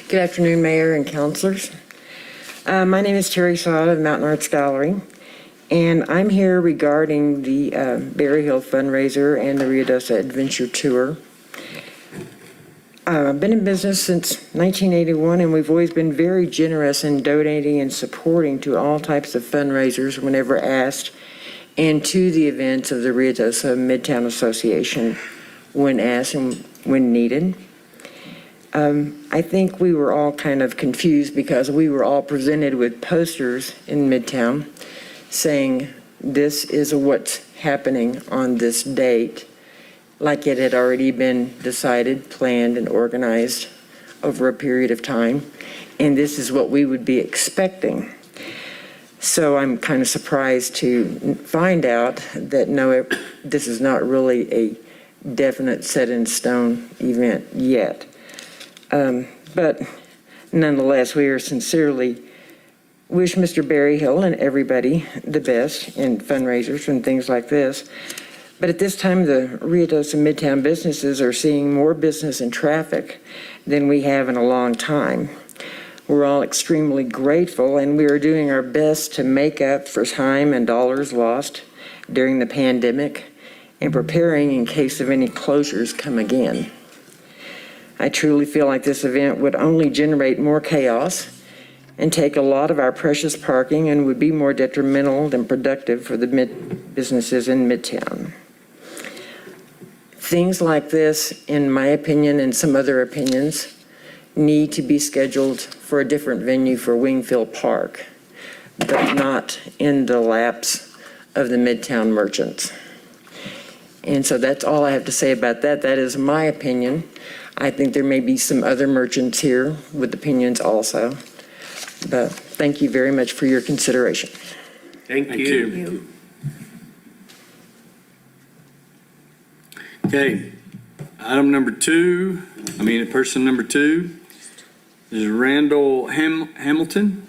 Good afternoon, Mayor and councilors. My name is Terry Sod of Mountain Arts Gallery, and I'm here regarding the Berry Hill fundraiser and the Ruidoso Adventure Tour. I've been in business since 1981, and we've always been very generous in donating and supporting to all types of fundraisers whenever asked, and to the events of the Ruidoso Midtown Association when asked and when needed. I think we were all kind of confused because we were all presented with posters in Midtown saying this is what's happening on this date, like it had already been decided, planned, and organized over a period of time, and this is what we would be expecting. So I'm kind of surprised to find out that no, this is not really a definite set in stone event yet. But nonetheless, we are sincerely wish Mr. Berryhill and everybody the best in fundraisers and things like this. But at this time, the Ruidoso Midtown businesses are seeing more business and traffic than we have in a long time. We're all extremely grateful, and we are doing our best to make up for time and dollars lost during the pandemic and preparing in case of any closures come again. I truly feel like this event would only generate more chaos and take a lot of our precious parking and would be more detrimental than productive for the businesses in Midtown. Things like this, in my opinion and some other opinions, need to be scheduled for a different venue for Wingfield Park, but not in the laps of the Midtown merchants. And so that's all I have to say about that. That is my opinion. I think there may be some other merchants here with opinions also. But thank you very much for your consideration. Thank you. Okay, person number 2 is Randall Hamilton.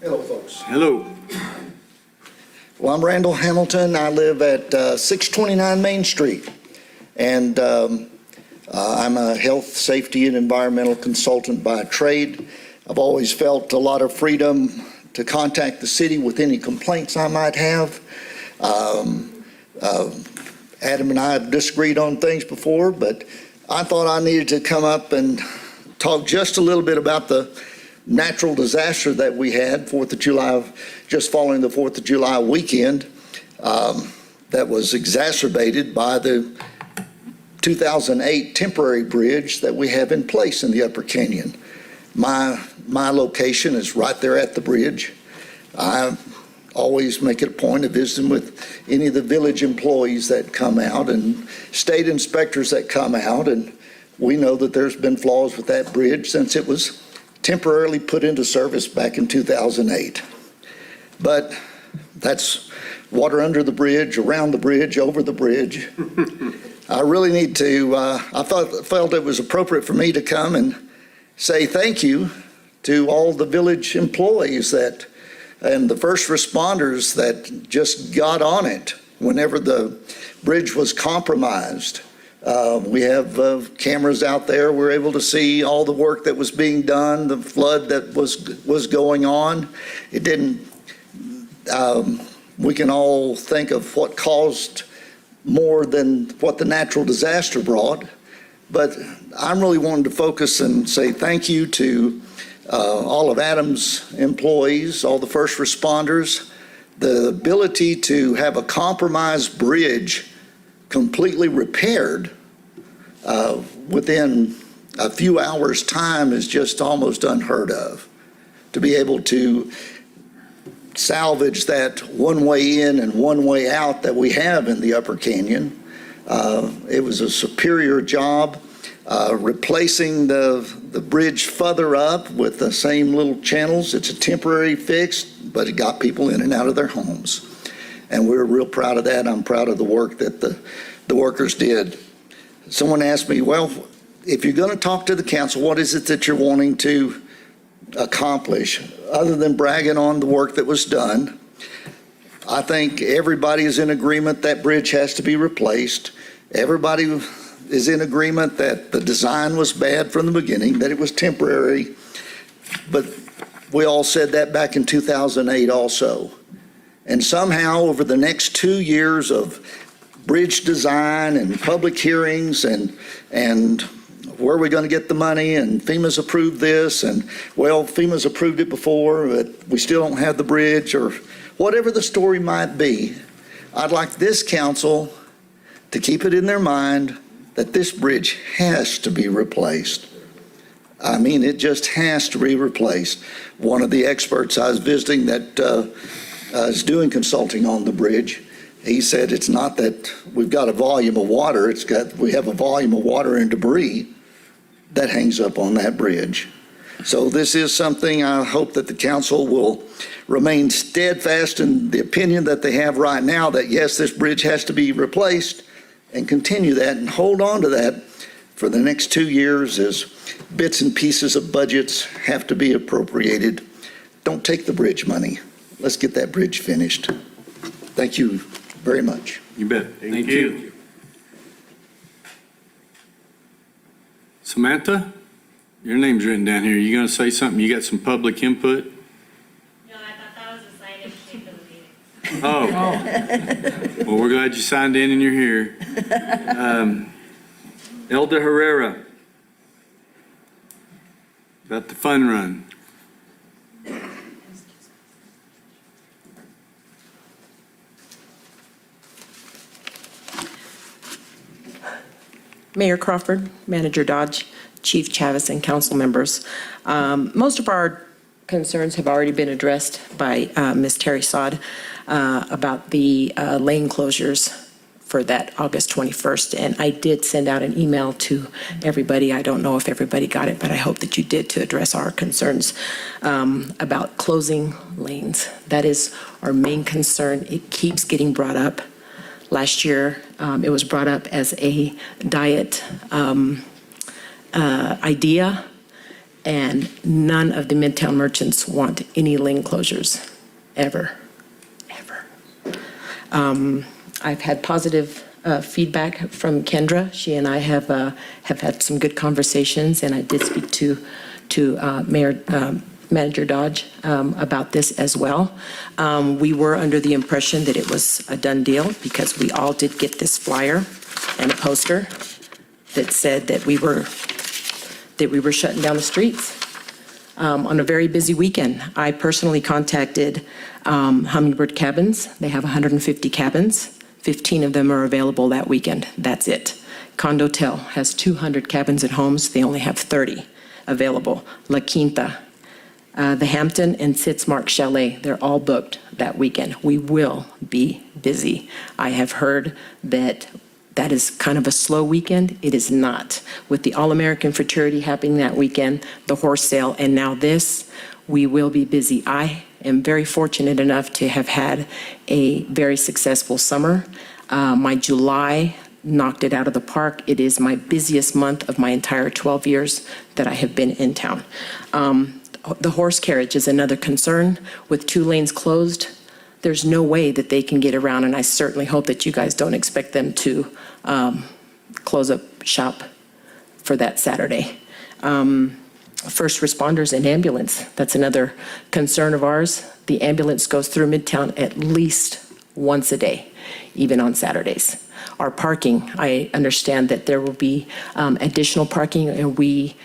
Hello, folks. Hello. Well, I'm Randall Hamilton. I live at 629 Main Street, and I'm a health, safety, and environmental consultant by trade. I've always felt a lot of freedom to contact the city with any complaints I might have. Adam and I have disagreed on things before, but I thought I needed to come up and talk just a little bit about the natural disaster that we had, 4th of July, just following the 4th of July weekend, that was exacerbated by the 2008 temporary bridge that we have in place in the Upper Canyon. My location is right there at the bridge. I always make it a point of visiting with any of the village employees that come out and state inspectors that come out, and we know that there's been flaws with that bridge since it was temporarily put into service back in 2008. But that's water under the bridge, around the bridge, over the bridge. I really need to, I felt it was appropriate for me to come and say thank you to all the village employees and the first responders that just got on it whenever the bridge was compromised. We have cameras out there. We're able to see all the work that was being done, the flood that was going on. It didn't, we can all think of what caused more than what the natural disaster brought. But I'm really wanting to focus and say thank you to all of Adam's employees, all the first responders. The ability to have a compromised bridge completely repaired within a few hours' time is just almost unheard of. To be able to salvage that one way in and one way out that we have in the Upper Canyon, it was a superior job. Replacing the bridge further up with the same little channels, it's a temporary fix, but it got people in and out of their homes. And we're real proud of that. I'm proud of the work that the workers did. Someone asked me, well, if you're going to talk to the council, what is it that you're wanting to accomplish? Other than bragging on the work that was done, I think everybody is in agreement that bridge has to be replaced. Everybody is in agreement that the design was bad from the beginning, that it was temporary. But we all said that back in 2008 also. And somehow over the next 2 years of bridge design and public hearings and where are we going to get the money, and FEMA's approved this, and well, FEMA's approved it before, but we still don't have the bridge, or whatever the story might be, I'd like this council to keep it in their mind that this bridge has to be replaced. I mean, it just has to be replaced. One of the experts I was visiting that is doing consulting on the bridge, he said it's not that we've got a volume of water, we have a volume of water and debris that hangs up on that bridge. So this is something I hope that the council will remain steadfast in the opinion that they have right now, that yes, this bridge has to be replaced, and continue that and hold on to that for the next 2 years as bits and pieces of budgets have to be appropriated. Don't take the bridge money. Let's get that bridge finished. Thank you very much. You bet. Thank you. Samantha, your name's written down here. You going to say something? You got some public input? No, I thought that was a sign of shape of the meeting. Oh. Well, we're glad you signed in and you're here. Elda Herrera, about the fun run. Mayor Crawford, Manager Dodge, Chief Chavis, and council members. Most of our concerns have already been addressed by Ms. Terry Sod about the lane closures for that August 21st. And I did send out an email to everybody. I don't know if everybody got it, but I hope that you did, to address our concerns about closing lanes. That is our main concern. It keeps getting brought up. Last year, it was brought up as a diet idea, and none of the Midtown merchants want any lane closures, ever. I've had positive feedback from Kendra. She and I have had some good conversations, and I did speak to Manager Dodge about this as well. We were under the impression that it was a done deal because we all did get this flyer and a poster that said that we were shutting down the streets on a very busy weekend. I personally contacted Hummingbird Cabins. They have 150 cabins. 15 of them are available that weekend. That's it. Condotel has 200 cabins and homes. They only have 30 available. La Quinta, the Hampton and Sitzmark Chalet, they're all booked that weekend. We will be busy. I have heard that that is kind of a slow weekend. It is not. With the All-American Fraternity happening that weekend, the horse sale, and now this, we will be busy. I am very fortunate enough to have had a very successful summer. My July knocked it out of the park. It is my busiest month of my entire 12 years that I have been in town. The horse carriage is another concern. With 2 lanes closed, there's no way that they can get around, and I certainly hope that you guys don't expect them to close up shop for that Saturday. First responders and ambulance, that's another concern of ours. The ambulance goes through Midtown at least once a day, even on Saturdays. Our parking, I understand that there will be additional parking, and we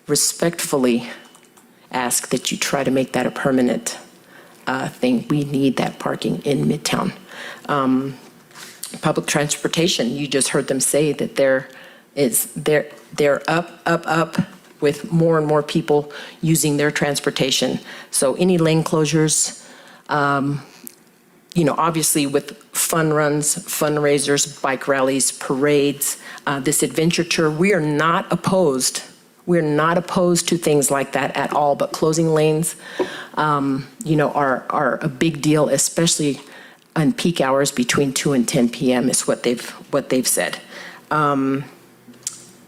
respectfully ask that you try to make that a permanent thing. We need that parking in Midtown. Public transportation, you just heard them say that they're up with more and more people using their transportation. So any lane closures, obviously with fun runs, fundraisers, bike rallies, parades, this adventure tour, we are not opposed. We're not opposed to things like that at all, but closing lanes, are a big deal, especially on peak hours between 2 and 10 p.m. is what they've said.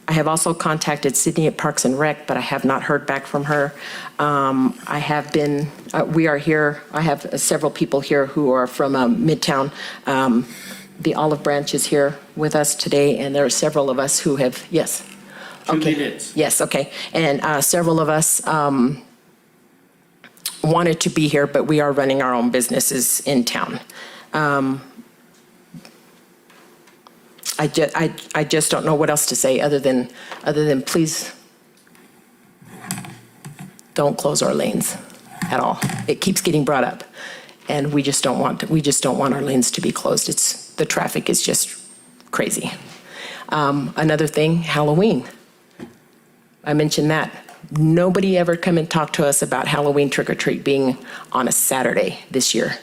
I have also contacted Sydney at Parks and Rec, but I have not heard back from her. We are here, I have several people here who are from Midtown. The Olive Branch is here with us today, and there are several of us who have, yes. 2 Okay. minutes. Yes, okay. And several of us wanted to be here, but we are running our own businesses in town. I just don't know what else to say other than please don't close our lanes at all. It keeps getting brought up, and we just don't want our lanes to be closed. The traffic is just crazy. Another thing, Halloween. I mentioned that. Nobody ever come and talk to us about Halloween trick-or-treat being on a Saturday this year.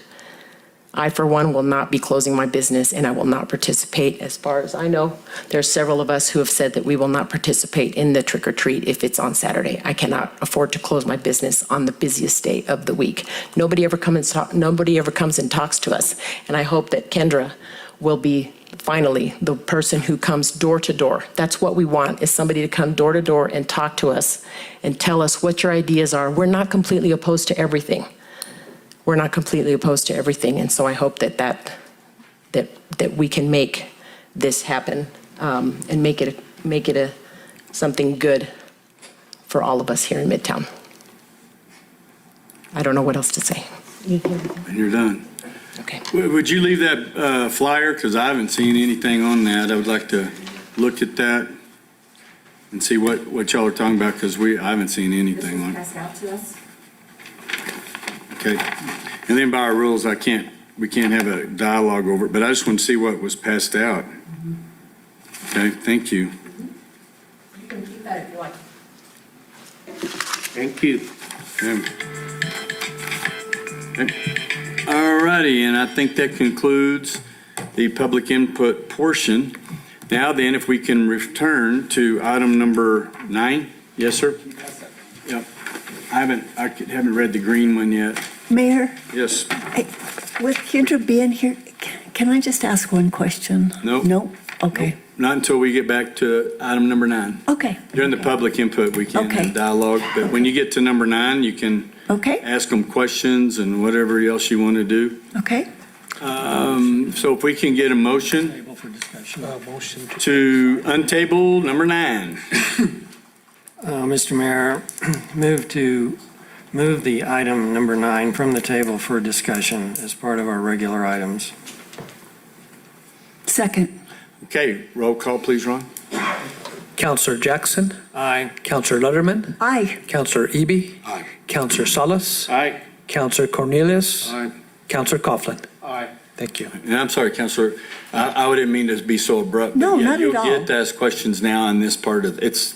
I, for one, will not be closing my business, and I will not participate. As far as I know, there are several of us who have said that we will not participate in the trick-or-treat if it's on Saturday. I cannot afford to close my business on the busiest day of the week. Nobody ever comes and talks to us, and I hope that Kendra will be finally the person who comes door to door. That's what we want, is somebody to come door to door and talk to us and tell us what your ideas are. We're not completely opposed to everything. We're not completely opposed to everything, and so I hope that we can make this happen and make it something good for all of us here in Midtown. I don't know what else to say. You're done. Okay. Would you leave that flyer? Because I haven't seen anything on that. I would like to look at that and see what y'all are talking about, because I haven't seen anything on it. Pass out to us. Okay. And then by our rules, we can't have a dialogue over it, but I just want to see what was passed out. Okay, thank you. You can keep that if you like. Thank you. Okay. All righty, and I think that concludes the public input portion. Now then, if we can return to item number 9. Yes, sir? Yep. I haven't read the green one yet. Mayor, Yes. with Kendra being here, can I just ask one question? Nope. No? Okay. Not until we get back to item number 9. Okay. During the public input, we can Okay. have dialogue, but when you get to number 9, you can Okay. ask them questions and whatever else you want to do. Okay. So if we can get a motion Table for discussion. Motion to untable number 9. Mr. Mayor, move the item number 9 from the table for discussion as part of our regular items. Second. Okay, roll call, please, Ron. Counselor Jackson, Aye. Counselor Letterman, Aye. Counselor Eby, Aye. Counselor Salas, Aye. Counselor Cornelius, Aye. Counselor Coughlin. Aye. Thank you. And I'm sorry, Counselor, I didn't mean to be so abrupt. but No, yeah, not at all. You'll get to ask questions now on this part of, it's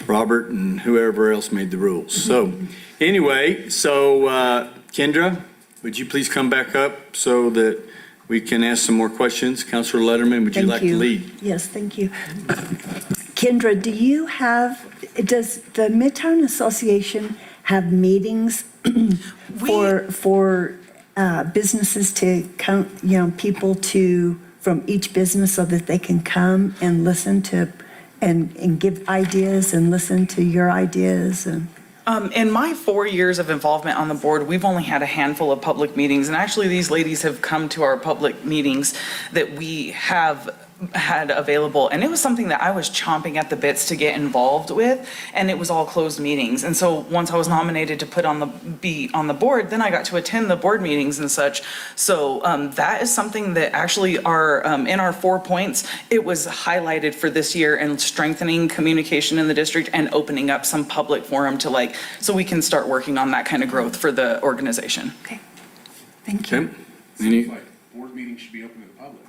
Robert and whoever else made the rules. So, anyway, Kendra, would you please come back up so that we can ask some more questions? Counselor Letterman, would you like to lead? Yes, thank you. Kendra, does the Midtown Association have meetings for businesses to come, people from each business so that they can come and listen to, and give ideas and listen to your ideas and? In my 4 years of involvement on the board, we've only had a handful of public meetings, and actually these ladies have come to our public meetings that we have had available, and it was something that I was chomping at the bits to get involved with, and it was all closed meetings. And so once I was nominated to be on the board, then I got to attend the board meetings and such. So that is something that actually are in our 4 points, it was highlighted for this year, and strengthening communication in the district and opening up some public forum to so we can start working on that kind of growth for the organization. Thank you. Okay. Any, Board meetings should be open to the public.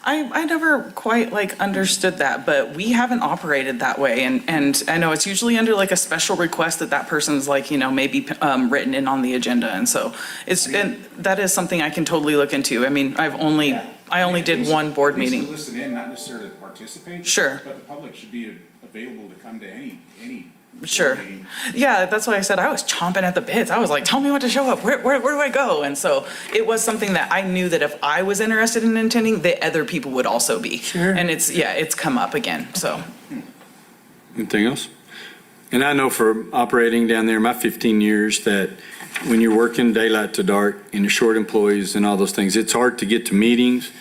I never quite understood that, but we haven't operated that way. And I know it's usually under a special request that person's maybe written in on the agenda. And so and that is something I can totally look into. I mean, I only did one board meeting. To listen in, not necessarily to participate. Sure. But the public should be available to come to any. Sure. Yeah, that's why I said I was chomping at the bits. I was like, tell me what to show up. Where do I go? And so it was something that I knew that if I was interested in attending, that other people would also be. Sure. And it's come up again, so. anything else? And I know for operating down there, my 15 years, that when you're working daylight to dark and you're short employees and all those things, it's hard to get to meetings.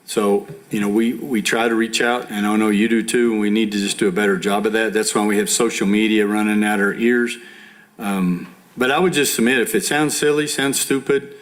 So, we try to reach out, and I know you do too, and we need to just do a better job of that. That's why we have social media running out our ears. But I would just submit, if it sounds silly, sounds stupid,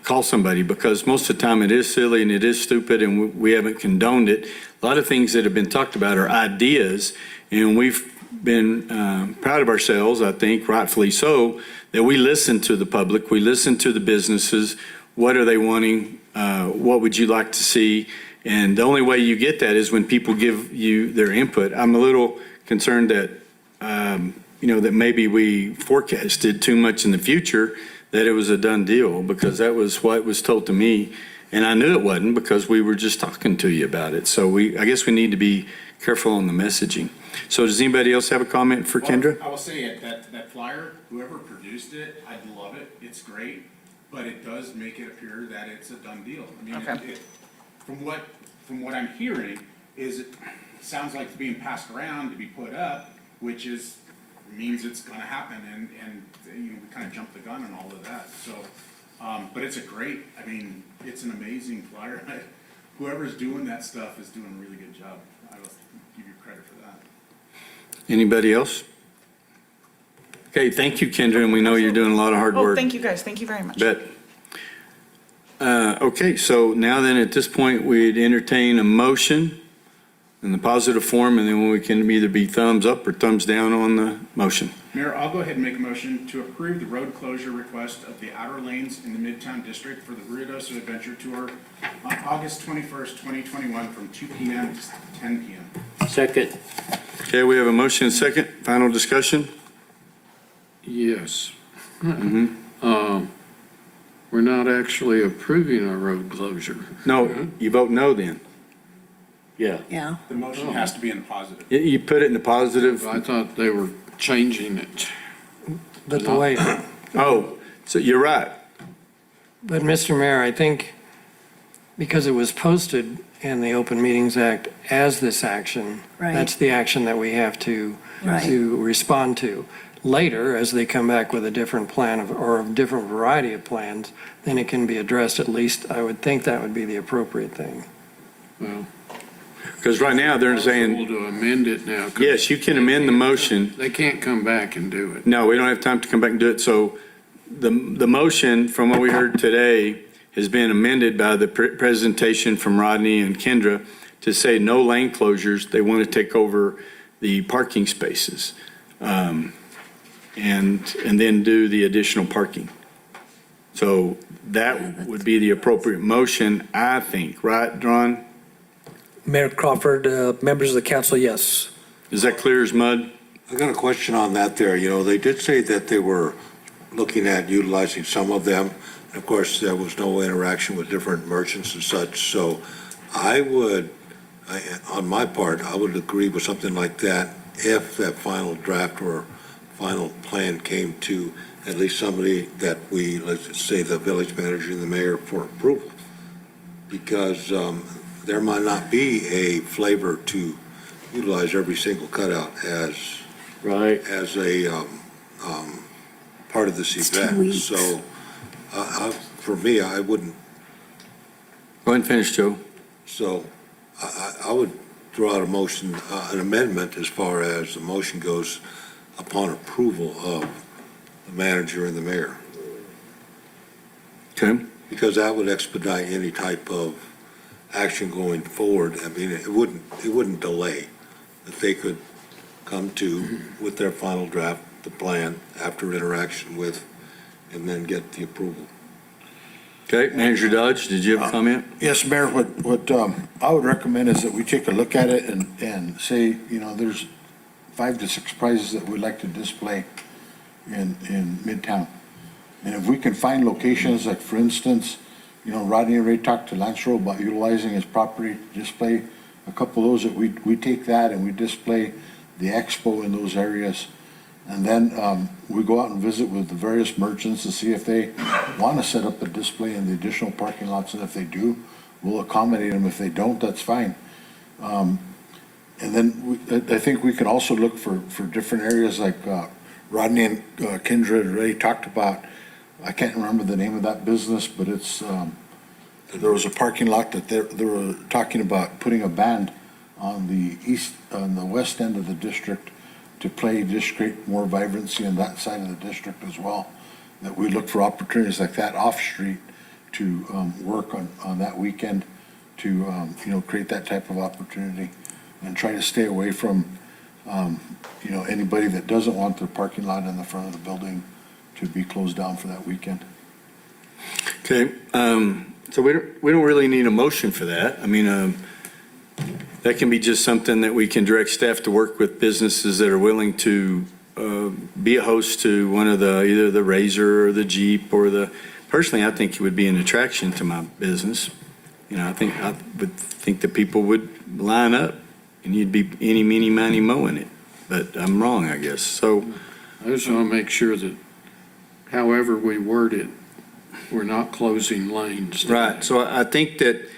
call somebody, because most of the time it is silly and it is stupid, and we haven't condoned it. A lot of things that have been talked about are ideas, and we've been proud of ourselves, I think, rightfully so, that we listen to the public, we listen to the businesses. What are they wanting? What would you like to see? And the only way you get that is when people give you their input. I'm a little concerned that, that maybe we forecasted too much in the future, that it was a done deal, because that was what was told to me. And I knew it wasn't, because we were just talking to you about it. So I guess we need to be careful on the messaging. So does anybody else have a comment for Kendra? I will say that flyer, whoever produced it, I love it. It's great. But it does make it appear that it's a done deal. I mean, Okay. from what I'm hearing, it sounds like it's being passed around to be put up, which means it's going to happen, and we kind of jumped the gun and all of that. So, but it's it's an amazing flyer. Whoever's doing that stuff is doing a really good job. I will give you credit for that. Anybody else? Okay, thank you, Kendra, and we know you're doing a lot of hard work. Thank you guys. Thank you very much. Bet. Okay, so now then, at this point, we'd entertain a motion in the positive form, and then we can either be thumbs up or thumbs down on the motion. Mayor, I'll go ahead and make a motion to approve the road closure request of the outer lanes in the Midtown District for the Ruidoso Adventure Tour on August 21st, 2021, from 2 p.m. to 10 p.m. Second. Okay, we have a motion and second. Final discussion? Yes. we're not actually approving a road closure. No, you vote no then. Yeah. Yeah. The motion has to be in the positive. You put it in the positive. I thought they were changing it. But the way, Oh, so you're right. but Mr. Mayor, I think because it was posted in the Open Meetings Act as this action, Right. that's the action that we have to Right. respond to. Later, as they come back with a different plan or a different variety of plans, then it can be addressed. At least I would think that would be the appropriate thing. Well, Because right now they're saying, possible to amend it now. 'Cause yes, you can amend the motion. They can't come back and do it. No, we don't have time to come back and do it. So the motion, from what we heard today, has been amended by the presentation from Rodney and Kendra to say no lane closures. They want to take over the parking spaces, and then do the additional parking. So that would be the appropriate motion, I think, right, Ron? Mayor Crawford, members of the council, yes. Is that clear as mud? I got a question on that there. You know, they did say that they were looking at utilizing some of them. Of course, there was no interaction with different merchants and such. So on my part, I would agree with something like that if that final draft or final plan came to at least somebody that let's say the village manager and the mayor for approval. Because there might not be a flavor to utilize every single cutout as a part of this event. So for me, I wouldn't. Go ahead and finish, Joe. So I would throw out a motion, an amendment as far as the motion goes upon approval of the manager and the mayor. Okay. Because that would expedite any type of action going forward. I mean, it wouldn't delay. If they could come to with their final draft, the plan, after interaction with, and then get the approval. Okay, Manager Dodge, did you have a comment? Yes, Mayor, what I would recommend is that we take a look at it and say, there's 5 to 6 prizes that we'd like to display in Midtown. And if we can find locations, like for instance, Rodney and Ray talked to Lance Rowe about utilizing his property to display a couple of those, that we take that and we display the expo in those areas. And then we go out and visit with the various merchants to see if they want to set up a display in the additional parking lots. And if they do, we'll accommodate them. If they don't, that's fine. And then I think we can also look for different areas like Rodney and Kendra and Ray talked about. I can't remember the name of that business, but it's, there was a parking lot that they were talking about putting a band on the west end of the district to just create more vibrancy on that side of the district as well. That we look for opportunities like that off-street to work on that weekend to, create that type of opportunity and try to stay away from, anybody that doesn't want their parking lot in the front of the building to be closed down for that weekend. Okay, so we don't really need a motion for that. I mean, that can be just something that we can direct staff to work with businesses that are willing to be a host to one of either the Razor or the Jeep or personally, I think it would be an attraction to my business. I would think that people would line up and you'd be any, meeny, miny, mowing it. But I'm wrong, I guess. So I just want to make sure that however we word it, we're not closing lanes. right, so I think that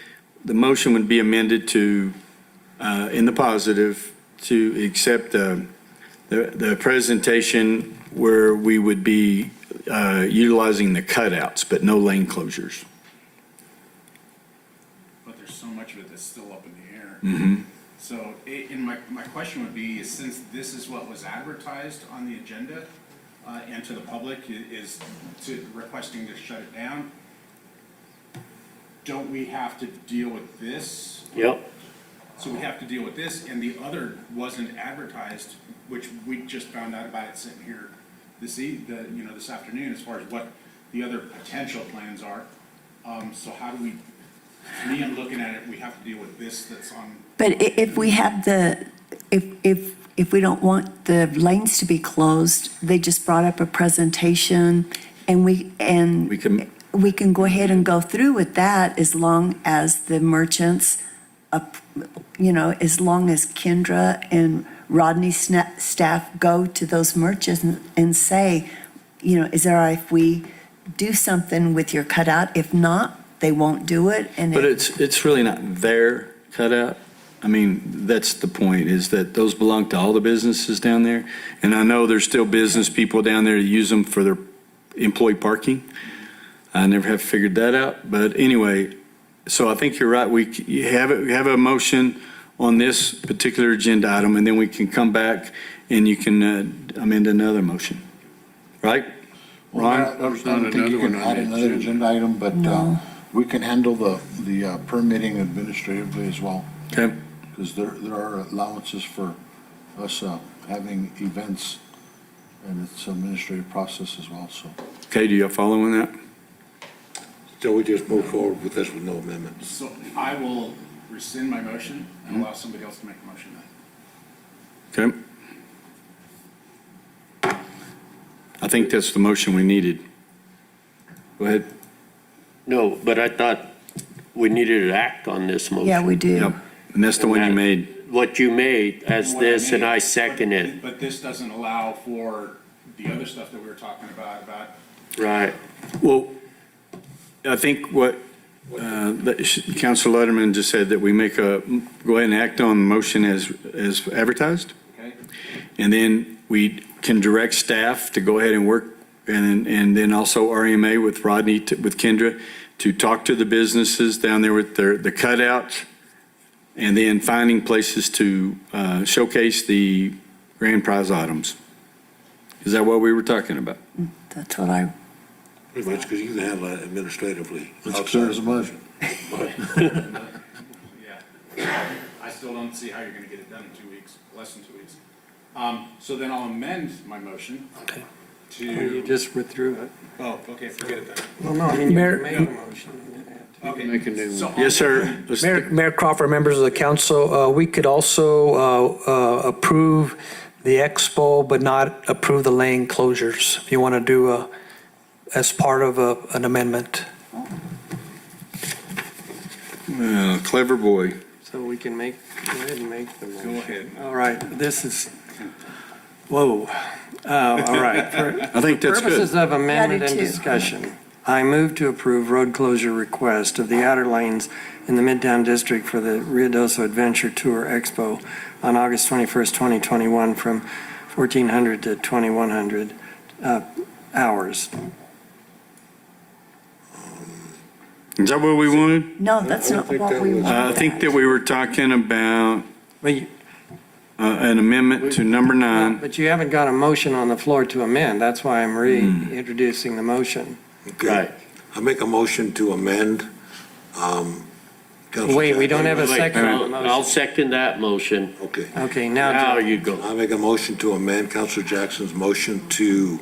the motion would be amended to, in the positive, to accept the presentation where we would be utilizing the cutouts, but no lane closures. But there's so much of it that's still up in the air. Mm-hmm. So, my question would be, since this is what was advertised on the agenda, and to the public, is requesting to shut it down, don't we have to deal with this? Yep. So we have to deal with this, and the other wasn't advertised, which we just found out about it sitting here this afternoon, as far as what the other potential plans are. So how do we, me, I'm looking at it, we have to deal with this that's on. But if we have if we don't want the lanes to be closed, they just brought up a presentation and we can we can go ahead and go through with that as long as the merchants, as long as Kendra and Rodney's staff go to those merchants and say, is it all right if we do something with your cutout? If not, they won't do it. But it's really not their cutout. I mean, that's the point, is that those belong to all the businesses down there. And I know there's still business people down there that use them for their employee parking. I never have figured that out. But anyway, so I think you're right. We have a motion on this particular agenda item, and then we can come back and you can amend another motion. Right? Ron? I don't think you can add another agenda item, but we can handle the permitting administratively as well. Okay. Because there are allowances for us having events, and it's an administrative process as well, so. Okay, do you follow on that? So we just move forward with this with no amendments? So I will rescind my motion and allow somebody else to make a motion then. Okay. I think that's the motion we needed. Go ahead. No, but I thought we needed to act on this motion. Yeah, we do. Yep. And that's the one you made. What you made as What I this, and made, I second it. But this doesn't allow for the other stuff that we were talking about. Right. Well, I think what Councilor Letterman just said, that we go ahead and act on the motion as advertised. Okay. And then we can direct staff to go ahead and work, and then also RMA with Rodney, with Kendra, to talk to the businesses down there with the cutout, and then finding places to showcase the grand prize items. Is that what we were talking about? That's what I. Pretty much, because you can handle that administratively. It's clear as a motion. Yeah. I still don't see how you're going to get it done in 2 weeks, less than 2 weeks. So then I'll amend my motion to. You just withdrew it. Oh, okay, forget it then. Well, no, I mean, you Mayor- made a motion. Okay. Make a new one. So Yes, sir. Mayor Crawford, members of the council, we could also approve the expo, but not approve the lane closures, if you want to do as part of an amendment. Clever boy. So we can go ahead and make the motion. Go ahead. All right, this is, whoa. All right. I think that's good. Purposes of amendment and Ready to. discussion, I move to approve road closure request of the outer lanes in the Midtown District for the Ruidoso Adventure Tour Expo on August 21st, 2021, from 1400 to 2100 hours. Is that what we wanted? No, that's not what we want. I think that we were talking about But you- an amendment to number 9. But you haven't got a motion on the floor to amend. That's why I'm reintroducing the motion. Okay. Right. I make a motion to amend. Councilor Wait, we don't have a Jackson. second on the I'll motion. second that motion. Okay. Okay, Now now, you go. I make a motion to amend Councilor Jackson's motion to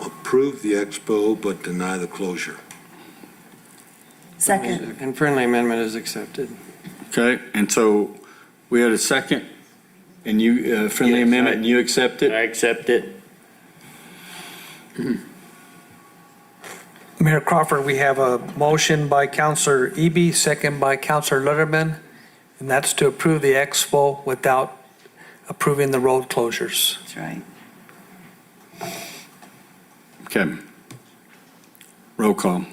approve the expo but deny the closure. Second. and friendly amendment is accepted. Okay, and so we had a second, and you, friendly Yes, amendment, and you accept it? I accept it. Mayor Crawford, we have a motion by Councilor Eby, second by Councilor Letterman, and that's to approve the expo without approving the road closures. That's right. Okay. Roll call.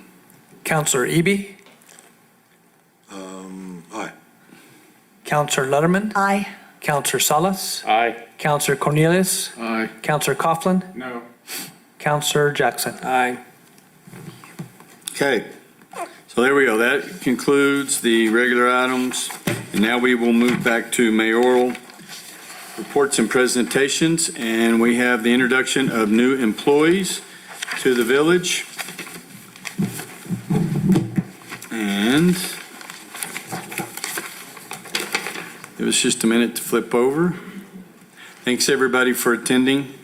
Councilor Eby, Aye. Councilor Letterman, Aye. Councilor Salas, Aye. Councilor Cornelius, Aye. Councilor Coughlin, No. Councilor Jackson. Aye. Okay, so there we go. That concludes the regular items. And now we will move back to mayoral reports and presentations. And we have the introduction of new employees to the village. And give us just a minute to flip over. Thanks, everybody, for attending.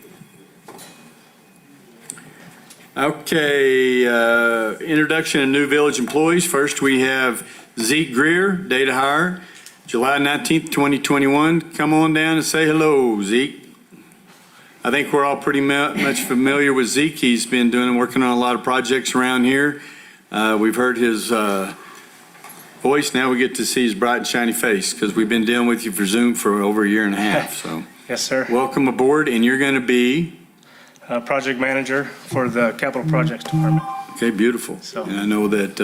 Okay, introduction of new village employees. First, we have Zeke Greer, date of hire, July 19th, 2021. Come on down and say hello, Zeke. I think we're all pretty much familiar with Zeke. He's been working on a lot of projects around here. We've heard his voice. Now we get to see his bright and shiny face because we've been dealing with you for Zoom for over a year and a half. So Yes, sir. welcome aboard, and you're going to be Project manager for the Capital Projects Department. okay. Beautiful, and I know that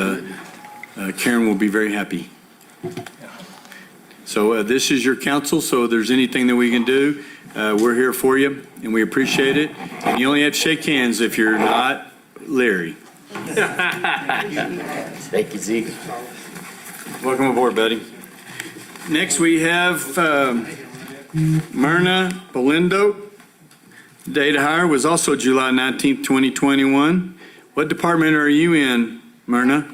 Karen will be very happy. So this is your council. So if there's anything that we can do, we're here for you, and we appreciate it. And you only have to shake hands if you're not Larry. Thank you, Zeke. Welcome aboard, buddy. Next, we have Myrna Belindo. Date of hire was also July 19th, 2021. What department are you in, Myrna?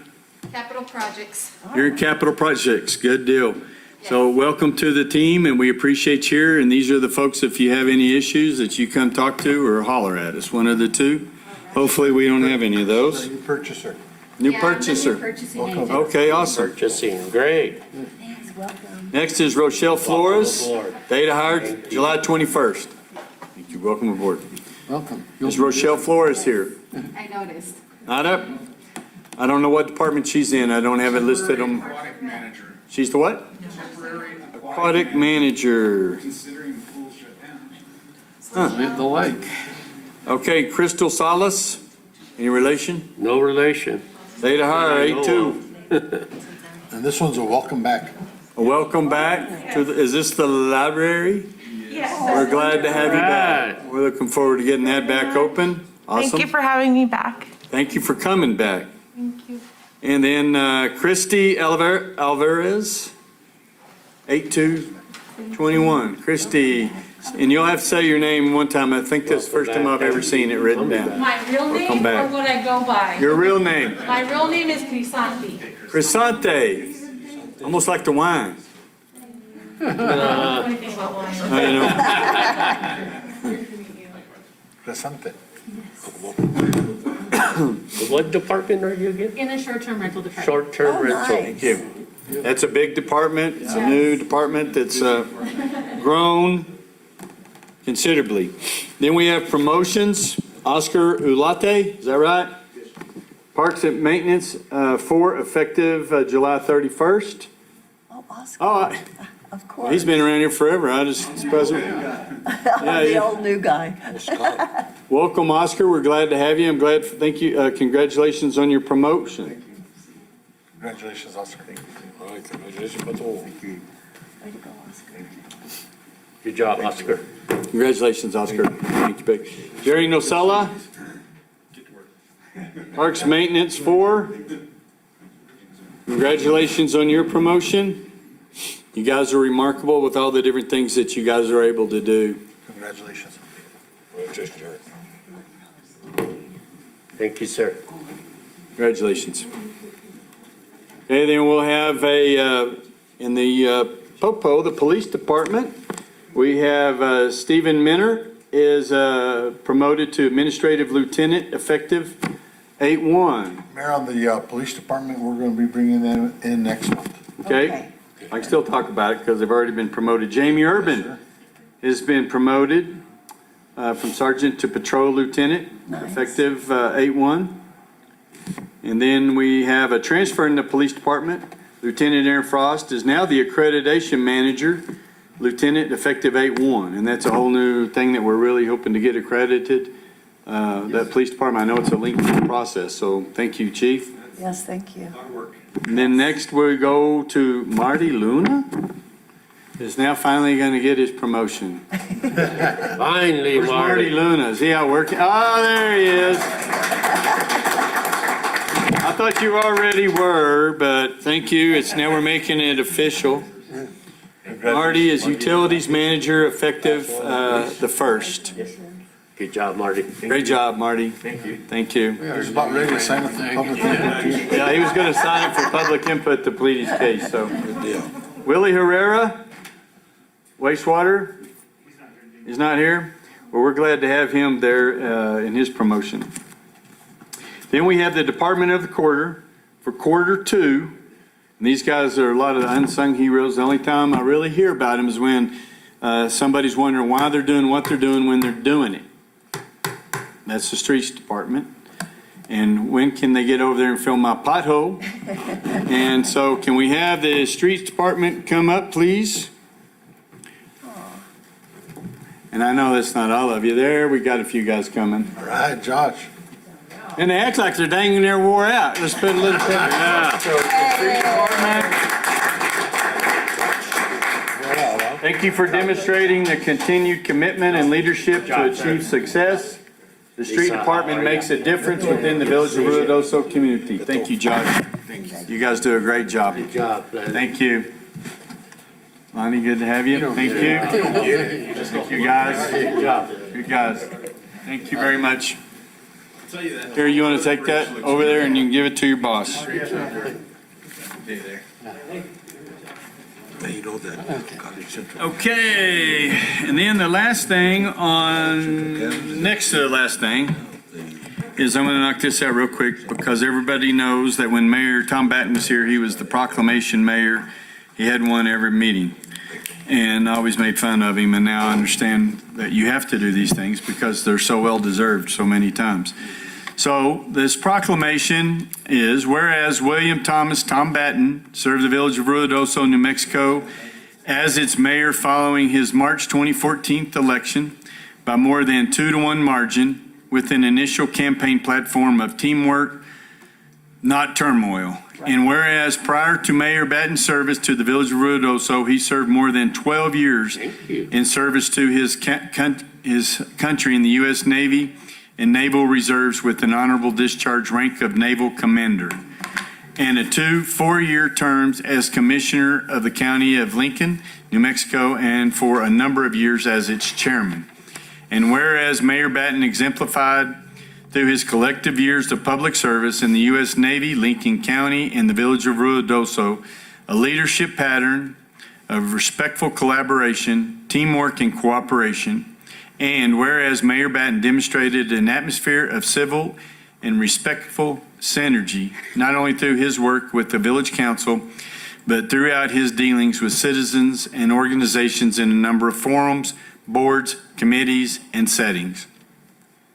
Capital Projects. You're in Capital Projects. Good deal. So welcome to the team, and we appreciate you here. And these are the folks, if you have any issues, that you come talk to or holler at us, one of the two. Hopefully, we don't have any of those. New purchaser. New Yeah, purchaser. I'm the new purchasing agent. Okay, awesome. Purchasing, great. Thanks, welcome. Next is Rochelle Flores. Welcome aboard. Date of hire, July 21st. Thank you. Welcome aboard. Welcome. Is Rochelle Flores here? I noticed. Not up? I don't know what department she's in. I don't have it listed on. Aquatic manager. She's the what? Temporary Aquatic manager. considering the pool shut down. Huh. The lake. Okay, Crystal Salas. Any relation? No relation. Date of hire, 8/2. And this one's a welcome back. Welcome back to the, is this the library? Yes. We're glad to have you back. We're looking forward to getting that back open. Awesome. Thank you for having me back. Thank you for coming back. Thank you. And then Christy Alvarez, 8/2/21. Christy, and you'll have to say your name one time. I think that's the first time I've ever seen it written down. My real Or name come or back. what I go by? Your real name. My real name is Crisanti. Crisante. Almost like the wine. What do you think about wine? You know. Presente. What department are you again? In the short-term rental department. Short-term Oh, rental. nice. Thank you. That's a big department. It's a new department that's grown considerably. Then we have promotions. Oscar Ulate, is that right? Parks and Maintenance, 4, effective July 31st. Oh, Oscar, Oh, of course. he's been around here forever. I just suppose. The old new guy. Welcome, Oscar. We're glad to have you. I'm glad. Thank you. Congratulations on your promotion. Congratulations, Oscar. All right, congratulations, Pato. Thank you. Way to go, Oscar. Good job, Oscar. Congratulations, Oscar. Thank you, Becky. Jerry Nocella, Parks Maintenance 4. Congratulations on your promotion. You guys are remarkable with all the different things that you guys are able to do. Congratulations. Thank you, sir. Congratulations. Okay, then we'll have in the Popo, the police department, we have Stephen Minner is promoted to administrative lieutenant effective 8/1. Mayor, on the police department, we're going to be bringing them in next month. Okay? I can still talk about it because they've already been promoted. Jamie Urban has been promoted from sergeant to patrol lieutenant, effective 8/1. And then we have a transfer in the police department. Lieutenant Aaron Frost is now the accreditation manager, lieutenant, effective 8/1. And that's a whole new thing that we're really hoping to get accredited. That police department, I know it's a lengthy process, so thank you, Chief. Yes, thank you. And then next we go to Marty Luna, is now finally going to get his promotion. Finally, Where's Marty Marty. Luna? Is he out working? Oh, there he is. I thought you already were, but thank you. It's now we're making it official. Marty is utilities manager effective the 1st. Good job, Marty. Great job, Marty. Thank you. Thank you. Yeah, he's about ready to sign up for public input, too. Yeah, he was going to sign up for public input to plead his case, so. Willie Herrera, wastewater, is not here. Well, we're glad to have him there in his promotion. Then we have the Department of the Quarter for quarter 2. And these guys are a lot of the unsung heroes. The only time I really hear about them is when somebody's wondering why they're doing what they're doing when they're doing it. That's the streets department. And when can they get over there and fill my pothole? And so can we have the streets department come up, please? And I know that's not all of you there. We got a few guys coming. All right, Josh. And they act like they're dang near wore out. Let's put a little picture. Yeah. So, the street department, thank you for demonstrating the continued commitment and leadership to achieve success. The street department makes a difference within the Village of Ruidoso community. Thank you, Josh. You guys do a great job. Good job, Glenn. Thank you. Lonnie, good to have you. Thank you. Thank you, guys. Good job. Good guys. Thank you very much. Here, you want to take that over there and you can give it to your boss. You know that College Central. Okay, and then the last thing next to the last thing is I'm going to knock this out real quick because everybody knows that when Mayor Tom Batten was here, he was the proclamation mayor. He had one every meeting and I always made fun of him. And now I understand that you have to do these things because they're so well deserved so many times. So this proclamation is, whereas William Thomas Tom Batten served the Village of Ruidoso, New Mexico as its mayor following his March 2014 election by more than 2-to-1 margin with an initial campaign platform of teamwork, not turmoil. And whereas prior to Mayor Batten's service to the Village of Ruidoso, he served more than 12 years in service to his country in the U.S. Navy and Naval Reserves with an honorable discharge rank of Naval Commander, and 2 4-year terms as Commissioner of the County of Lincoln, New Mexico, and for a number of years as its chairman. And whereas Mayor Batten exemplified through his collective years of public service in the U.S. Navy, Lincoln County, and the Village of Ruidoso, a leadership pattern of respectful collaboration, teamwork, and cooperation. And whereas Mayor Batten demonstrated an atmosphere of civil and respectful synergy, not only through his work with the Village Council, but throughout his dealings with citizens and organizations in a number of forums, boards, committees, and settings.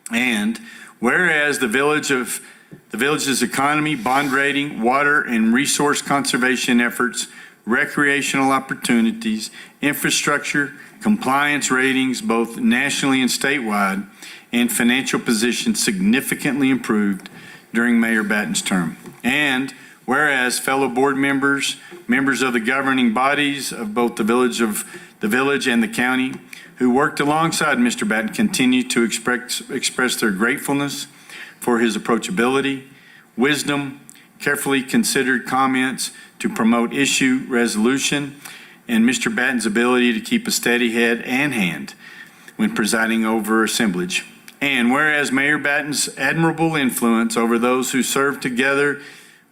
And whereas the village's economy, bond rating, water and resource conservation efforts, recreational opportunities, infrastructure, compliance ratings, both nationally and statewide, and financial position significantly improved during Mayor Batten's term. And whereas fellow board members, members of the governing bodies of both the village and the county, who worked alongside Mr. Batten, continue to express their gratefulness for his approachability, wisdom, carefully considered comments to promote issue resolution, and Mr. Batten's ability to keep a steady head and hand when presiding over assemblage. And whereas Mayor Batten's admirable influence over those who served together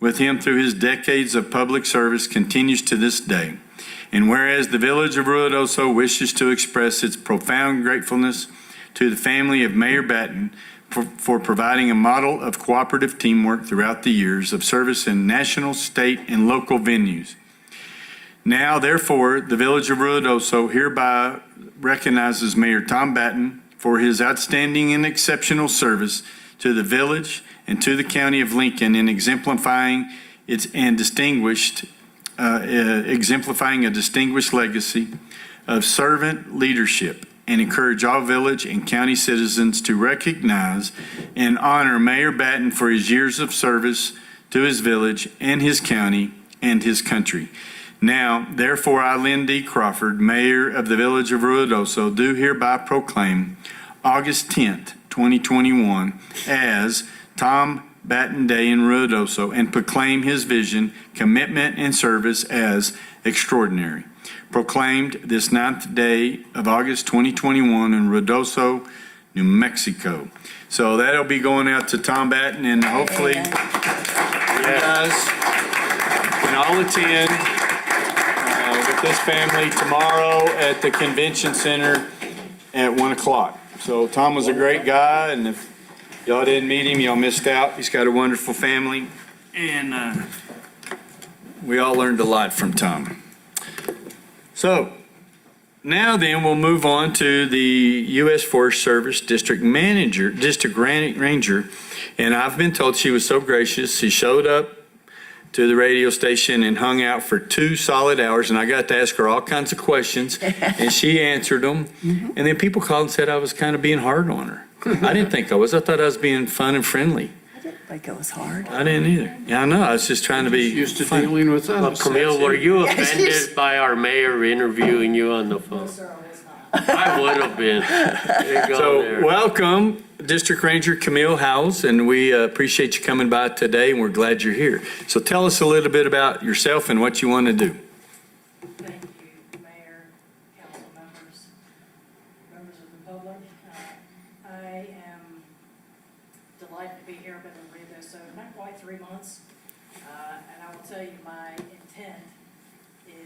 with him through his decades of public service continues to this day. And whereas the Village of Ruidoso wishes to express its profound gratefulness to the family of Mayor Batten for providing a model of cooperative teamwork throughout the years of service in national, state, and local venues. Now, therefore, the Village of Ruidoso hereby recognizes Mayor Tom Batten for his outstanding and exceptional service to the village and to the County of Lincoln in exemplifying a distinguished legacy of servant leadership, and encourage all village and county citizens to recognize and honor Mayor Batten for his years of service to his village and his county and his country. Now, therefore, I, Lynn D. Crawford, Mayor of the Village of Ruidoso, do hereby proclaim August 10th, 2021 as Tom Batten Day in Ruidoso and proclaim his vision, commitment, and service as extraordinary. Proclaimed this 9th day of August 2021 in Ruidoso, New Mexico. So that'll be going out to Tom Batten, and hopefully you guys can all attend with this family tomorrow at the convention center at 1 o'clock. So Tom was a great guy, and if y'all didn't meet him, y'all missed out. He's got a wonderful family, and we all learned a lot from Tom. So, Now then, we'll move on to the U.S. Forest Service District Ranger. And I've been told she was so gracious. She showed up to the radio station and hung out for 2 solid hours. And I got to ask her all kinds of questions and she answered them. And then people called and said I was kind of being hard on her. I didn't think I was. I thought I was being fun and friendly. I didn't think it was hard. I didn't either. Yeah, I know. I was just trying to be Used to fun. dealing with Well, us. Camille, were you Yeah, she's- offended by our mayor interviewing you on the phone? I would have been. There you go So there. welcome, District Ranger Camille Howes, and we appreciate you coming by today, and we're glad you're here. So tell us a little bit about yourself and what you want to do. Thank you, Mayor, council members, members of the public. I am delighted to be here. I've been in Rio so not quite 3 months. And I will tell you, my intent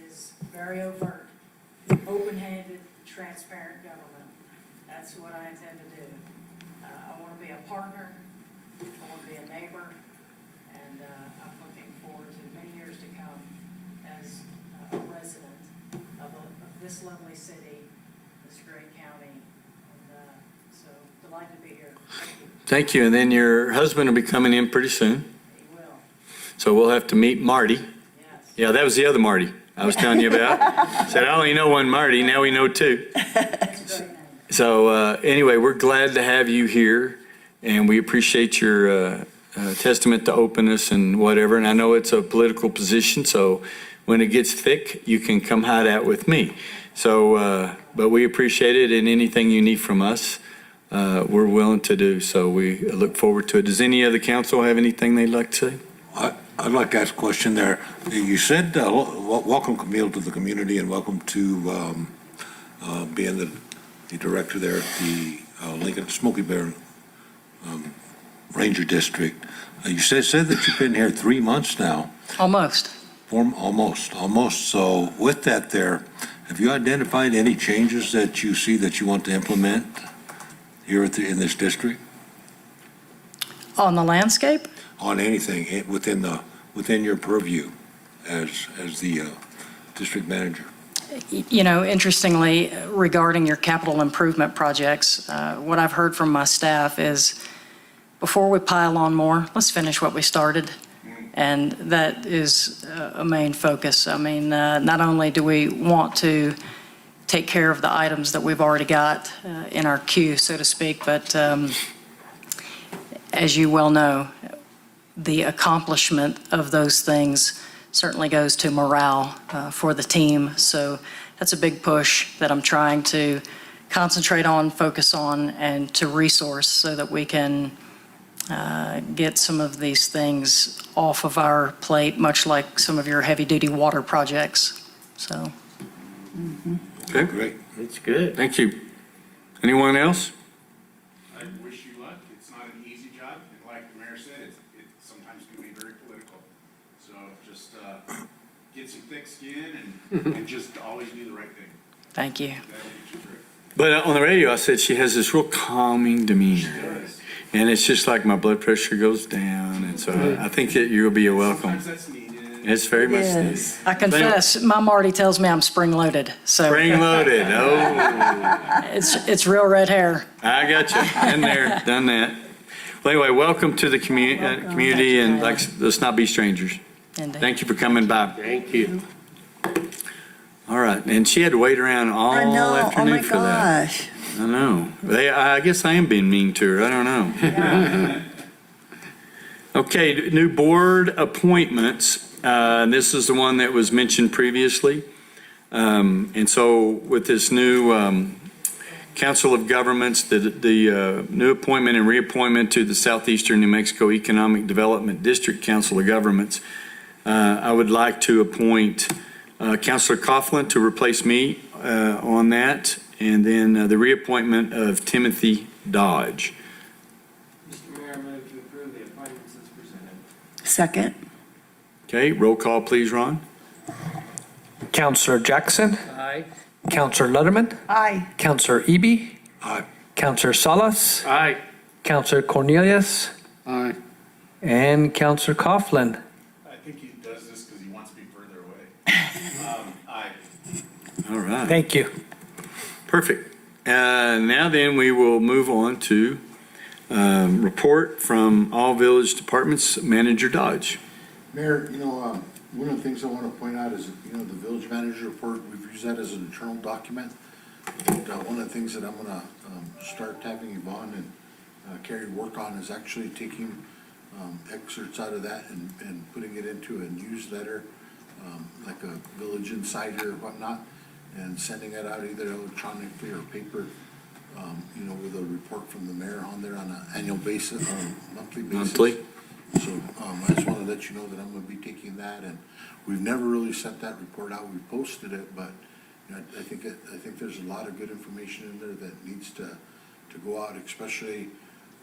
is very overt, open-handed, transparent government. That's what I intend to do. I want to be a partner, I want to be a neighbor, and I'm looking forward to many years to come as a resident of this lovely city, this great county, and so delighted to be here. Thank you. Thank you, and then your husband will be coming in pretty soon. He will. So we'll have to meet Marty. Yes. Yeah, that was the other Marty I was telling you about. Said I only know one Marty, now we know 2. That's a great name. So anyway, we're glad to have you here, and we appreciate your testament to openness and whatever. And I know it's a political position, so when it gets thick, you can come hide out with me. So, but we appreciate it, and anything you need from us, we're willing to do. So we look forward to it. Does any of the council have anything they'd like to say? I'd like to ask a question there. You said, welcome Camille to the community and welcome to being the director there at the Lincoln Smoky Bear Ranger District. You said that you've been here 3 months now. Almost. Almost. So with that there, have you identified any changes that you see that you want to implement here in this district? On the landscape? On anything within your purview as the district manager? You know, interestingly, regarding your capital improvement projects, what I've heard from my staff is before we pile on more, let's finish what we started. And that is a main focus. I mean, not only do we want to take care of the items that we've already got in our queue, so to speak, but as you well know, the accomplishment of those things certainly goes to morale for the team. So that's a big push that I'm trying to concentrate on, focus on, and to resource so that we can get some of these things off of our plate, much like some of your heavy-duty water projects. So. Okay, great. It's good. Thank you. Anyone else? I wish you luck. It's not an easy job, and like the mayor said, it sometimes can be very political. So just get some thick skin and just always do the right thing. Thank you. That'll get you through it. But on the radio, I said she has this real calming demeanor. And it's just like my blood pressure goes down. And so I think that you'll be a welcome. Sometimes that's needed. It's very much needed. Yes. I confess, my Marty tells me I'm spring-loaded, so. Spring-loaded, oh. It's real red hair. I got you. Been there, done that. Well, anyway, welcome to the community, and let's not be strangers. Indeed. Thank you for coming by. Thank you. All right, and she had to wait around all I know, oh afternoon my for that. gosh. I know. I guess I am being mean to her. I don't know. Okay, new board appointments. This is the one that was mentioned previously. And so with this new Council of Governments, the new appointment and reappointment to the Southeastern New Mexico Economic Development District Council of Governments, I would like to appoint Councilor Coughlin to replace me on that, and then the reappointment of Timothy Dodge. Mr. Mayor, I move to approve the appointments as presented. Second. Okay, roll call, please, Ron. Counselor Jackson, Aye. Counselor Letterman, Aye. Counselor Eby, Aye. Counselor Salas, Aye. Counselor Cornelius, Aye. and Counselor Coughlin. I think he does this because he wants to be further away. Aye. All right. Thank you. Perfect. Now then, we will move on to report from all village departments. Manager Dodge. Mayor, one of the things I want to point out is, the village manager report, we've used that as an internal document. And one of the things that I'm going to start having Yvonne and Carrie work on is actually taking excerpts out of that and putting it into a newsletter, like a Village Insider or whatnot, and sending it out either electronically or paper, with a report from the mayor on there on an annual basis, or a monthly basis. Monthly. So I just want to let you know that I'm going to be taking that, and we've never really sent that report out. We posted it, but I think there's a lot of good information in there that needs to go out, especially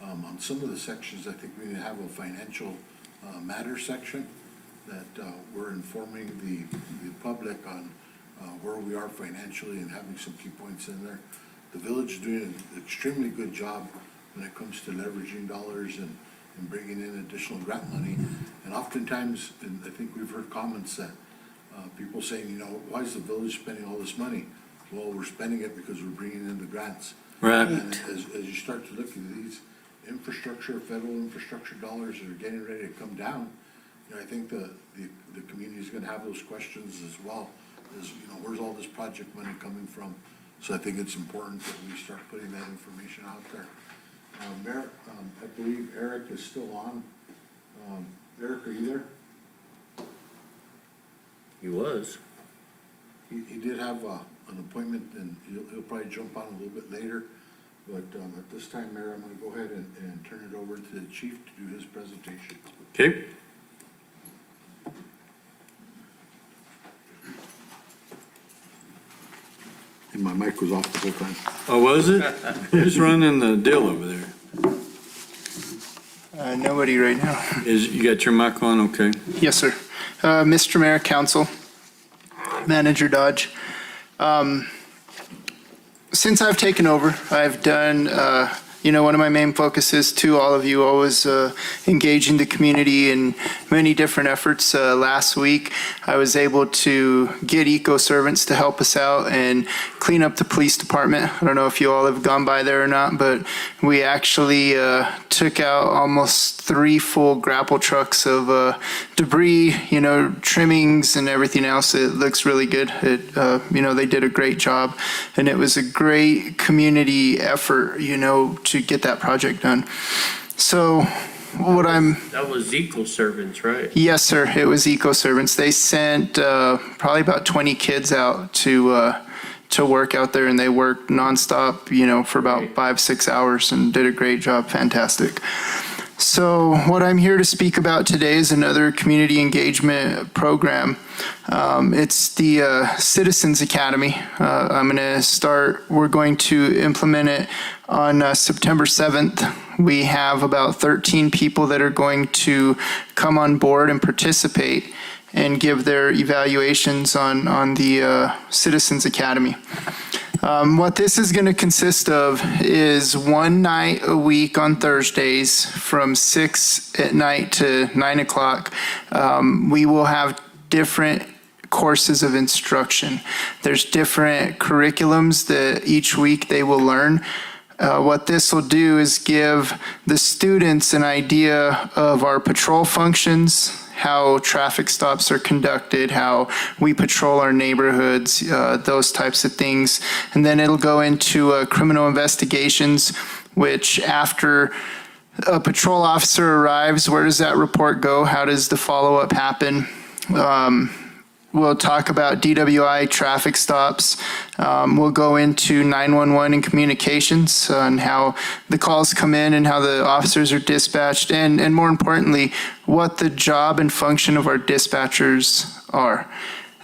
on some of the sections. I think we need to have a financial matter section that we're informing the public on where we are financially and having some key points in there. The village is doing an extremely good job when it comes to leveraging dollars and bringing in additional grant money. And oftentimes, and I think we've heard comments that people saying, why is the village spending all this money? Well, we're spending it because we're bringing in the grants. Right. And as you start to look at these federal infrastructure dollars that are getting ready to come down, I think the community is going to have those questions as well. Is, where's all this project money coming from? So I think it's important that we start putting that information out there. Mayor, I believe Eric is still on. Eric, are you there? He was. He did have an appointment, and he'll probably jump on a little bit later. But at this time, Mayor, I'm going to go ahead and turn it over to the chief to do his presentation. Okay. And my mic was off the whole time. Oh, was it? Who's running the deal over there? Nobody right now. You got your mic on? Okay. Yes, sir. Mr. Mayor, Council, Manager Dodge. Since I've taken over, I've done, one of my main focuses to all of you always engaging the community in many different efforts. Last week, I was able to get eco servants to help us out and clean up the police department. I don't know if you all have gone by there or not, but we actually took out almost 3 full grapple trucks of debris, trimmings and everything else. It looks really good. They did a great job, and it was a great community effort, to get that project done. So That was Eco Servants, right? Yes, sir. It was Eco Servants. They sent probably about 20 kids out to work out there, and they worked nonstop, for about 5-6 hours and did a great job. Fantastic. So what I'm here to speak about today is another community engagement program. It's the Citizens Academy. We're going to implement it on September 7th. We have about 13 people that are going to come on board and participate and give their evaluations on the Citizens Academy. What this is going to consist of is one night a week on Thursdays from 6 at night to 9 o'clock. We will have different courses of instruction. There's different curriculums that each week they will learn. What this will do is give the students an idea of our patrol functions, how traffic stops are conducted, how we patrol our neighborhoods, those types of things. And then it'll go into criminal investigations, which after a patrol officer arrives, where does that report go? How does the follow-up happen? We'll talk about DWI traffic stops. We'll go into 911 and communications and how the calls come in and how the officers are dispatched, and more importantly, what the job and function of our dispatchers are.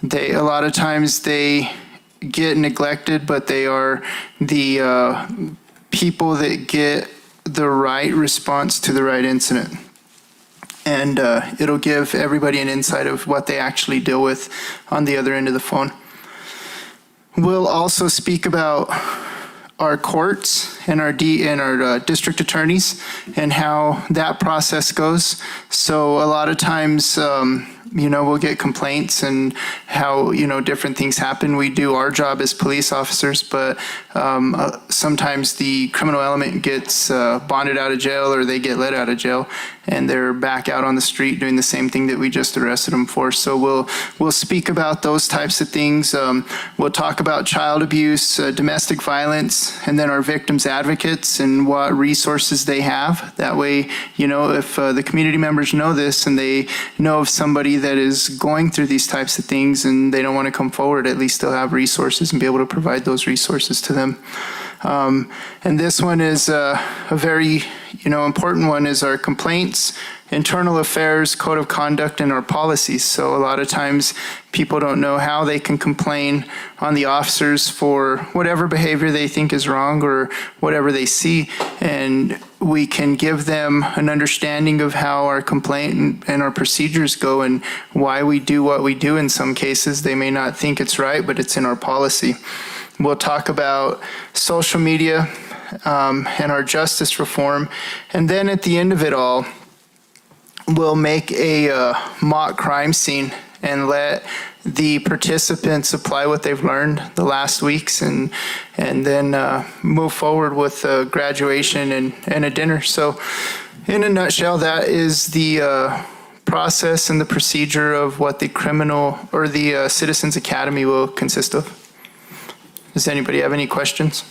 A lot of times they get neglected, but they are the people that get the right response to the right incident. And it'll give everybody an insight of what they actually deal with on the other end of the phone. We'll also speak about our courts and our district attorneys and how that process goes. So a lot of times we'll get complaints and how, different things happen. We do our job as police officers, but sometimes the criminal element gets bonded out of jail or they get let out of jail and they're back out on the street doing the same thing that we just arrested them for. So we'll speak about those types of things. We'll talk about child abuse, domestic violence, and then our victims advocates and what resources they have. That way, if the community members know this and they know of somebody that is going through these types of things and they don't want to come forward, at least they'll have resources and be able to provide those resources to them. And this one is a very, important one is our complaints, internal affairs, code of conduct, and our policies. So a lot of times people don't know how they can complain on the officers for whatever behavior they think is wrong or whatever they see. And we can give them an understanding of how our complaint and our procedures go and why we do what we do. In some cases, they may not think it's right, but it's in our policy. We'll talk about social media and our justice reform. And then at the end of it all, we'll make a mock crime scene and let the participants apply what they've learned the last weeks and then move forward with graduation and a dinner. So in a nutshell, that is the process and the procedure of what the criminal or the Citizens Academy will consist of. Does anybody have any questions?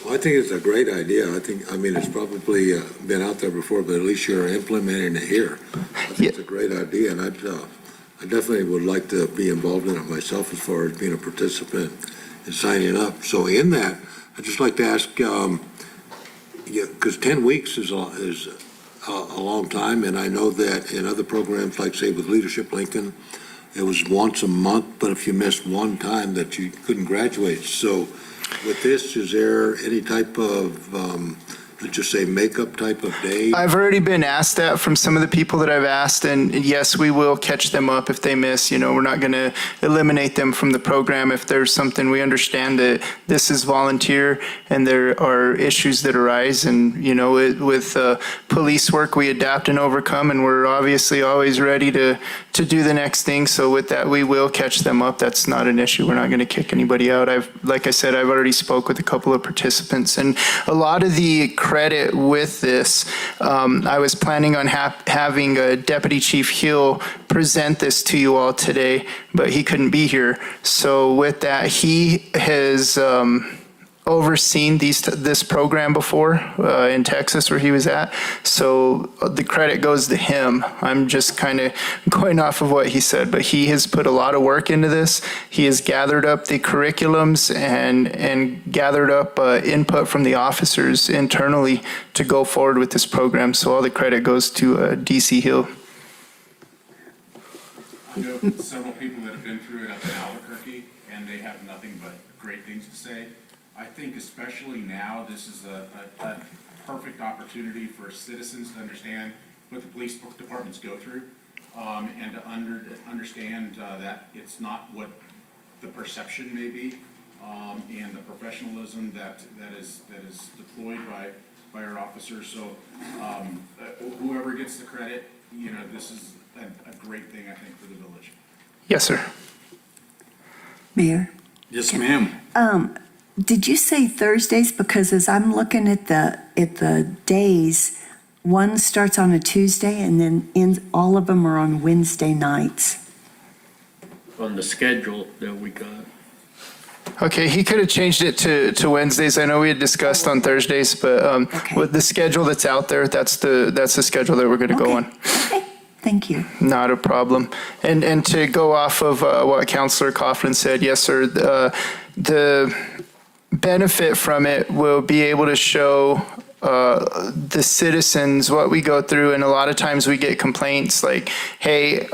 Well, I think it's a great idea. It's probably been out there before, but at least you're implementing it here. I think it's a great idea, and I definitely would like to be involved in it myself as far as being a participant and signing up. So in that, I'd just like to ask, because 10 weeks is a long time, and I know that in other programs, like say with Leadership Lincoln, it was once a month, but if you missed one time that you couldn't graduate. So with this, is there any type of, let's just say makeup type of day? I've already been asked that from some of the people that I've asked, and yes, we will catch them up if they miss. We're not going to eliminate them from the program. If there's something, we understand that this is volunteer and there are issues that arise, and with police work, we adapt and overcome, and we're obviously always ready to do the next thing. So with that, we will catch them up. That's not an issue. We're not going to kick anybody out. Like I said, I've already spoke with a couple of participants, and a lot of the credit with this, I was planning on having Deputy Chief Hill present this to you all today, but he couldn't be here. So with that, he has overseen this program before in Texas where he was at. So the credit goes to him. I'm just kind of going off of what he said, but he has put a lot of work into this. He has gathered up the curriculums and gathered up input from the officers internally to go forward with this program. So all the credit goes to DC Hill. I know several people that have been through it up in Albuquerque, and they have nothing but great things to say. I think especially now, this is a perfect opportunity for citizens to understand what the police departments go through, and to understand that it's not what the perception may be, and the professionalism that is deployed by our officers. So whoever gets the credit, this is a great thing, I think, for the village. Yes, sir. Mayor? Yes, ma'am. Did you say Thursdays? Because as I'm looking at the days, one starts on a Tuesday and then all of them are on Wednesday nights. On the schedule that we got. Okay, he could have changed it to Wednesdays. I know we had discussed on Thursdays, but with the schedule that's out there, that's the schedule that we're going to go on. Okay, thank you. Not a problem. And to go off of what Councilor Coughlin said, yes, sir, the benefit from it will be able to show the citizens what we go through, and a lot of times we get complaints like, hey,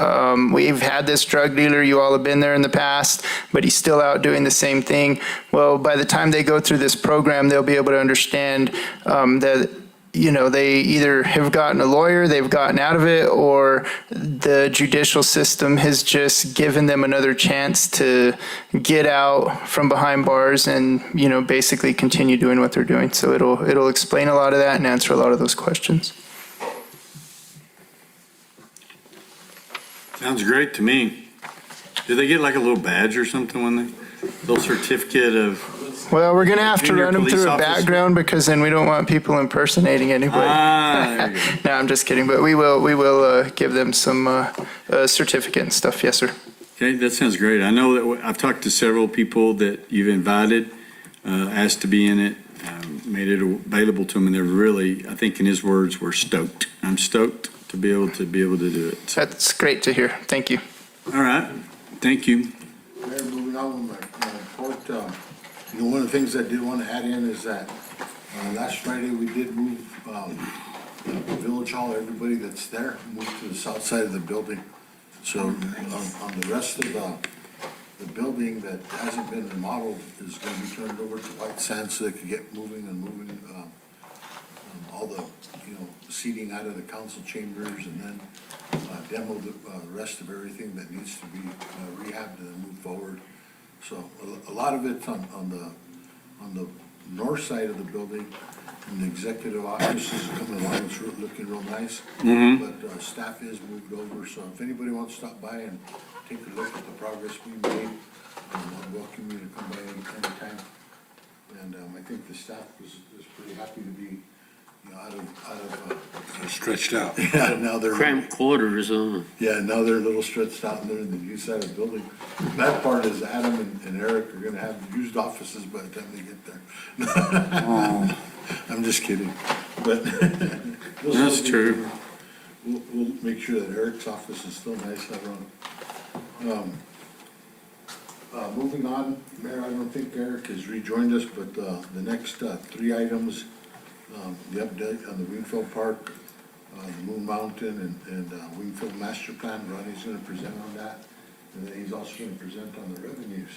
we've had this drug dealer, you all have been there in the past, but he's still out doing the same thing. Well, by the time they go through this program, they'll be able to understand that they either have gotten a lawyer, they've gotten out of it, or the judicial system has just given them another chance to get out from behind bars and, basically continue doing what they're doing. So it'll explain a lot of that and answer a lot of those questions. Sounds great to me. Do they get like a little badge or something when they, little certificate of? Well, we're going to have to Junior run them police through a officer. background because then we don't want people impersonating anybody. There you go. No, I'm just kidding, but we will give them some certificate and stuff. Yes, sir. Okay, that sounds great. I know that I've talked to several people that you've invited, asked to be in it, made it available to them, and they're really, I think in his words, we're stoked. I'm stoked to be able to do it. So, That's great to hear. Thank you. all right, thank you. Mayor, moving on with my report, one of the things I did want to add in is that last Friday, we did move the Village Hall, everybody that's there, moved to the south side of the building. So on the rest of the building that hasn't been remodeled is going to be turned over to white sand so they can get moving all the, seating out of the council chambers, and then demo the rest of everything that needs to be rehabbed and then move forward. So a lot of it's on the north side of the building, and the executive office is coming along, it's looking real nice. But staff is moved over, so if anybody wants to stop by and take a look at the progress we made, I'd welcome you to come by anytime. And I think the staff is pretty happy to be, out of Stretched out. yeah, now they're. Cramped quarters, Yeah, now they're a little stretched out and they're in the new side of the building. That part is Adam and Eric are gonna have used offices by the time they get there. I'm just kidding, but. That's true. We'll make sure that Eric's office is still nice, moving on, Mayor, I don't think Eric has rejoined us, but, the next, three items, the update on the Wingfield Park, the Moon Mountain and Wingfield Master Plan. Ronnie's gonna present on that. And then he's also gonna present on the revenues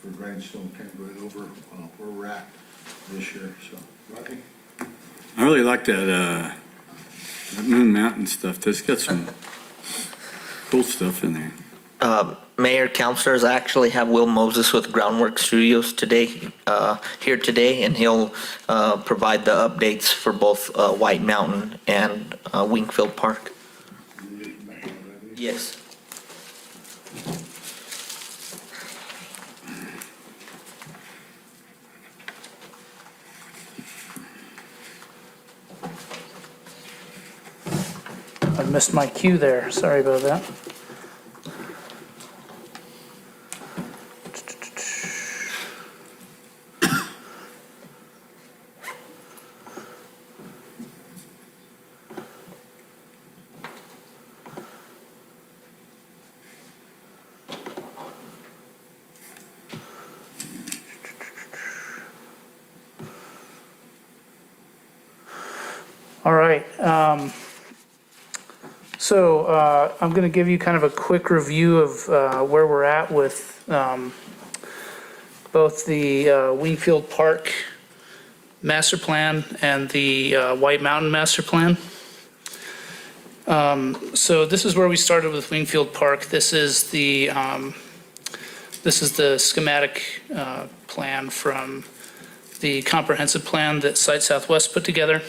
for Grindstone, kind of going over, where we're at this year, so. Ronnie? I really like that Moon Mountain stuff. That's got some cool stuff in there. Mayor, councilors, I actually have Will Moses with Groundwork Studios here today, and he'll provide the updates for both White Mountain and Wingfield Park. Yes. I missed my cue there. Sorry about that. All right. So I'm going to give you kind of a quick review of where we're at with both the Wingfield Park Master Plan and the White Mountain Master Plan. So this is where we started with Wingfield Park. This is the schematic plan from the comprehensive plan that Site Southwest put together.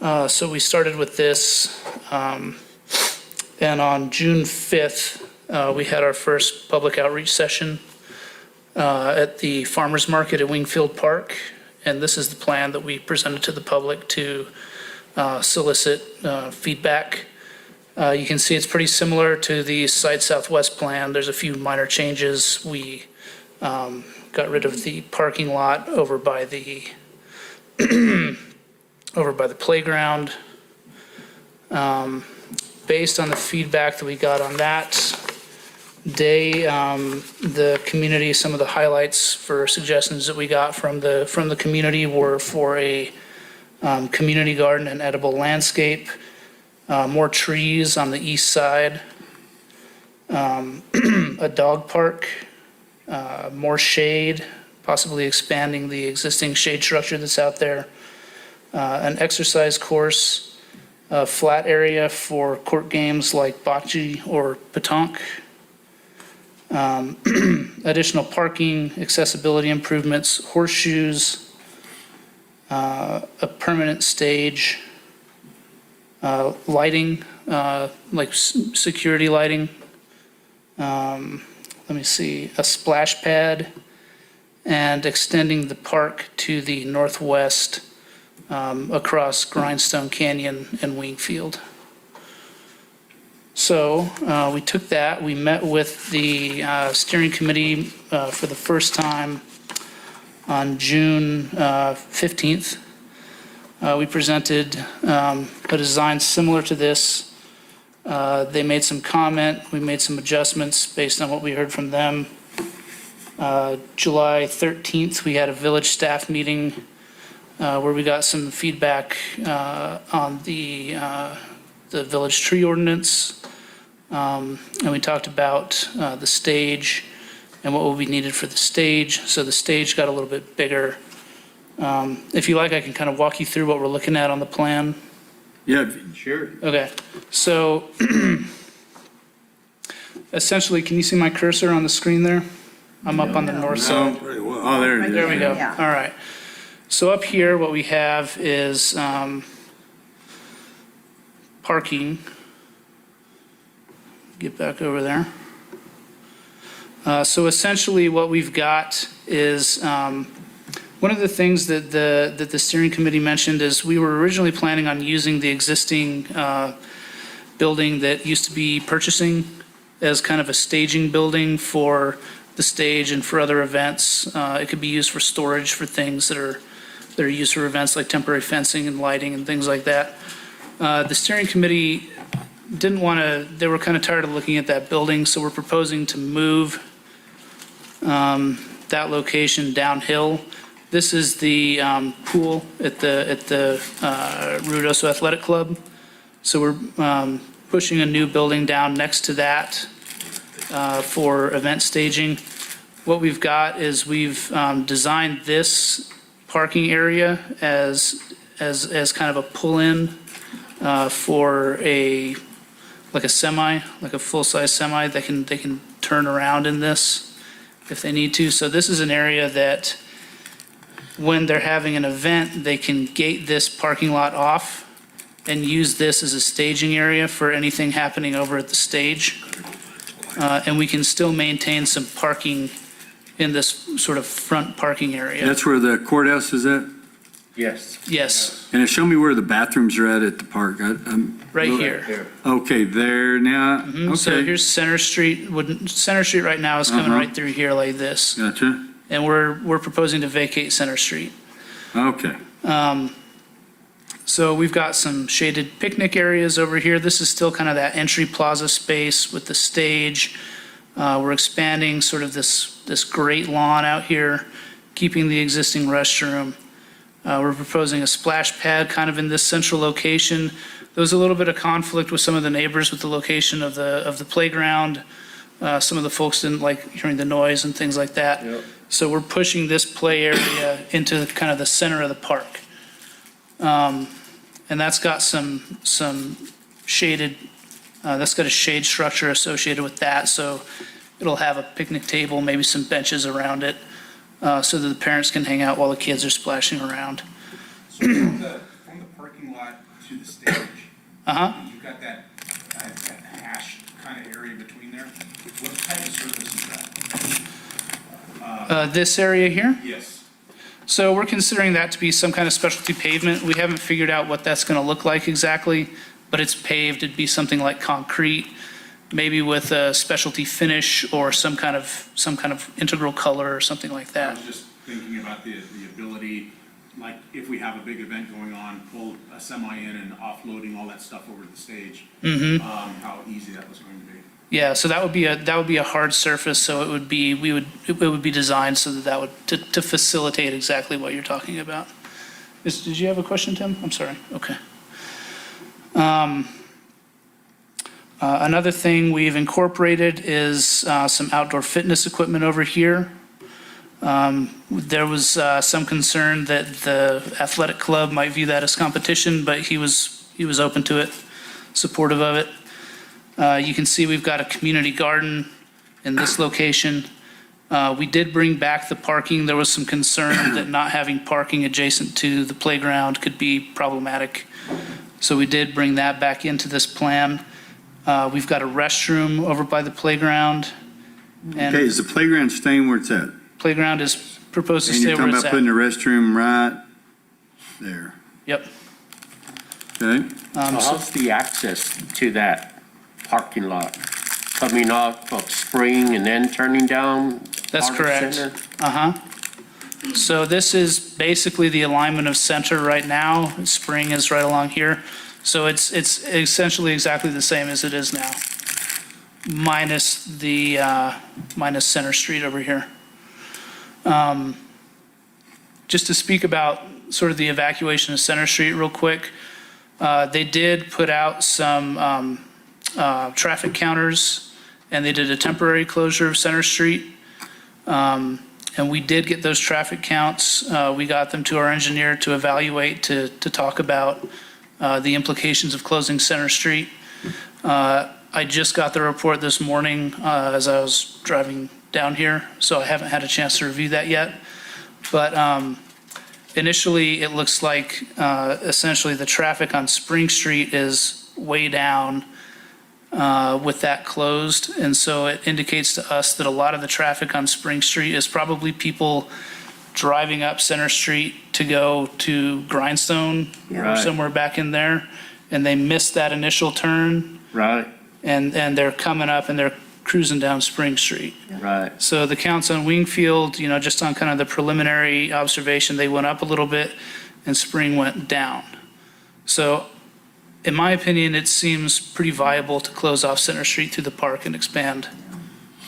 So we started with this, and on June 5th, we had our first public outreach session at the farmers market at Wingfield Park, and this is the plan that we presented to the public to solicit feedback. You can see it's pretty similar to the Site Southwest plan. There's a few minor changes. We got rid of the parking lot over by the playground. Based on the feedback that we got on that day, the community, some of the highlights for suggestions that we got from the community were for a community garden and edible landscape, more trees on the east side, a dog park, more shade, possibly expanding the existing shade structure that's out there, an exercise course, a flat area for court games like bocce or petanque, additional parking, accessibility improvements, horseshoes, a permanent stage, lighting like security lighting. Let me see, a splash pad, and extending the park to the northwest across Grindstone Canyon and Wingfield. So we took that, we met with the steering committee for the first time on June 15th. We presented a design similar to this. They made some comment, we made some adjustments based on what we heard from them. July 13th, we had a village staff meeting where we got some feedback on the village tree ordinance. And we talked about the stage and what will be needed for the stage. So the stage got a little bit bigger. If you like, I can kind of walk you through what we're looking at on the plan. Yeah, sure. Okay, so essentially, can you see my cursor on the screen there? I'm up on the north side. Oh, there it is. There we go. Yeah. All right. So up here, what we have is parking. Get back over there. So essentially, what we've got is one of the things that the steering committee mentioned is we were originally planning on using the existing building that used to be purchasing as kind of a staging building for the stage and for other events. It could be used for storage for things that are used for events like temporary fencing and lighting and things like that. The steering committee didn't want to, they were kind of tired of looking at that building, so we're proposing to move that location downhill. This is the pool at the Ruidoso Athletic Club. So we're pushing a new building down next to that for event staging. What we've got is we've designed this parking area as kind of a pull-in for like a semi, like a full-size semi. They can turn around in this if they need to. So this is an area that when they're having an event, they can gate this parking lot off and use this as a staging area for anything happening over at the stage. And we can still maintain some parking in this sort of front parking area. That's where the courthouse is at? Yes. Yes, And show me where the bathrooms are at the park. I'm right here. There. Okay, there now. So Okay, here's Center Street. Center Street right now is coming right through here like this. gotcha. And we're proposing to vacate Center Street. Okay. So we've got some shaded picnic areas over here. This is still kind of that entry plaza space with the stage. We're expanding sort of this great lawn out here, keeping the existing restroom. We're proposing a splash pad kind of in this central location. There was a little bit of conflict with some of the neighbors with the location of the playground. Some of the folks didn't like hearing the noise and things like that. Yep. So we're pushing this play area into kind of the center of the park. And that's got some shaded, that's got a shade structure associated with that. So it'll have a picnic table, maybe some benches around it, so that the parents can hang out while the kids are splashing around. So from the parking lot to the stage, you've got that hash kind of area between there. What type of surface is that? This area here? Yes. So we're considering that to be some kind of specialty pavement. We haven't figured out what that's going to look like exactly, but it's paved. It'd be something like concrete, maybe with a specialty finish or some kind of integral color or something like I that. was just thinking about the ability, like if we have a big event going on, pull a semi in and offloading all that stuff over to the stage. How easy that was going to be. Yeah, so that would be a hard surface. So it would be designed so that would to facilitate exactly what you're talking about. Did you have a question, Tim? I'm sorry. Okay. Another thing we've incorporated is some outdoor fitness equipment over here. There was some concern that the athletic club might view that as competition, but he was open to it, supportive of it. You can see we've got a community garden in this location. We did bring back the parking. There was some concern that not having parking adjacent to the playground could be problematic. So we did bring that back into this plan. We've got a restroom over by the playground. And Okay, is the playground staying where it's at? playground is proposed to And stay you're where talking it's about putting at. the restroom right there, Yep. okay? So how's the access to that parking lot? Coming off of Spring and then turning down? That's Harbor correct. Center? Uh-huh. So this is basically the alignment of center right now. Spring is right along here. So it's essentially exactly the same as it is now, minus the, minus Center Street over here. Just to speak about sort of the evacuation of Center Street real quick, they did put out some traffic counters, and they did a temporary closure of Center Street. And we did get those traffic counts. We got them to our engineer to evaluate, to talk about the implications of closing Center Street. I just got the report this morning as I was driving down here, so I haven't had a chance to review that yet. But initially, it looks like essentially the traffic on Spring Street is way down with that closed. And so it indicates to us that a lot of the traffic on Spring Street is probably people driving up Center Street to go to Grindstone or Right. somewhere back in there. And they missed that initial turn Right, and they're coming up and they're cruising down Spring Street. right. So the counts on Wingfield, just on kind of the preliminary observation, they went up a little bit and Spring went down. So in my opinion, it seems pretty viable to close off Center Street through the park and expand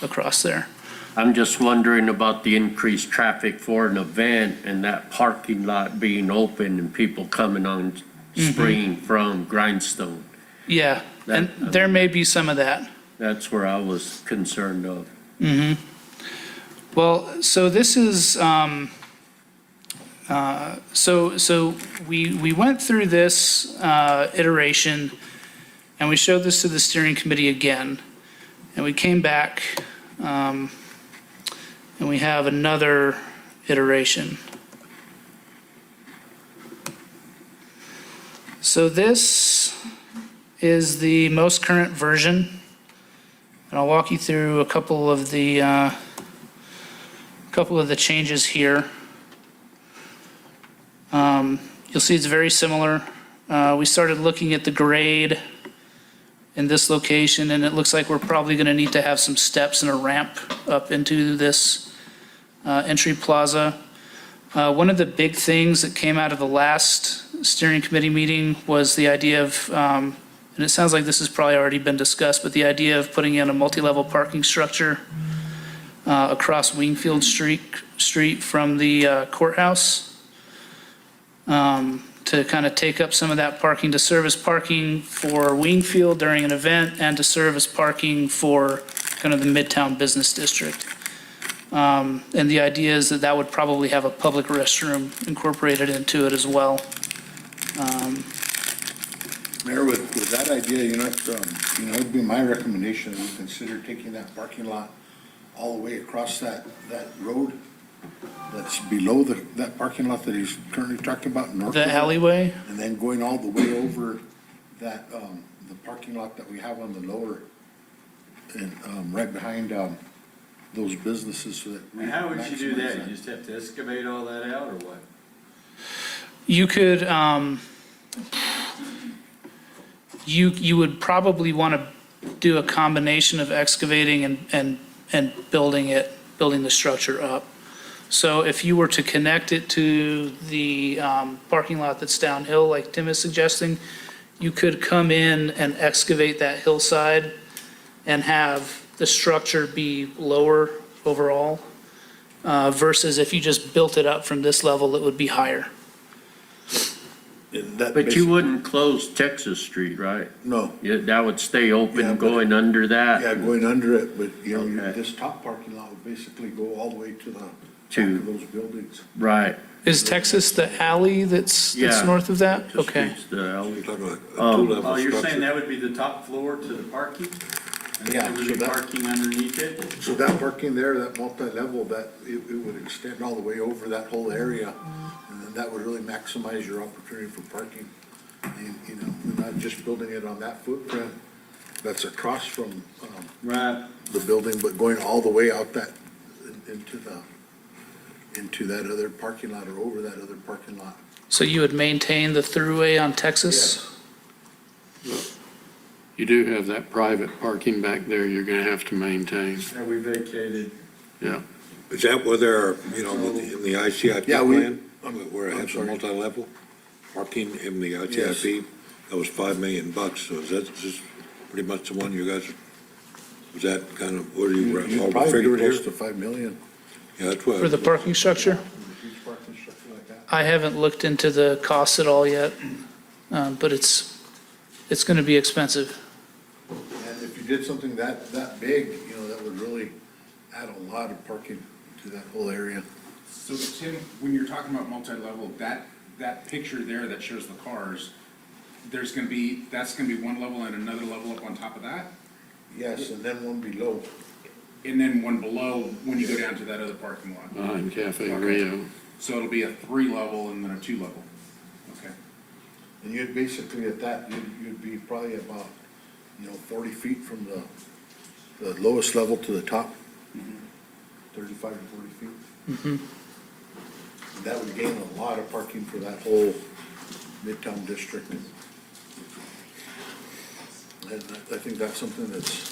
across there. I'm just wondering about the increased traffic for an event and that parking lot being open and people coming on Spring from Grindstone. Yeah, and there may be some of that. That's where I was concerned of. Well, so this is, so we went through this iteration, and we showed this to the steering committee again, and we came back, and we have another iteration. So this is the most current version, and I'll walk you through a couple of the changes here. You'll see it's very similar. We started looking at the grade in this location, and it looks like we're probably going to need to have some steps and a ramp up into this entry plaza. One of the big things that came out of the last steering committee meeting was the idea of, and it sounds like this has probably already been discussed, but the idea of putting in a multi-level parking structure across Wingfield Street from the courthouse to kind of take up some of that parking, to serve as parking for Wingfield during an event and to serve as parking for kind of the Midtown Business District. And the idea is that that would probably have a public restroom incorporated into it as well. Mayor, with that idea, it'd be my recommendation, we consider taking that parking lot all the way across that road that's below that parking lot that he's currently talking about north of The it, alleyway? and then going all the way over that, the parking lot that we have on the lower, and right behind those businesses so that. we How would you do maximize that? You just have to excavate all that out or what? You could, you would probably want to do a combination of excavating and building the structure up. So if you were to connect it to the parking lot that's downhill, like Tim is suggesting, you could come in and excavate that hillside and have the structure be lower overall, versus if you just built it up from this level, it would be higher. But you wouldn't close Texas Street, right? No. Yeah, that would stay Yeah, open but- going under that? Yeah, going under it, but, Okay. this top parking lot would basically go all the way to the back To- of those buildings. Right. Is Texas the alley that's Yeah. north of that? Texas Okay. Street's the alley. Oh, you're saying that would be the top floor to the parking? And Yeah, then there would so be that- parking underneath it? So that parking there, that multi-level, it would extend all the way over that whole area, and then that would really maximize your opportunity for parking. you know, we're not just building it on that footprint that's across from, Right. the building, but going all the way out that, into that other parking lot or over that other parking lot. So you would maintain the throughway on Texas? You do have that private parking back there you're gonna have to maintain. And we vacated. Yeah. Is that where they're, you know, in the ICIP Yeah, plan? I'm Where it has a sorry. multi-level parking in the ICIP? That was $5 million, so is that just pretty much the one you guys, was that kind of, where you You'd all probably be figured close here? to 5 million. Yeah, that's what. For the parking structure? Huge parking structure like that. I haven't looked into the costs at all yet, but it's going to be expensive. And if you did something that big, you know, that would really add a lot of parking to that whole area. So Tim, when you're talking about multi-level, that picture there that shows the cars, that's gonna be one level and another level up on top of that? Yes, and then one below. And then one below when you go down to that other parking lot? Behind Cafe Okay. Rio. So it'll be a 3-level and then a 2-level? Okay. And you'd basically at that, you'd be probably about, 40 feet from the lowest level to the top. 35 to 40 feet. Mhm. And that would gain a lot of parking for that whole Midtown district. And I think that's something that's,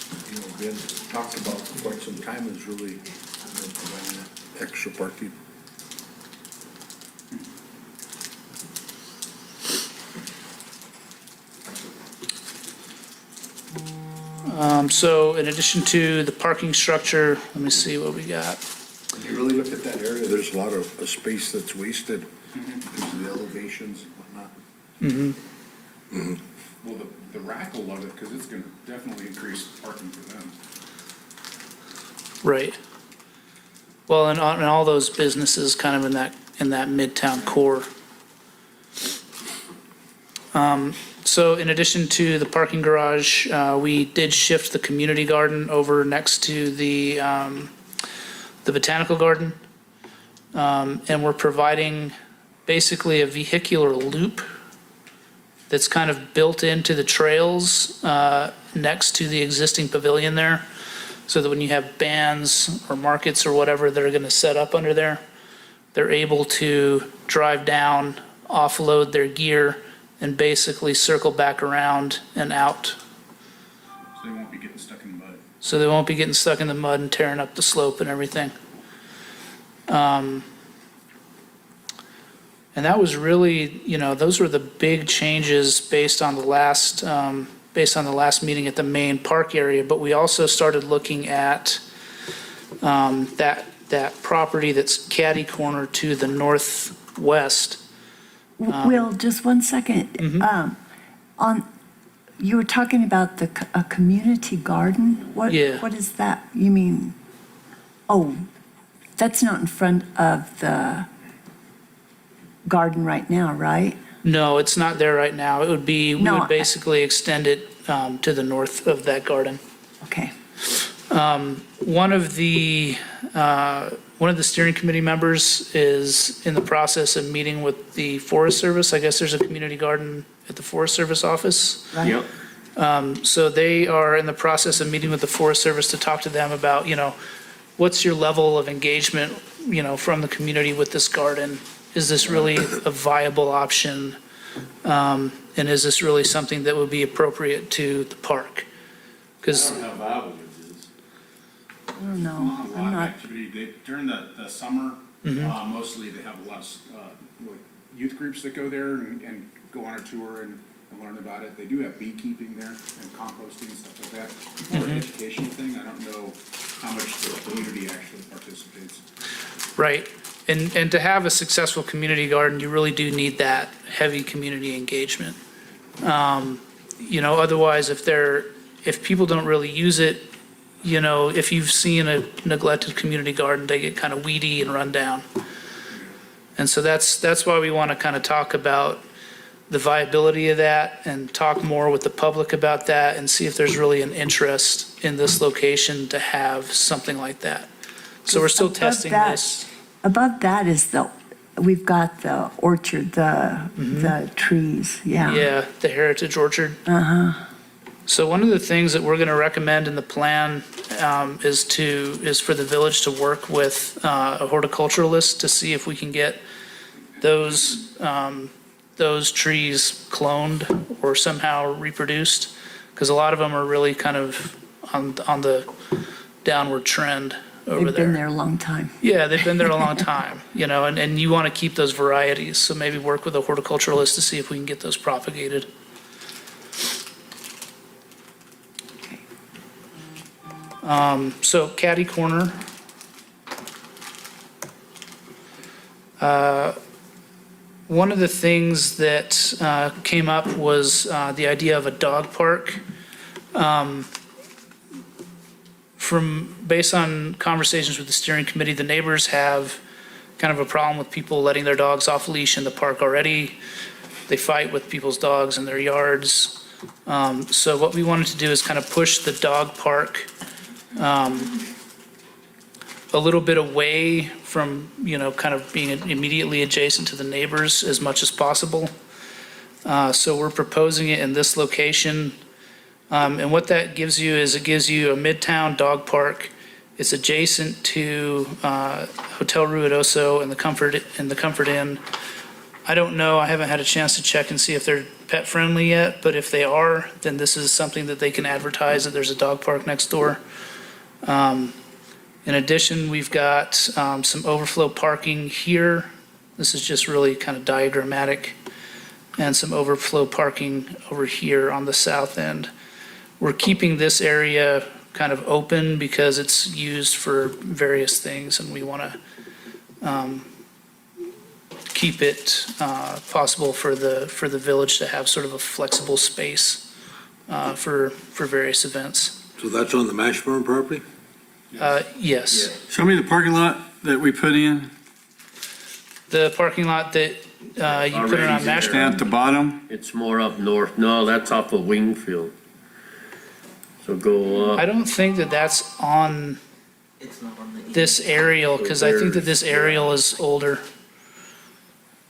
been talked about for quite some time, is really, providing that extra parking. So in addition to the parking structure, let me see what we got. When you really look at that area, there's a lot of space that's wasted because of the elevations and whatnot. Mm-hmm. Well, the rack will love it because it's gonna definitely increase parking for them. Right. Well, and all those businesses kind of in that midtown core. So in addition to the parking garage, we did shift the community garden over next to the botanical garden. And we're providing basically a vehicular loop that's kind of built into the trails next to the existing pavilion there, so that when you have bands or markets or whatever that are going to set up under there, they're able to drive down, offload their gear, and basically circle back around and out. So they won't be getting stuck in the mud. So they won't be getting stuck in the mud and tearing up the slope and everything. And that was really, those were the big changes based on the last meeting at the main park area. But we also started looking at that property that's catty corner to the northwest. Will, just one second. You were talking about a community garden? Yeah. What is that? You mean, that's not in front of the garden right now, right? No, it's not there right now. It would be, we No, would basically extend it to the north of that garden. Okay. One of the steering committee members is in the process of meeting with the Forest Service. I guess there's a community garden at the Forest Service office. Right. Yep. So they are in the process of meeting with the Forest Service to talk to them about, what's your level of engagement, from the community with this garden? Is this really a viable option? And is this really something that would be appropriate to the park? Because How viable it is. I don't know. A lot I'm of not, activity. During the summer, Mhm. mostly they have a lot of like youth groups that go there and go on a tour and learn about it. They do have beekeeping there and composting and stuff like that. It's more an educational thing. I don't know how much the community actually participates. right. And to have a successful community garden, you really do need that heavy community engagement. Otherwise, if people don't really use it, if you've seen a neglected community garden, they get kind of weedy and run down. And so that's why we want to kind of talk about the viability of that and talk more with the public about that and see if there's really an interest in this location to have something like that. So we're still Above testing that- this. above that is the we've got the orchard, the trees, yeah. Yeah, the Heritage Orchard. Uh-huh. So one of the things that we're going to recommend in the plan is for the village to work with a horticulturalist to see if we can get those trees cloned or somehow reproduced, because a lot of them are really kind of on the downward trend over They've there. been there a long time. Yeah, they've been there a long time, and you want to keep those varieties. So maybe work with a horticulturalist to see if we can get those propagated. So catty corner. One of the things that came up was the idea of a dog park. Based on conversations with the steering committee, the neighbors have kind of a problem with people letting their dogs off leash in the park already. They fight with people's dogs in their yards. So what we wanted to do is kind of push the dog park a little bit away from, kind of being immediately adjacent to the neighbors as much as possible. So we're proposing it in this location. And what that gives you is it gives you a midtown dog park. It's adjacent to Hotel Ruidoso and the Comfort Inn. I don't know, I haven't had a chance to check and see if they're pet friendly yet, but if they are, then this is something that they can advertise that there's a dog park next door. In addition, we've got some overflow parking here. This is just really kind of diagrammatic, and some overflow parking over here on the south end. We're keeping this area kind of open because it's used for various things, and we want to keep it possible for the village to have sort of a flexible space for various events. So that's on the Mashburn property? Yes. Show me the parking lot that we put in. The parking lot that you put it on Already there. Mashburn? Down at the bottom. It's more up north. No, that's off of Wingfield. So go I up. don't think that that's on this aerial, because I think that this aerial is older.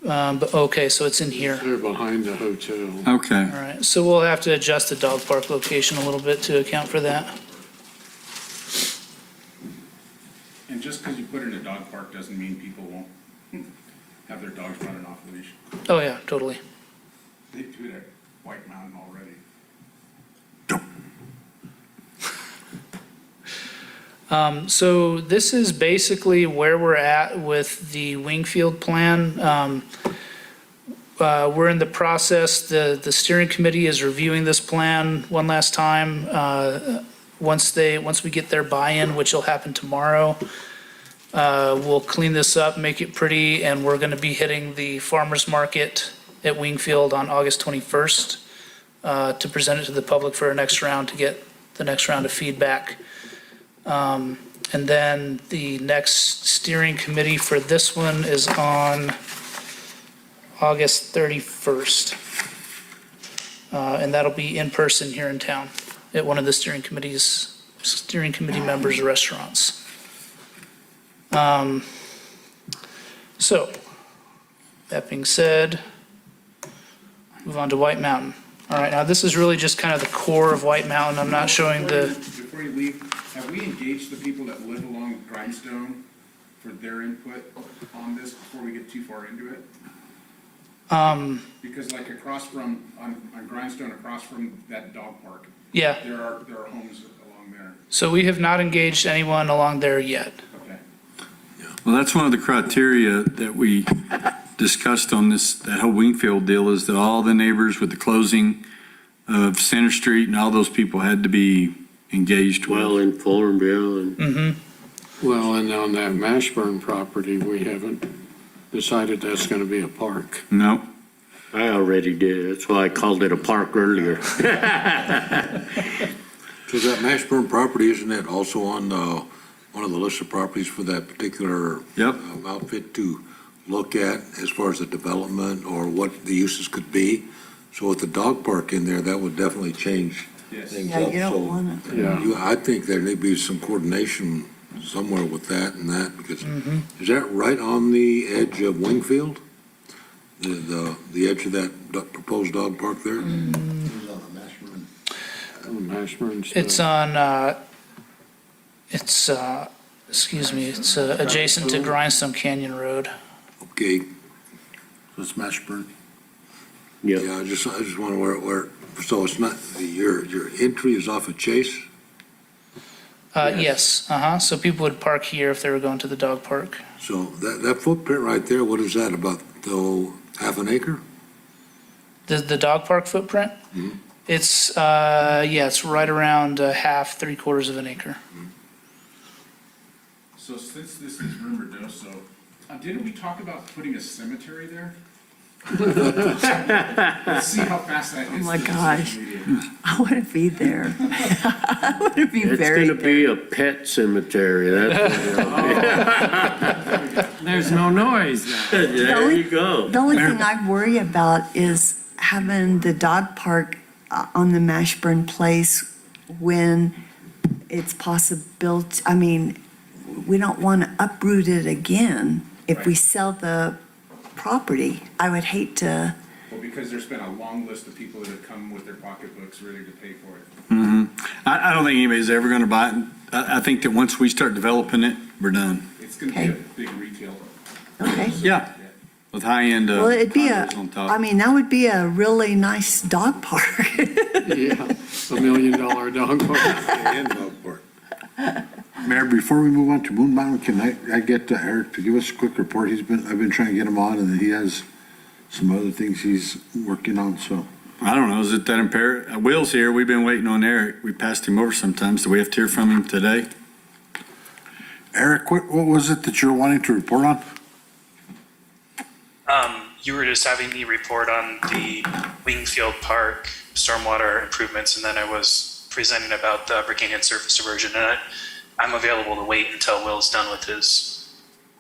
But okay, so it's in here. They're behind the hotel. Okay. All right, so we'll have to adjust the dog park location a little bit to account for that. And just because you put it in a dog park doesn't mean people won't have their dogs running off the leash. Oh, yeah, totally. They do it at White Mountain already. So this is basically where we're at with the Wingfield plan. We're in the process, the steering committee is reviewing this plan one last time. Once we get their buy-in, which will happen tomorrow, we'll clean this up, make it pretty, and we're gonna be hitting the farmer's market at Wingfield on August 21st to present it to the public for our next round, to get the next round of feedback. And then the next steering committee for this one is on August 31st. And that'll be in person here in town at one of the steering committee members' restaurants. So, that being said, move on to White Mountain. All right, now this is really just kind of the core of White Mountain. I'm not showing Before you leave, have we engaged the people that live along Grindstone for their input on this before we get too far into it? Because like across from, on Grindstone, across from that dog park. Yeah. There are homes along there. So we have not engaged anyone along there yet. Okay. Well, that's one of the criteria that we discussed on that whole Wingfield deal, is that all the neighbors with the closing of Center Street and all those people had to be engaged with. Well informed, yeah. And Well, and on that Mashburn property, we haven't decided that's going to be a park. No. I already did. That's why I called it a park earlier. So that Mashburn property, isn't that also on one of the list of properties for that particular outfit to look at as far as the development or what the uses could be? So with the dog park in there, that would definitely change things Yeah, up. you don't So want to. Yeah. I think there need to be some coordination somewhere with that and that, because is that right on the edge of Wingfield? The edge of that proposed dog park there? It's on, excuse me, it's adjacent to Grindstone Canyon Road. Okay, So it's Mashburn. yeah, I just wonder where, so it's not, your entry is off of Chase? Yes, so people would park here if they were going to the dog park. So that footprint right there, what is that, about, half an acre? The dog park footprint? It's, it's right around half, 3/4 of an acre. So since this is rumored though, so, didn't we talk about putting a cemetery there? Let's see how fast that Oh gets. my to the gosh. social media. I want to be there. I want to be It's buried gonna be a pet cemetery, that's what it'll be. There's no noise now. There you go. The only thing I worry about is having the dog park on the Mashburn place when it's possible, I mean, we don't want to uproot it again if we sell the property. I would hate to, Well, because there's been a long list of people that have come with their pocketbooks ready to pay for it. I don't think anybody's ever going to buy it. I think that once we start developing it, we're done. It's gonna be a big retail. okay. Yeah. With high-end Well, it'd be condos on top. I mean, that would be a really nice dog park. Yeah, $1 million dog park. And dog park. Mayor, before we move on to Moon Mountain, can I get Eric to give us a quick report? I've been trying to get him on, and he has some other things he's working on, so. I don't know, is it that imperative? Will's here, we've been waiting on Eric. We passed him over sometimes. Do we have to hear from him today? Eric, what was it that you're wanting to report on? You were just having me report on the Wingfield Park stormwater improvements, and then I was presenting about the Upper Canyon surface diversion, and I'm available to wait until Will's done with his.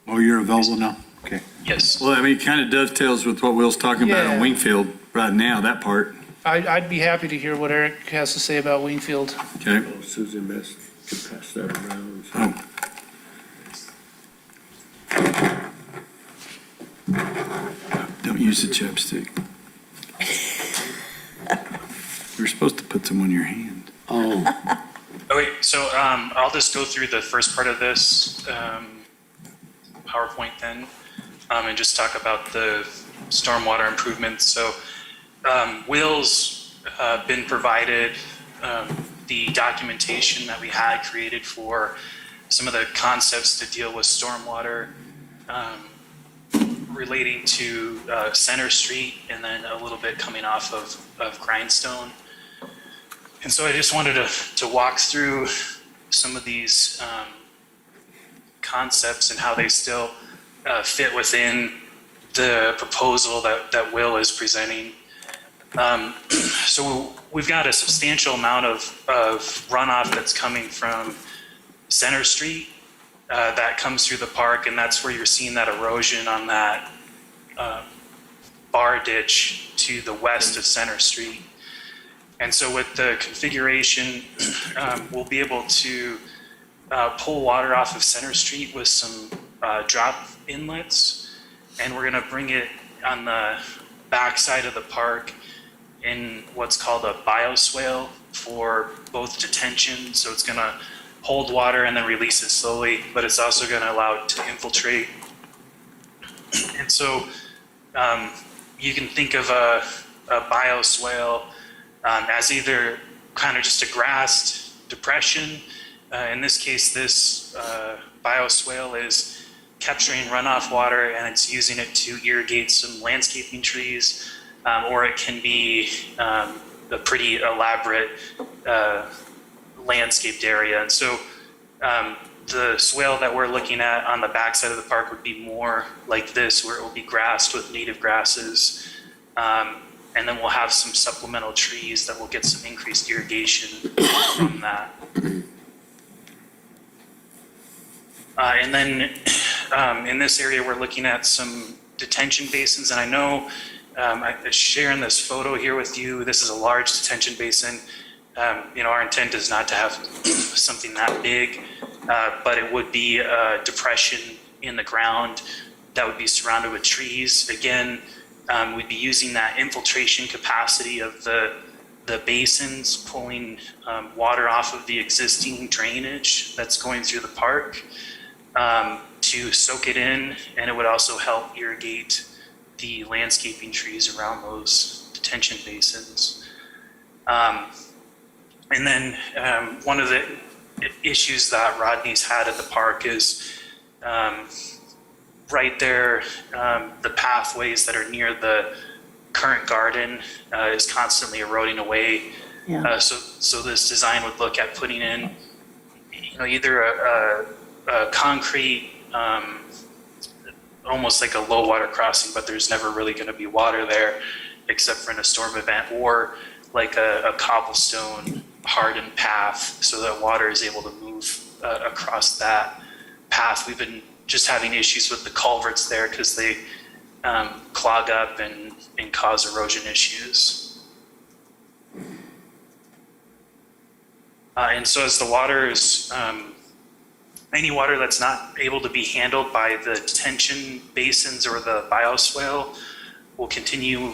Oh, you're available now? Okay. Yes. Well, I mean, it kind of dovetails with what Will's talking about on Yeah. Wingfield right now, that part. I'd be happy to hear what Eric has to say about Wingfield. Okay. Susan Best can pass that around. Oh. Don't use the chapstick. You're supposed to put some on your hand. Oh. Okay, so I'll just go through the first part of this PowerPoint then, and just talk about the stormwater improvements. So Will's been provided the documentation that we had created for some of the concepts to deal with stormwater relating to Center Street and then a little bit coming off of Grindstone. And so I just wanted to walk through some of these concepts and how they still fit within the proposal that Will is presenting. So we've got a substantial amount of runoff that's coming from Center Street that comes through the park, and that's where you're seeing that erosion on that bar ditch to the west of Center Street. And so with the configuration, we'll be able to pull water off of Center Street with some drop inlets, and we're gonna bring it on the back side of the park in what's called a bioswale for both detention. So it's gonna hold water and then release it slowly, but it's also gonna allow it to infiltrate. And so you can think of a bioswale as either kind of just a grassed depression. In this case, this bioswale is capturing runoff water and it's using it to irrigate some landscaping trees, or it can be a pretty elaborate landscaped area. And so the swale that we're looking at on the backside of the park would be more like this, where it will be grassed with native grasses. And then we'll have some supplemental trees that will get some increased irrigation from that. And then in this area, we're looking at some detention basins. And I know I'm sharing this photo here with you. This is a large detention basin. Our intent is not to have something that big. but it would be a depression in the ground that would be surrounded with trees. Again, we'd be using that infiltration capacity of the basins, pulling water off of the existing drainage that's going through the park to soak it in, and it would also help irrigate the landscaping trees around those detention basins. And then one of the issues that Rodney's had at the park is right there, the pathways that are near the current garden is constantly eroding away. Yeah. So this design would look at putting in, either a concrete, almost like a low water crossing, but there's never really going to be water there except for in a storm event, or like a cobblestone hardened path so that water is able to move across that path. We've been just having issues with the culverts there because they clog up and cause erosion issues. And so as the water is, any water that's not able to be handled by the detention basins or the bioswale will continue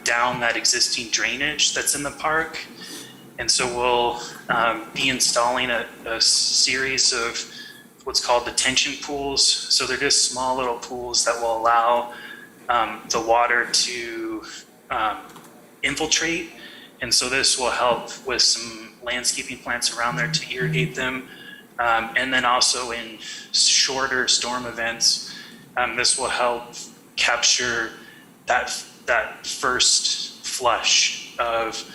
down that existing drainage that's in the park. And so we'll be installing a series of what's called detention pools. So they're just small little pools that will allow the water to infiltrate. And so this will help with some landscaping plants around there to irrigate them. And then also in shorter storm events, this will help capture that first flush of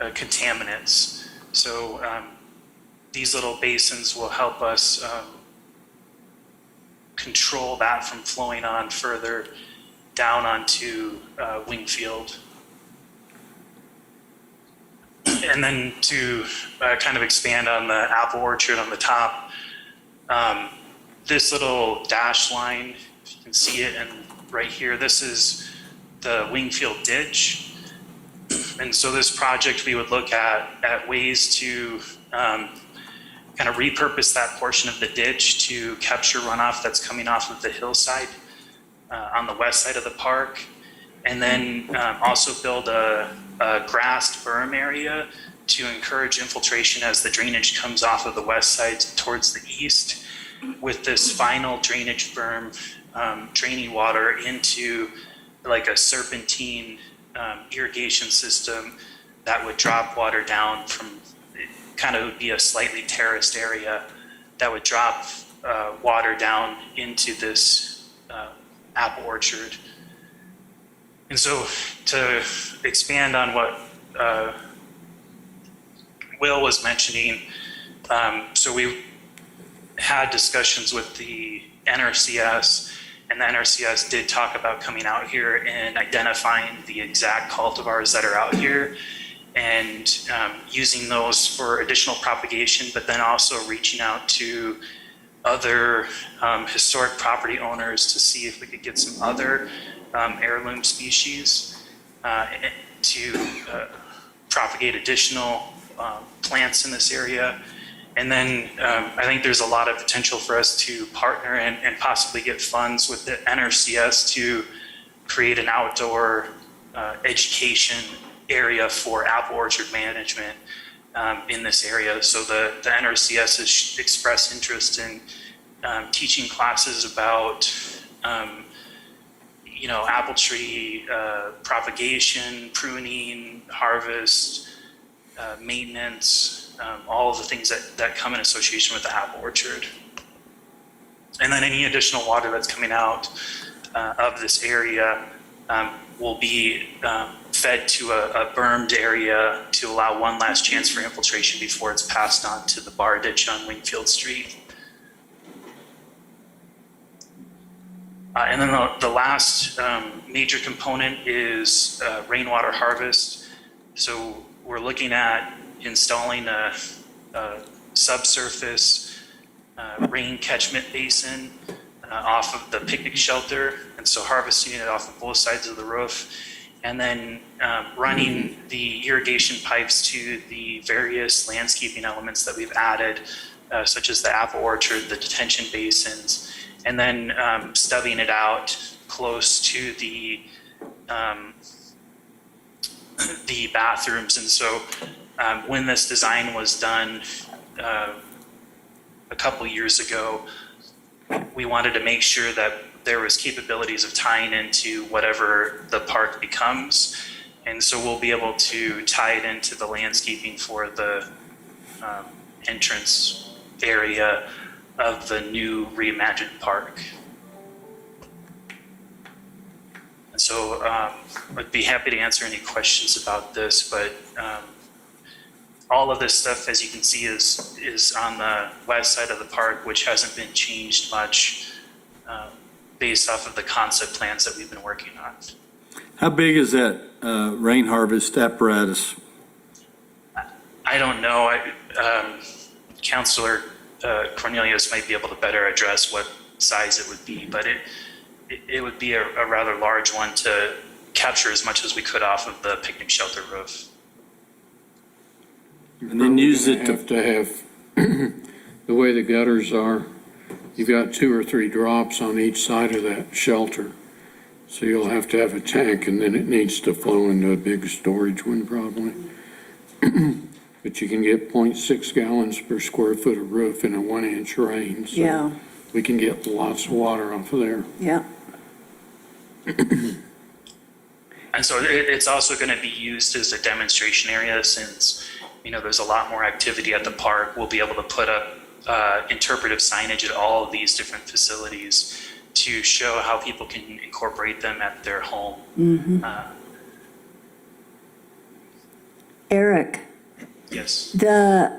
contaminants. So these little basins will help us control that from flowing on further down onto Wingfield. And then to kind of expand on the apple orchard on the top, this little dash line, if you can see it, and right here, this is the Wingfield ditch. And so this project, we would look at ways to kind of repurpose that portion of the ditch to capture runoff that's coming off of the hillside on the west side of the park. And then also build a grassed berm area to encourage infiltration as the drainage comes off of the west side towards the east, with this final drainage berm draining water into like a serpentine irrigation system that would drop water down from, kind of would be a slightly terraced area that would drop water down into this apple orchard. And so to expand on what Will was mentioning, so we had discussions with the NRCS, and the NRCS did talk about coming out here and identifying the exact cultivars that are out here and using those for additional propagation, but then also reaching out to other historic property owners to see if we could get some other heirloom species to propagate additional plants in this area. And then I think there's a lot of potential for us to partner and possibly get funds with the NRCS to create an outdoor education area for apple orchard management in this area. So the NRCS has expressed interest in teaching classes about apple tree propagation, pruning, harvest, maintenance, all of the things that come in association with the apple orchard. And then any additional water that's coming out of this area will be fed to a bermed area to allow one last chance for infiltration before it's passed on to the bar ditch on Wingfield Street. And then the last major component is rainwater harvest. So we're looking at installing a subsurface rain catchment basin off of the picnic shelter, and so harvesting it off of both sides of the roof and then running the irrigation pipes to the various landscaping elements that we've added, such as the apple orchard, the detention basins, and then stubbing it out close to the bathrooms. And so when this design was done a couple years ago, we wanted to make sure that there was capabilities of tying into whatever the park becomes. And so we'll be able to tie it into the landscaping for the entrance area of the new reimagined park. And so I'd be happy to answer any questions about this, but all of this stuff, as you can see, is on the west side of the park, which hasn't been changed much based off of the concept plans that we've been working on. How big is that rain harvest apparatus? I don't know. Councilor Cornelius might be able to better address what size it would be, but it would be a rather large one to capture as much as we could off of the picnic shelter roof. And then use it Have to have, the way the gutters are, you've got 2 or 3 drops on each side of that shelter. So you'll have to have a tank, and then it needs to flow into a big storage one probably. But you can get 0.6 gallons per square foot of roof in a 1-inch rain. So Yeah, we can get lots of water off of there. yeah. And so it's also going to be used as a demonstration area since, there's a lot more activity at the park. We'll be able to put up interpretive signage at all of these different facilities to show how people can incorporate them at their home. Eric, Yes. the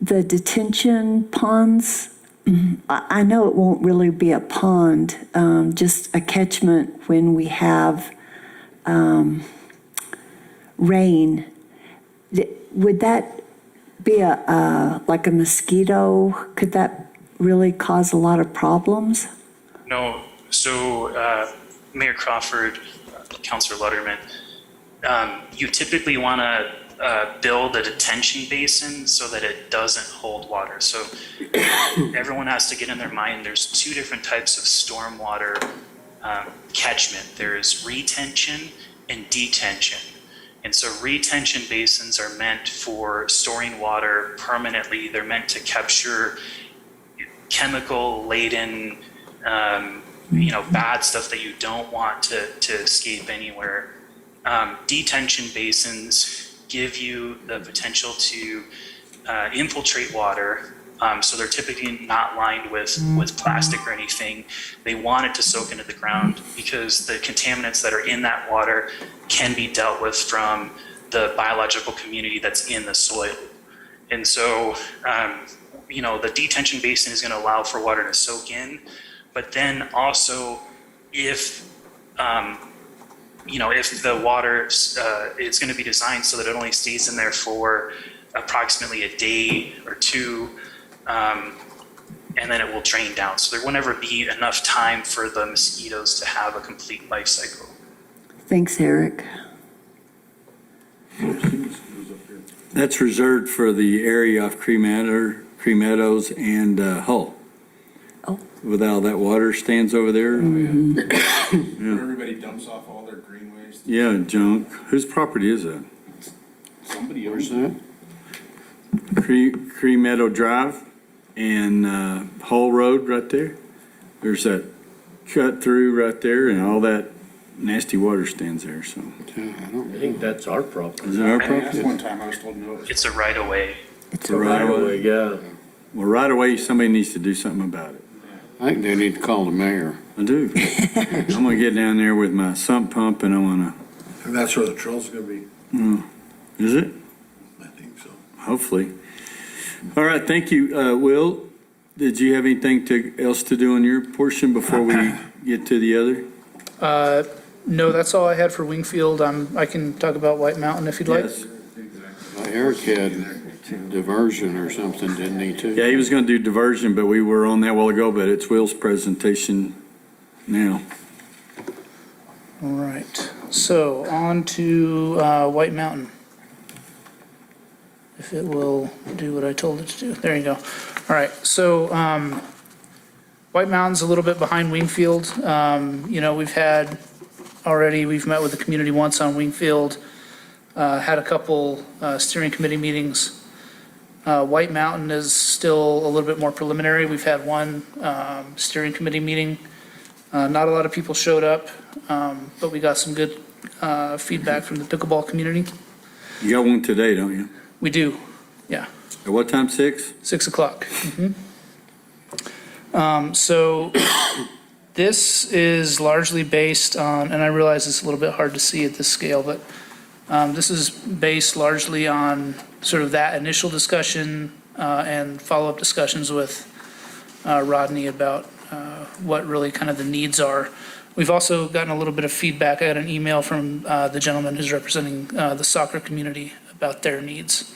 detention ponds, I know it won't really be a pond, just a catchment when we have rain. Would that be like a mosquito? Could that really cause a lot of problems? No. So Mayor Crawford, Councilor Lutterman, you typically want to build a detention basin so that it doesn't hold water. So everyone has to get in their mind there's 2 different types of stormwater catchment. There's retention and detention. And so retention basins are meant for storing water permanently. They're meant to capture chemical laden, bad stuff that you don't want to escape anywhere. Detention basins give you the potential to infiltrate water. So they're typically not lined with plastic or anything. They want it to soak into the ground because the contaminants that are in that water can be dealt with from the biological community that's in the soil. And so, the detention basin is going to allow for water to soak in, but then also if the water, it's going to be designed so that it only stays in there for approximately a day or 2, and then it will drain down. So there will never be enough time for the mosquitoes to have a complete life cycle. Thanks, Eric. That's reserved for the area off Cree Meadows and Hull. Oh. With all that water stands over there. Where everybody dumps off all their green waste. Yeah, junk. Whose property is that? Somebody owns that. Cree Meadow Drive and Hull Road right there. There's that cut through right there and all that nasty water stands there, so. I think that's our property. Is it our I property? asked one time, I was told no. It's a right of way. It's Right away. Yeah. Well, right away, somebody needs to do something about it. I think they need to call the mayor. I do. I'm gonna get down there with my sump pump and I wanna, And that's where the trail's gonna be. is it? I think so. Hopefully. All right, thank you. Will, did you have anything else to do on your portion before we get to the other? No, that's all I had for Wingfield. I can talk about White Mountain if you'd like. Yes. Eric had diversion or something, didn't he, too? Yeah, he was gonna do diversion, but we were on that a while ago, but it's Will's presentation now. All right. So on to White Mountain. If it will do what I told it to do. There you go. All right, so White Mountain's a little bit behind Wingfield. We've met with the community once on Wingfield, had a couple steering committee meetings. White Mountain is still a little bit more preliminary. We've had one steering committee meeting. Not a lot of people showed up, but we got some good feedback from the pickleball community. You got one today, don't you? We do, yeah. At what time, 6? 6 o'clock. So this is largely based on, and I realize it's a little bit hard to see at this scale, but this is based largely on sort of that initial discussion and follow-up discussions with Rodney about what really kind of the needs are. We've also gotten a little bit of feedback. I got an email from the gentleman who's representing the soccer community about their needs.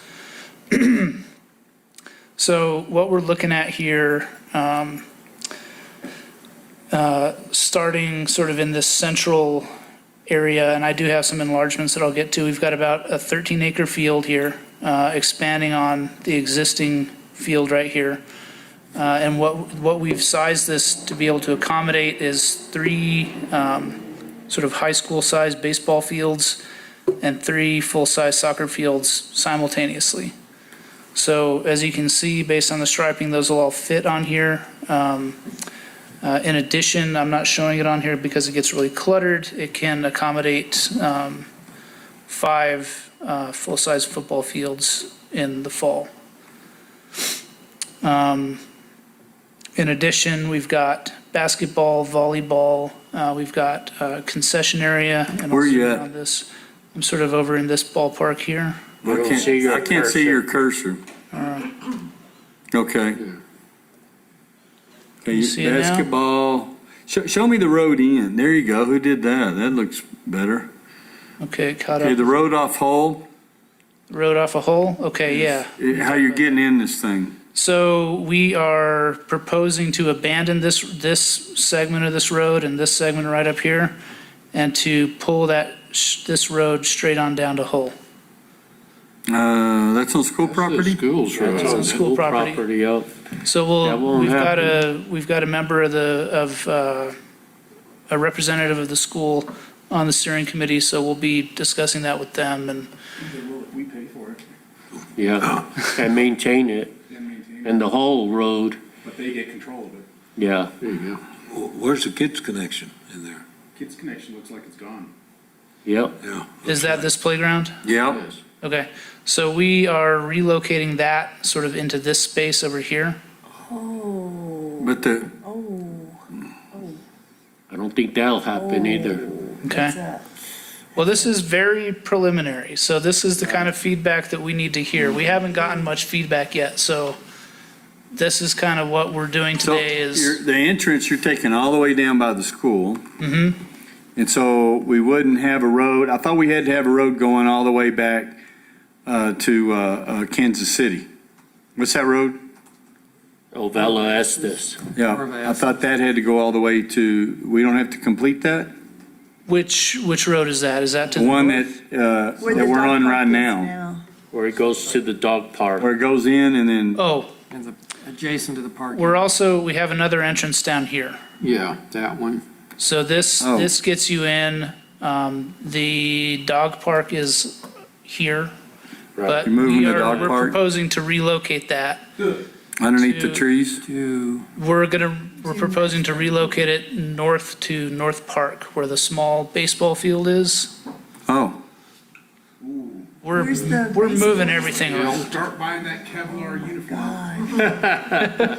So what we're looking at here, starting sort of in this central area, and I do have some enlargements that I'll get to. We've got about a 13-acre field here, expanding on the existing field right here. And what we've sized this to be able to accommodate is 3 sort of high school-sized baseball fields and 3 full-size soccer fields simultaneously. So as you can see, based on the striping, those will all fit on here. In addition, I'm not showing it on here because it gets really cluttered. It can accommodate 5 full-size football fields in the fall. In addition, we've got basketball, volleyball, we've got concession area. And Where are you at? on this, I'm sort of over in this ballpark here. I don't see your I can't see your cursor. Okay. Okay, You see it now? basketball. Show me the road in. There you go. Who did that? That looks better. Okay, caught Okay, up. the road off Hull. Road off a hole? Okay, yeah. How you're getting in this thing? So we are proposing to abandon this segment of this road and this segment right up here, and to pull this road straight on down to Hull. That's on school property? Schools, right? That's on school property. Out. So That won't we've got a member of a representative of the school on the steering committee, so we'll be discussing that with them, and We pay for it, Yeah, and maintain it, and the whole road, but they get control of it. yeah. There you go. Where's the kids' connection in there? Kids Connection looks like it's gone. Yep. Yeah. is that this playground? Yeah. Okay, so we are relocating that sort of into this space over here. But the, I don't think that'll happen either. Okay. Well, this is very preliminary, so this is the kind of feedback that we need to hear. We haven't gotten much feedback yet, so this is kind of what we're doing so today is, the entrance, you're taking all the way down by the school. Mhm. And so we wouldn't have a road. I thought we had to have a road going all the way back to Kansas City. What's that road? Ovella Estes. Yeah, I thought that had to go all the way to, we don't have to complete that? which road is that? Is that to The the one north? that Where the we're dog on park right is now, Where it goes to the dog park. where it goes in and then, Oh, Adjacent to the park. we have another entrance down here. Yeah, that one. So this Oh. gets you in, the dog park is here. But You're moving the dog we're park? proposing to relocate that. underneath the To- trees? We're proposing to relocate it north to North Park, where the small baseball field is. Oh, We're Where's the moving baseball? everything around. Start buying that Kevlar uniform.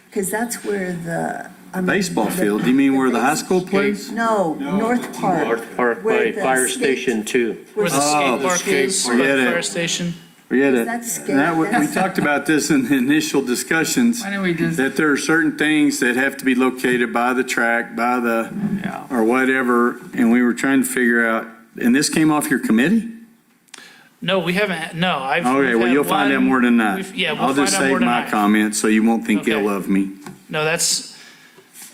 Because that's where the. baseball field. Do you mean where the high school plays? No, North Park. North Park Where by the Fire skate- Station 2. Where the skate park skate is, park. by the Forget it. fire station. Forget it. That's scary. We talked about this in the initial discussions, Why don't we just, that there are certain things that have to be located by the track, by the, or whatever, and we were trying to figure out, and this came off your committee? No, we haven't, no, I've. Okay, we've well, had you'll find out one- more than that. we've- Yeah, we'll I'll find just out more save my tonight. comments so you won't think Okay. ill of me. No,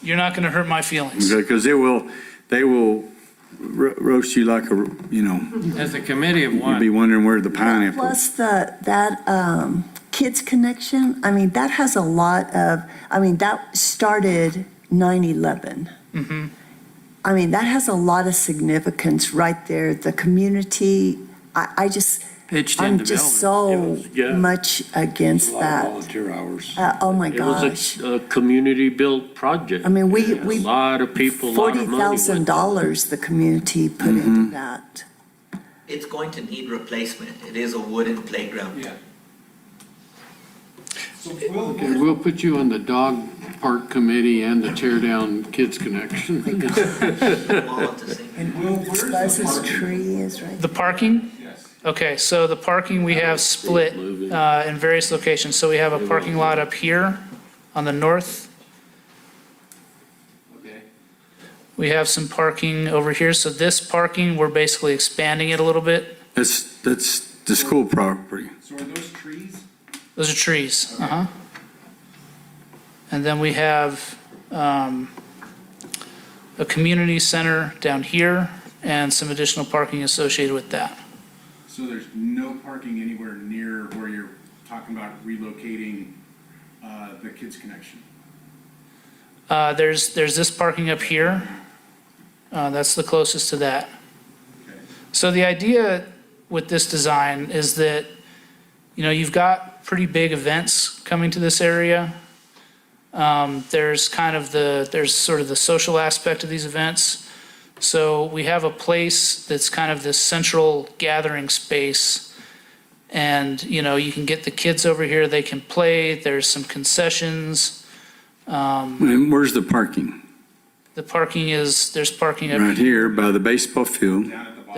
you're not gonna hurt my feelings. Because they will roast you like a, As a committee of you'd one. be wondering where the pineapple. Plus that Kids Connection, I mean, that has a lot of, I mean, that started 9/11. I mean, that has a lot of significance right there. The community, I'm just so yeah. much against A lot of that. volunteer hours. Oh, my It gosh. was a community-built project. I mean, A we lot of people, a lot of money went to it. $40,000 the community put into that. It's going to need replacement. It is a wooden playground. Yeah. Okay, we'll put you on the dog park committee and the tear down Kids Connection. All at the same time. Buzz's tree is right. The parking? Yes. Okay, so the parking we have split in various locations. So we have a parking lot up here on the north. Okay. We have some parking over here. So this parking, we're basically expanding it a little bit. That's the school property. So are those trees? Those are trees, And then we have a community center down here and some additional parking associated with that. So there's no parking anywhere near where you're talking about relocating the Kids Connection? There's this parking up here. That's the closest to that. Okay. So the idea with this design is that, you've got pretty big events coming to this area. There's sort of the social aspect of these events. So we have a place that's kind of this central gathering space. And, you can get the kids over here, they can play, there's some concessions. And where's the parking? The parking there's parking up Right here by the baseball field. Down at the bottom?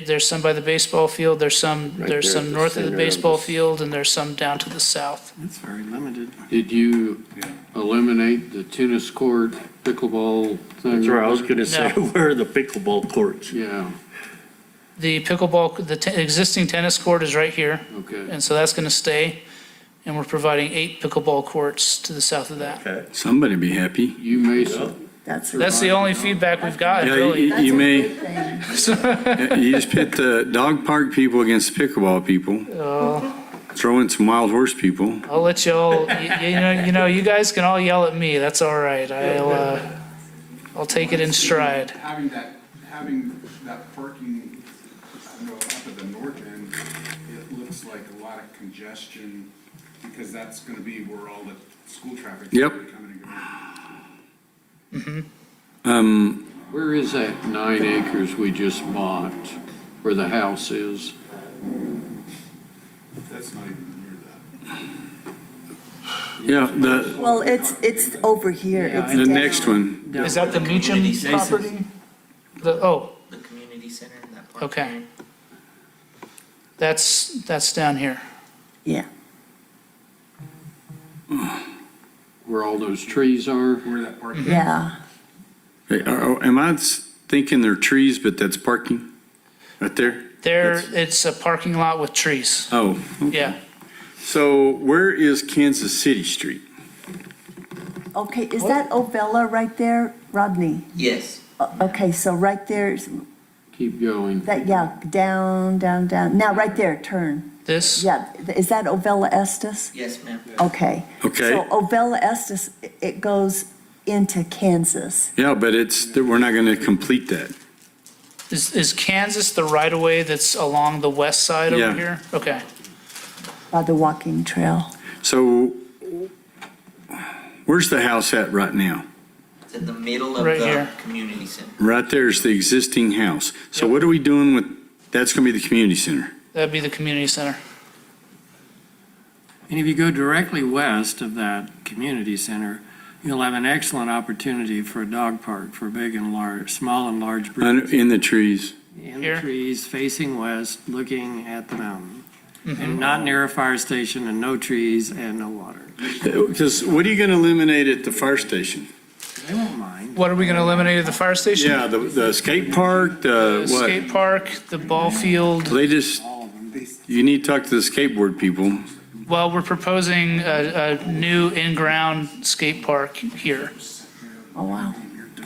There's some by the baseball field, there's some there at the north of the center of baseball this. field, and there's some down to the south. That's very limited. Did you eliminate the tennis court, pickleball thing? That's where I was gonna say, No. where are the pickleball courts? Yeah, The pickleball, existing tennis court is right here, okay. and so that's gonna stay. And we're providing 8 pickleball courts to the south of that. Okay. Somebody be happy. You may, That's That's the only feedback we've gotten, Yeah, really. you may, thing. you just pit the dog park people against the pickleball people. Throw in some wild horse people. I'll let y'all, you guys can all yell at me, that's all right. I'll take it in stride. Having that parking, up at the north end, it looks like a lot of congestion because that's gonna be where all the school traffic is Yep. gonna be coming and going. Where is that 9 acres we just bought, where the house is? That's not even near that. Yeah, Well, it's over here. It's the down. next one. Is that the Meacham property? The community center, that park. okay. That's down here. Yeah. Where all those trees are? Where that parking. Yeah. Hey, am I thinking they're trees, but that's parking? Right there? It's a parking lot with trees. Oh, Yeah. so where is Kansas City Street? Okay, is that Ovella right there, Rodney? Yes. Okay, so right there, Keep going. down. Now, right there, turn. This? Yeah, is that Ovella Estes? Yes, ma'am. Okay. Okay. So Ovella Estes, it goes into Kansas. Yeah, but we're not going to complete that. Is Kansas the right-of-way that's along the west side Yeah. over here? Okay. By the walking trail. So where's the house at right now? It's in the middle of Right the here. community center. Right there's the existing house. So Yep. what are we doing with, that's going to be the community center? That'd be the community center. And if you go directly west of that community center, you'll have an excellent opportunity for a dog park for big and large, small and large breeds. In the trees. In Here? the trees, facing west, looking at the mountain. And not near a fire station and no trees and no water. Because what are you going to eliminate at the fire station? They won't mind. What are we gonna eliminate at the fire station? Yeah, the skate park, the what? Skate park, the ball field. They just, you need to talk to the skateboard people. Well, we're proposing a new in-ground skate park here. Oh, wow.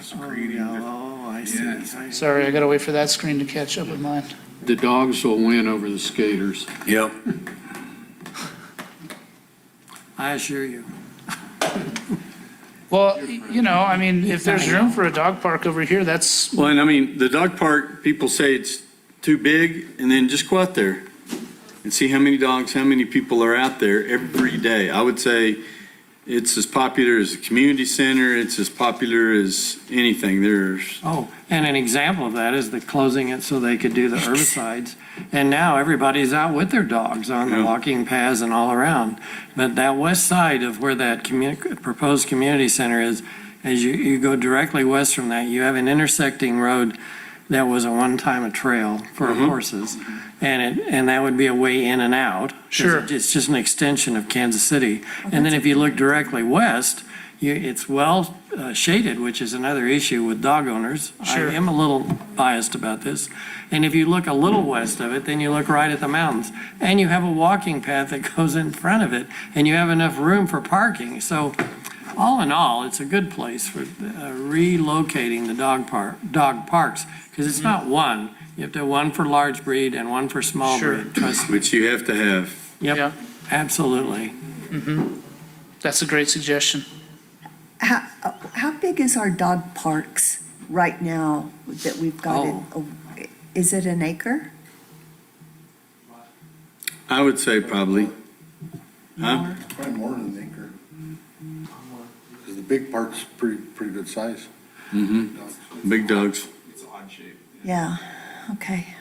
Just creating. Oh, I see. Yes. I see. Sorry, I gotta wait for that screen to catch up with mine. The dogs will win over the skaters. Yep. I assure you. Well, you know, I mean, if there's room for a dog park over here, that's, Well, and I mean, the dog park, people say it's too big, and then just go out there and see how many dogs, how many people are out there every day. I would say it's as popular as a community center, it's as popular as anything. There's, Oh, and an example of that is the closing it so they could do the herbicides. And now everybody's out with their dogs on the Yeah. walking paths and all around. But that west side of where that proposed community center is, as you go directly west from that, you have an intersecting road that was at one time a trail for horses. And that would be a way in and out. 'Cause Sure. It's just an extension of Kansas City. And then if you look directly west, it's well shaded, which is another issue with dog owners. Sure. I am a little biased about this. And if you look a little west of it, then you look right at the mountains. And you have a walking path that goes in front of it, and you have enough room for parking. So all in all, it's a good place for relocating the dog parks, because it's not one. You have to have one for large breed and one for small Sure. breed, trust me. which you have to have. yeah, Yep, absolutely. that's a great suggestion. How big is our dog parks right now that we've got it? Is it an acre? I would say probably. Huh? Probably more than an acre. Because the big park's pretty good size. Mm-hmm. Big dogs. It's odd shape. Yeah, okay.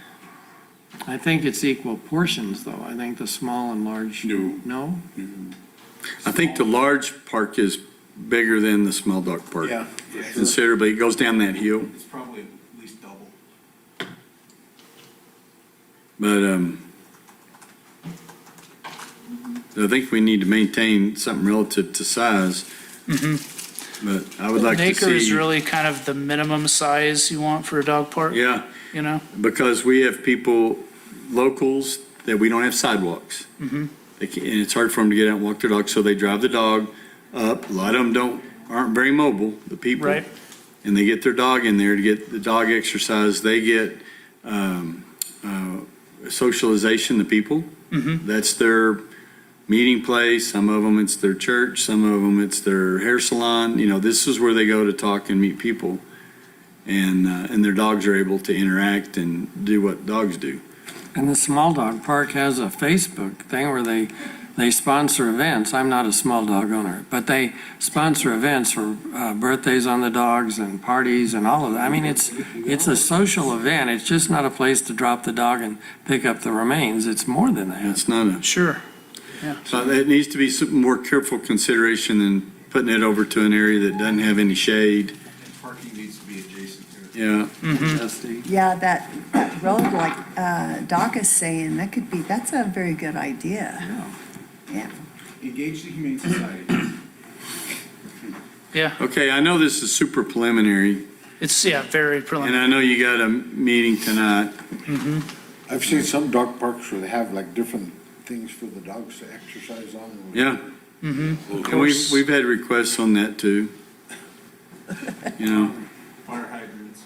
I think it's equal portions, though. I think the small and large. No? I think the large park is bigger than the small dog park. Yeah. Considerably. It goes down that hill. It's probably at least double. But I think we need to maintain something relative to size. But I would like An to acre is see, really kind of the minimum size you want for a dog park, yeah, you know? because we have people, locals, that we don't have sidewalks. Mhm. They can't, and it's hard for them to get out and walk their dog, so they drive the dog up. A lot of them aren't very mobile, the people. Right. And they get their dog in there to get the dog exercise. They get socialization, the people. That's their meeting place. Some of them, it's their church. Some of them, it's their hair salon. You know, this is where they go to talk and meet people. And their dogs are able to interact and do what dogs do. And the small dog park has a Facebook thing where they sponsor events. I'm not a small dog owner, but they sponsor events for birthdays on the dogs and parties and all of that. I mean, it's a social event. It's just not a place to drop the dog and pick up the remains. It's more than that. It's not a, Sure. so it needs to be some more careful consideration than putting it over to an area that doesn't have any shade. And parking needs to be adjacent to it. Yeah. Dusty. Yeah, that road, like Doc is saying, that's a very good idea. Yeah. Engage the Humane Society. Yeah, Okay, I know this is super preliminary, it's, very and preliminary. I know you got a meeting tonight. I've seen some dog parks where they have like different things for the dogs to exercise on. Yeah. Of And course. we've had requests on that too. You know, Fire hydrants.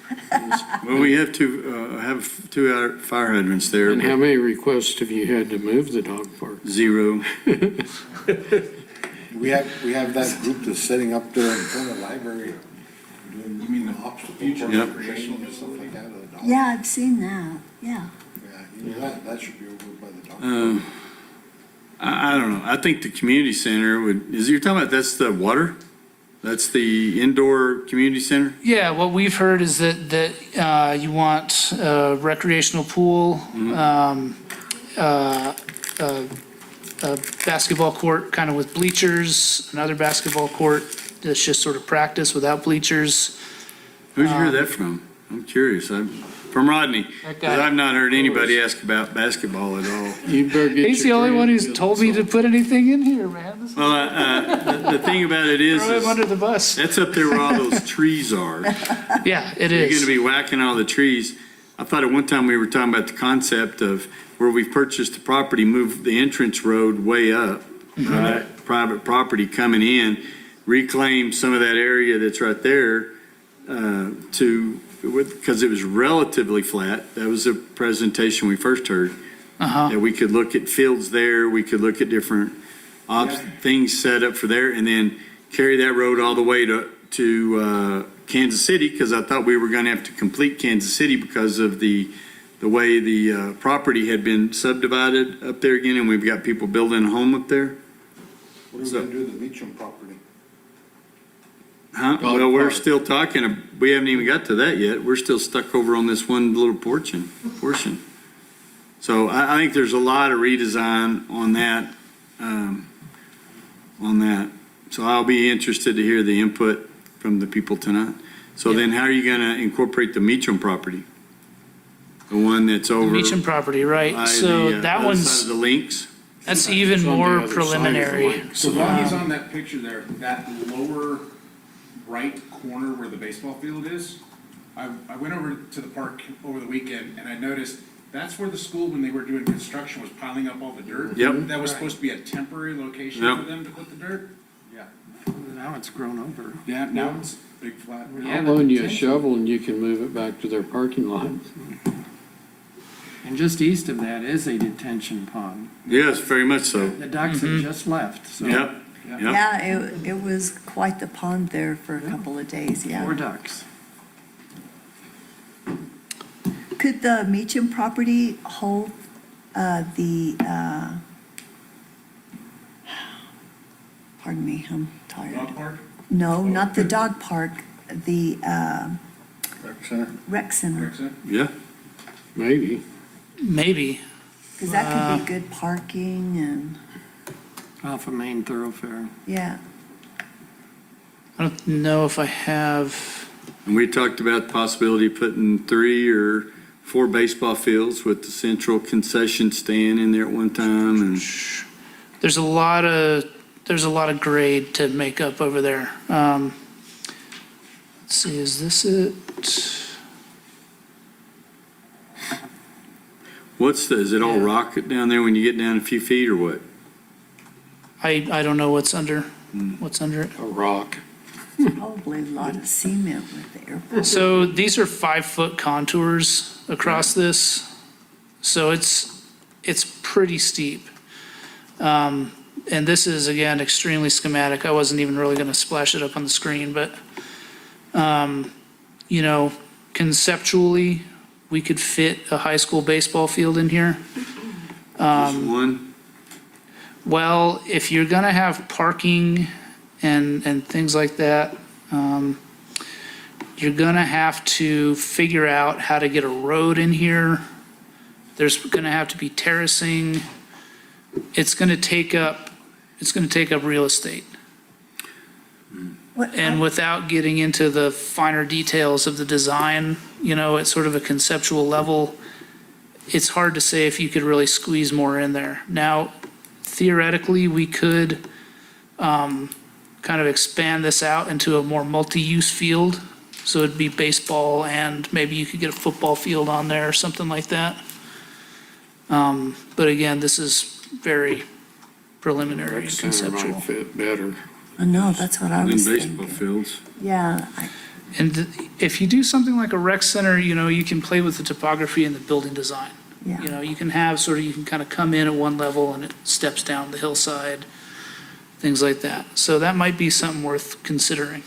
well, we have two fire hydrants there, And how but many requests have you had to move the dog park? 0. We have that group that's setting up there in front of the library, doing, you mean the obstacle course, Yep. recreational and stuff like that. of the dogs. Yeah, I've seen that, yeah. Yeah, you know, that should be over by the dog. I don't know. I think the community center you're talking about, that's the water? That's the indoor community center? Yeah, what we've heard is that you want a recreational pool, a basketball court kind of with bleachers, another basketball court that's just sort of practice without bleachers. Who'd you hear that from? I'm curious. From Rodney, That because guy. I've not heard anybody ask about basketball at all. You better get He's the your only one who's grandkids told me to put anything in here, man. This is- Well, the thing about it is Throw him under the bus. that's up there where all those trees are. Yeah, it You're is. going to be whacking all the trees. I thought at one time we were talking about the concept of where we purchased the property, move the entrance road way up, private property coming in, reclaim some of that area that's right there, because it was relatively flat. That was the presentation we first heard. That we could look at fields there, we could look at different things set up for there, and then carry that road all the way to Kansas City, because I thought we were going to have to complete Kansas City because of the way the property had been subdivided up there again, and we've got people building a home up there. What are we gonna do with the Meacham property? Huh? Well, we're still talking, we haven't even got to that yet. We're still stuck over on this one little portion. So I think there's a lot of redesign on that. So I'll be interested to hear the input from the people tonight. So then how are you gonna incorporate the Meacham property? The one that's over Meacham property, right? by So the that other side one's, of the links? that's even It's on the more other side of the preliminary. lake. So while he's on that picture there, that lower right corner where the baseball field is, I went over to the park over the weekend and I noticed that's where the school, when they were doing construction, was piling up all the dirt. Yep. That was supposed to be a temporary location Yep. for them to put the dirt. Now it's grown over. Yeah, now it's big flat. I'll loan you a shovel and you can move it back to their parking lot. And just east of that is a detention pond. Yes, very much so. The ducks have just left, so. Yep. Yeah, it was quite the pond there for a couple of days, yeah. 4 ducks. Could the Meacham property hold pardon me, I'm tired. Dog park? No, not the dog park, the Rec center? rec center. Correct, sir? Yeah. Maybe. Maybe. Because that could be good parking and, Off a main thoroughfare. yeah. I don't know if I have, And we talked about the possibility of putting 3 or 4 baseball fields with the central concession stand in there at one time, and there's a lot of grade to make up over there. Let's see, is this it? is it all rock down there when you get down a few feet or what? I don't know what's under it. A rock. Probably a lot of cement with the airport. So these are 5-foot contours across this, so it's pretty steep. And this is, again, extremely schematic. I wasn't even really going to splash it up on the screen, but, conceptually, we could fit a high school baseball field in here. Just one? Well, if you're going to have parking and things like that, you're going to have to figure out how to get a road in here. There's going to have to be terracing. It's going to take up real estate. And without getting into the finer details of the design, at sort of a conceptual level, it's hard to say if you could really squeeze more in there. Now, theoretically, we could kind of expand this out into a more multi-use field. So it'd be baseball and maybe you could get a football field on there or something like that. But again, this is very preliminary and conceptual. Might fit better. I know, that's what I In was baseball thinking. fields. Yeah, And if you do something like a rec center, you can play with the topography and the building design. yeah. You can have you can kind of come in at one level and it steps down the hillside, things like that. So that might be something worth considering.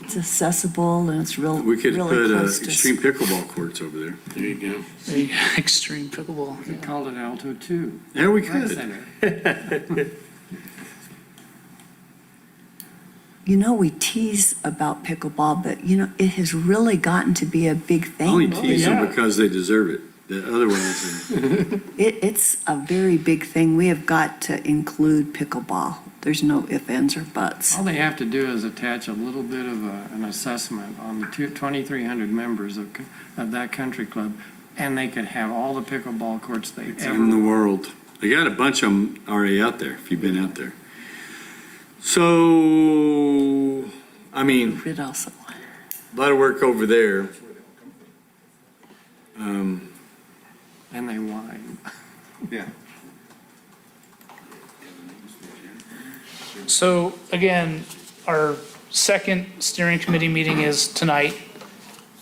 It's accessible and it's We could really put close to. extreme pickleball courts over there. There you go. Extreme pickleball. We called it Alto 2. Yeah, we Rec could. center. We tease about pickleball, but it has really gotten to be a big thing. Only tease them yeah. because they deserve it. Otherwise, It's a very big thing. We have got to include pickleball. There's no ifs, ands, or buts. All they have to do is attach a little bit of an assessment on the 2,300 members of that country club, and they could have all the pickleball courts they in the ever. world. They got a bunch of them already out there, if you've been out there. So, I mean, Rid also. a lot of work over there. And they whine. Yeah. So again, our second steering committee meeting is tonight.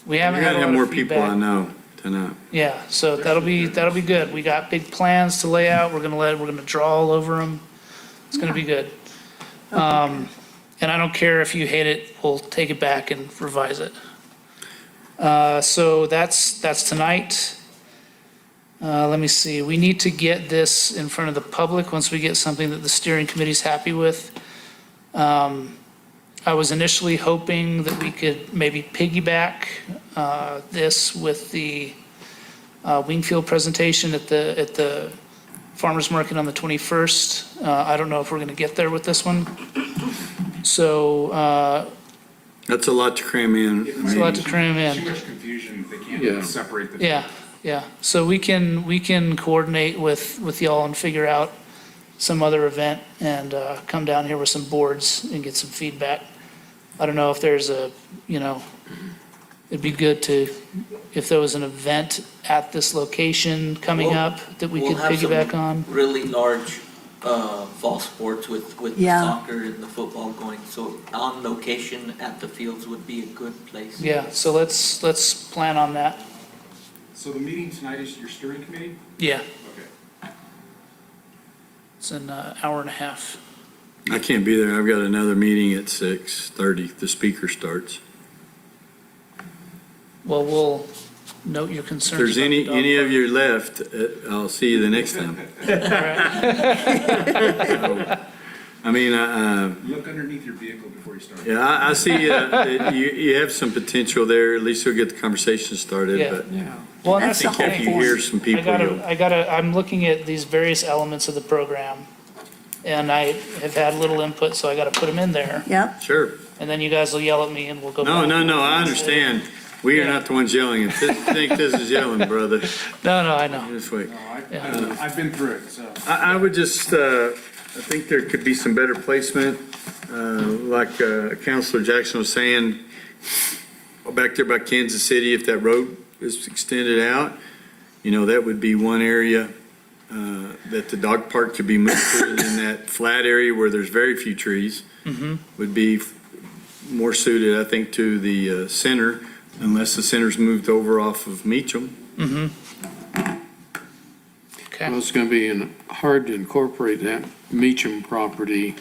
We We haven't had gotta a have lot more of people I feedback. know tonight. Yeah, so that'll be good. We got big plans to lay out. We're gonna draw all over them. It's gonna be good. And I don't care if you hate it, we'll take it back and revise it. So that's tonight. Let me see, we need to get this in front of the public once we get something that the steering committee's happy with. I was initially hoping that we could maybe piggyback this with the Wingfield presentation at the farmer's market on the 21st. I don't know if we're going to get there with this one. So That's a lot to cram in. it's a lot to cram in. Too much confusion, they Yeah. can't separate the. Yeah. So we can coordinate with y'all and figure out some other event and come down here with some boards and get some feedback. I don't know if there's it'd be good if there was an event at this location coming up that we could piggyback on. Really large fall sports with the Yeah. soccer and the football going, so on location at the fields would be a good place. Yeah, so let's plan on that. So the meeting tonight is your steering committee? Yeah, Okay. it's an hour and a half. I can't be there. I've got another meeting at 6:30. The speaker starts. Well, we'll note your If concerns. there's about the dog any of park. you left, I'll see you the next time. I mean, Look underneath your vehicle before you start. yeah, I see that you have some potential there. At least you'll get the conversation started, Yeah. but Well, and I that's the think whole if you point. hear some people, you'll. I'm looking at these various elements of the program, and I have had little input, so I gotta put them in there. Yep. Sure. And then you guys will yell at me and we'll go. No, back. I understand. We are not the ones yelling. If you think this is yelling, brother, No, I know. just wait. I've been through it, so. I would just, I think there could be some better placement, like Counselor Jackson was saying, back there by Kansas City, if that road is extended out, that would be one area that the dog park could be moved to, and in that flat area where there's very few trees would be more suited, I think, to the center, unless the center's moved over off of Meacham. Okay. Well, it's going to be hard to incorporate that Meacham property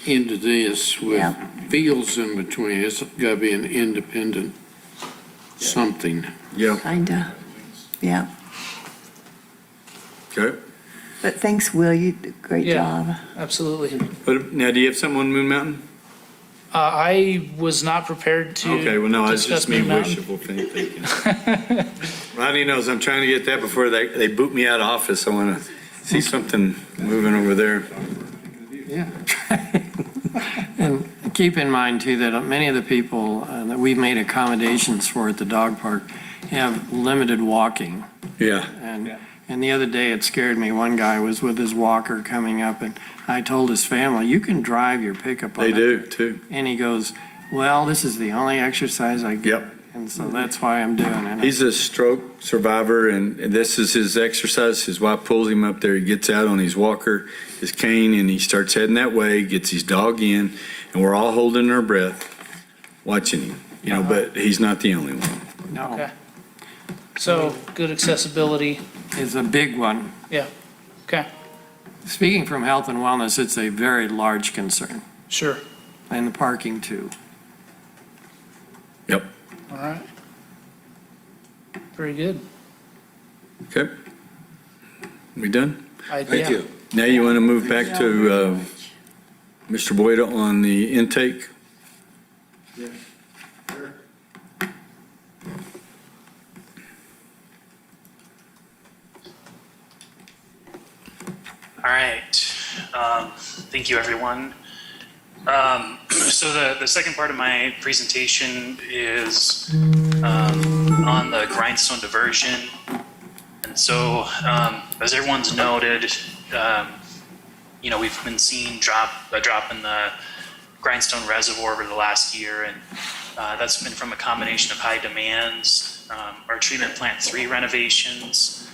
into this with Yeah. fields in between. It's got to be an independent something. Yeah, Kinda. Yeah. okay. But thanks, Will. You did a great Yeah. job. Absolutely. But now, do you have something on Moon Mountain? I was not prepared to. Okay, well, no, it's discuss just me Moon Mountain. wishful thinking. Rodney knows I'm trying to get that before they boot me out of office. I want to see something moving over there. Yeah. And keep in mind too, that many of the people that we've made accommodations for at the dog park have limited walking. Yeah. And the other day, it scared me. One guy was with his walker coming up, and I told his family, "You can drive your pickup on They it." do, too. And he goes, "Well, this is the only exercise I get." Yep. And so that's why I'm doing it. He's a stroke survivor, and this is his exercise. His wife pulls him up there. He gets out on his walker, his cane, and he starts heading that way, gets his dog in, and we're all holding our breath, watching him, but he's not the only one. No, Okay. So good accessibility. it's a big one. Yeah. Okay. Speaking from health and wellness, it's a very large concern, Sure. and the parking too. Yep. All right. Very good. Okay. We done? Thank you. Now you want to move back to Mr. Boyd on the intake? All right. Thank you, everyone. So the second part of my presentation is on the grindstone diversion. And so, as everyone's noted, we've been seeing a drop in the grindstone reservoir over the last year, and that's been from a combination of high demands, our treatment plant 3 renovations,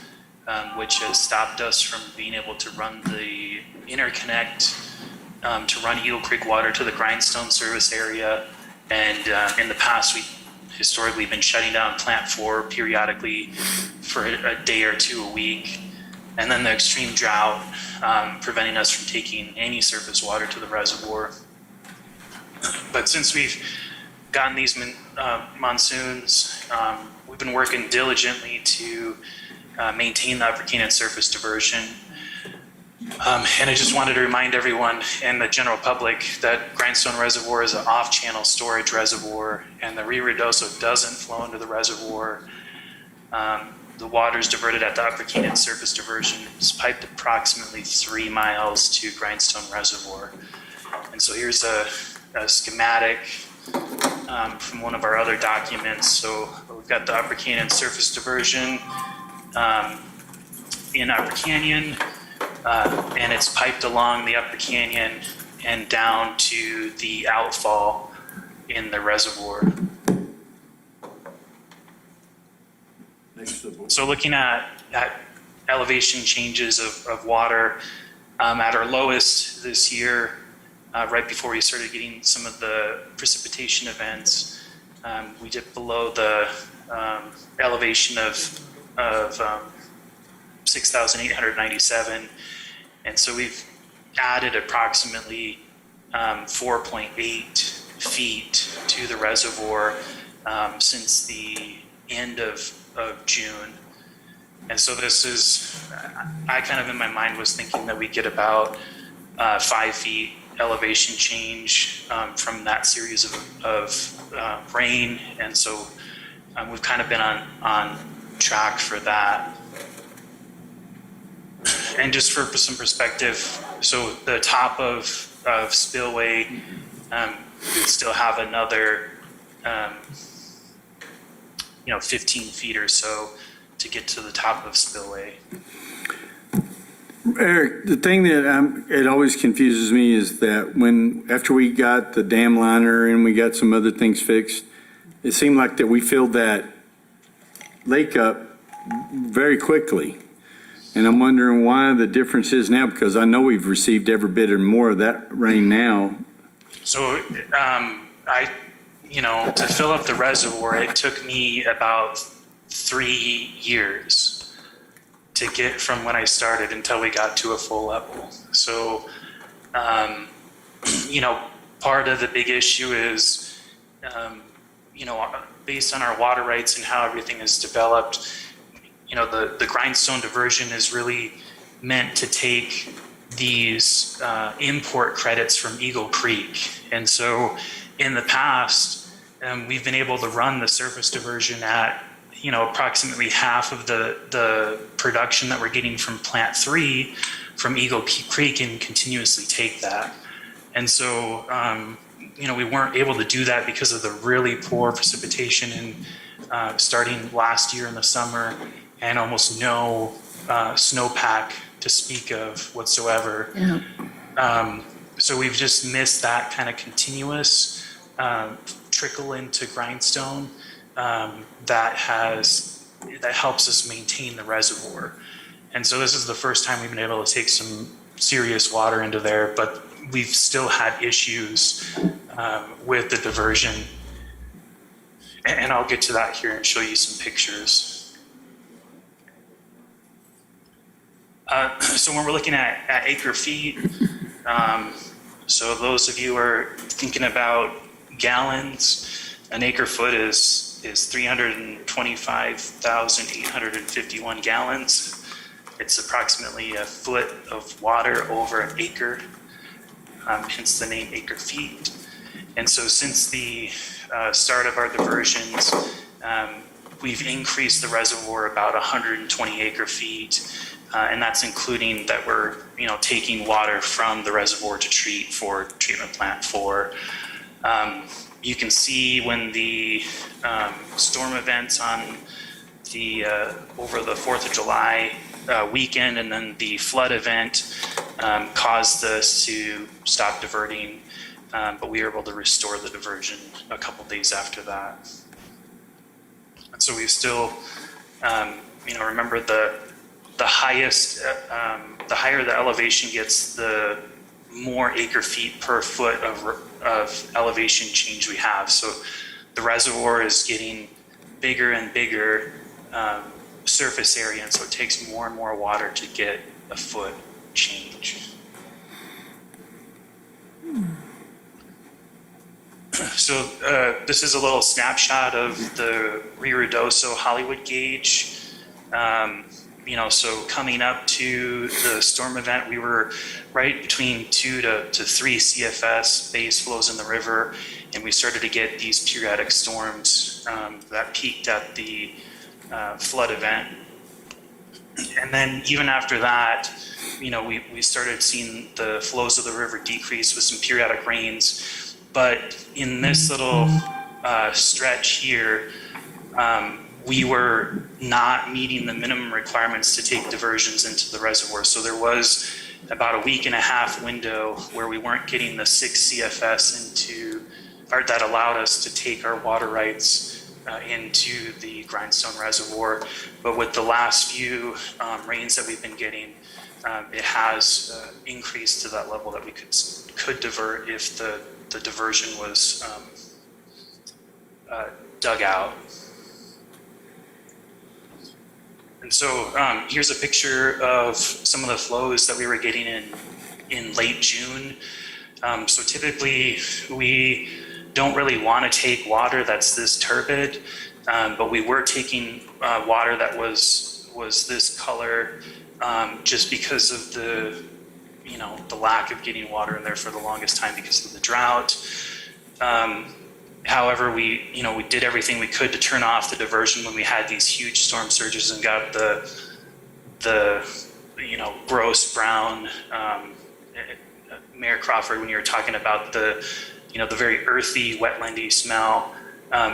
which has stopped us from being able to run the interconnect to run Eagle Creek water to the Grindstone service area. And in the past, we historically been shutting down Plant 4 periodically for a day or two a week. And then the extreme drought preventing us from taking any surface water to the reservoir. But since we've gotten these monsoons, we've been working diligently to maintain the Upper Canyon surface diversion. And I just wanted to remind everyone and the general public that Grindstone Reservoir is an off-channel storage reservoir, and the Rio Ruidoso doesn't flow into the reservoir. The water is diverted at the Upper Canyon surface diversion. It's piped approximately 3 miles to Grindstone Reservoir. And so here's a schematic from one of our other documents. So we've got the Upper Canyon surface diversion in Upper Canyon, and it's piped along the Upper Canyon and down to the outfall in the reservoir. So looking at elevation changes of water at our lowest this year, right before we started getting some of the precipitation events, we dipped below the elevation of 6,897. And so we've added approximately 4.8 feet to the reservoir since the end of June. And so this is, I kind of in my mind was thinking that we get about 5 feet elevation change from that series of rain. And so we've kind of been on track for that. And just for some perspective, so the top of spillway, we still have another 15 feet or so to get to the top of spillway. Eric, the thing that it always confuses me is that after we got the dam liner and we got some other things fixed, it seemed like that we filled that lake up very quickly. And I'm wondering why the difference is now, because I know we've received every bit or more of that rain now. So to fill up the reservoir, it took me about 3 years to get from when I started until we got to a full level. So, part of the big issue is, based on our water rights and how everything is developed, the Grindstone diversion is really meant to take these import credits from Eagle Creek. And so in the past, we've been able to run the surface diversion at approximately half of the production that we're getting from Plant 3 from Eagle Creek and continuously take that. And so, we weren't able to do that because of the really poor precipitation starting last year in the summer, and almost no snowpack to speak of whatsoever. Yeah. So we've just missed that kind of continuous trickle into Grindstone that helps us maintain the reservoir. And so this is the first time we've been able to take some serious water into there, but we've still had issues with the diversion. And I'll get to that here and show you some pictures. So when we're looking at acre feet, so those of you who are thinking about gallons, an acre foot is 325,851 gallons. It's approximately a foot of water over an acre, hence the name acre feet. And so since the start of our diversions, we've increased the reservoir about 120 acre feet. And that's including that we're, taking water from the reservoir to treat for treatment plant 4. You can see when the storm events on over the 4th of July weekend, and then the flood event caused us to stop diverting, but we were able to restore the diversion a couple days after that. And so we still, remember the higher the elevation gets, the more acre feet per foot of elevation change we have. So the reservoir is getting bigger and bigger surface area, and so it takes more and more water to get a foot change. So this is a little snapshot of the Rio Ruidoso Hollywood gauge. So coming up to the storm event, we were right between 2 to 3 CFS base flows in the river, and we started to get these periodic storms that peaked at the flood event. And then even after that, we started seeing the flows of the river decrease with some periodic rains. But in this little stretch here, we were not meeting the minimum requirements to take diversions into the reservoir. So there was about a week and a half window where we weren't getting the 6 CFS that allowed us to take our water rights into the Grindstone Reservoir. But with the last few rains that we've been getting, it has increased to that level that we could divert if the diversion was dug out. And so here's a picture of some of the flows that we were getting in late June. So typically we don't really want to take water that's this turbid, but we were taking water that was this color just because of the lack of getting water in there for the longest time because of the drought. However, we did everything we could to turn off the diversion when we had these huge storm surges and got the gross brown, Mayor Crawford, when you were talking about the very earthy, wetlandy smell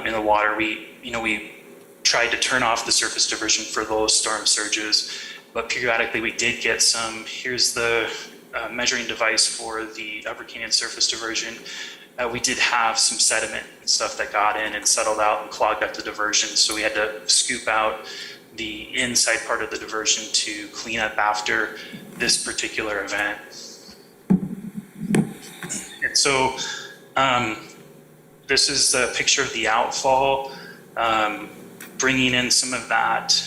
in the water, we tried to turn off the surface diversion for those storm surges, but periodically we did get some. Here's the measuring device for the Upper Canyon surface diversion. We did have some sediment and stuff that got in and settled out and clogged up the diversion, so we had to scoop out the inside part of the diversion to clean up after this particular event. And so this is the picture of the outfall, bringing in some of that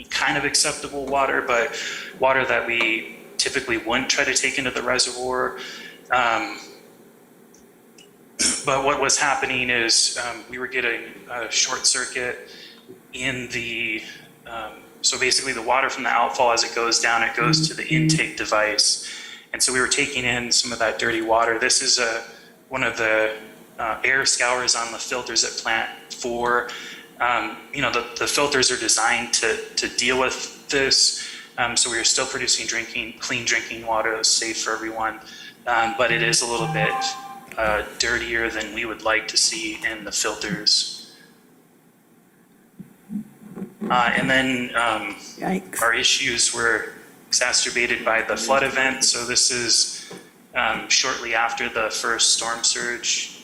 kind of acceptable water, but water that we typically wouldn't try to take into the reservoir. But what was happening is we were getting a short circuit in the, so basically the water from the outfall, as it goes down, it goes to the intake device. And so we were taking in some of that dirty water. This is one of the air scours on the filters at Plant 4. The filters are designed to deal with this. So we are still producing clean drinking water that's safe for everyone. But it is a little bit dirtier than we would like to see in the filters. And then our issues were exacerbated by the flood event. So this is shortly after the first storm surge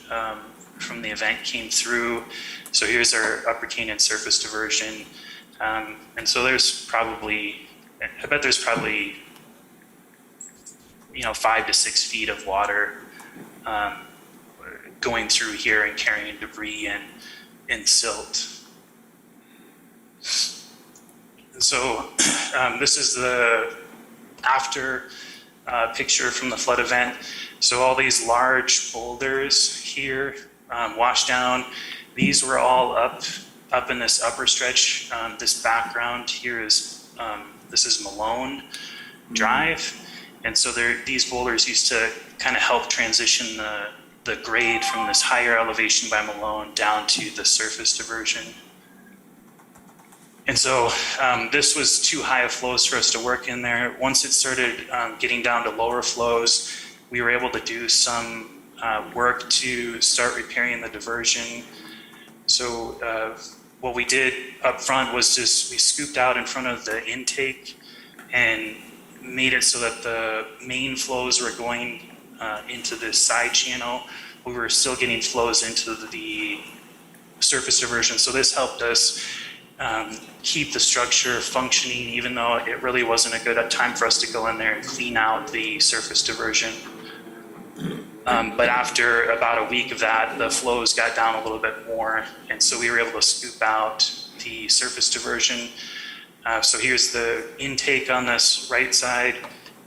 from the event came through. So here's our Upper Canyon surface diversion. And so there's probably, I bet there's probably 5 to 6 feet of water going through here and carrying debris and silt. So this is the after picture from the flood event. So all these large boulders here washed down. These were all up in this upper stretch. This background here is, this is Malone Drive. And so these boulders used to kind of help transition the grade from this higher elevation by Malone down to the surface diversion. And so this was too high of flows for us to work in there. Once it started getting down to lower flows, we were able to do some work to start repairing the diversion. So what we did up front was just we scooped out in front of the intake and made it so that the main flows were going into this side channel. We were still getting flows into the surface diversion. So this helped us keep the structure functioning, even though it really wasn't a good time for us to go in there and clean out the surface diversion. But after about a week of that, the flows got down a little bit more, and so we were able to scoop out the surface diversion. So here's the intake on this right side.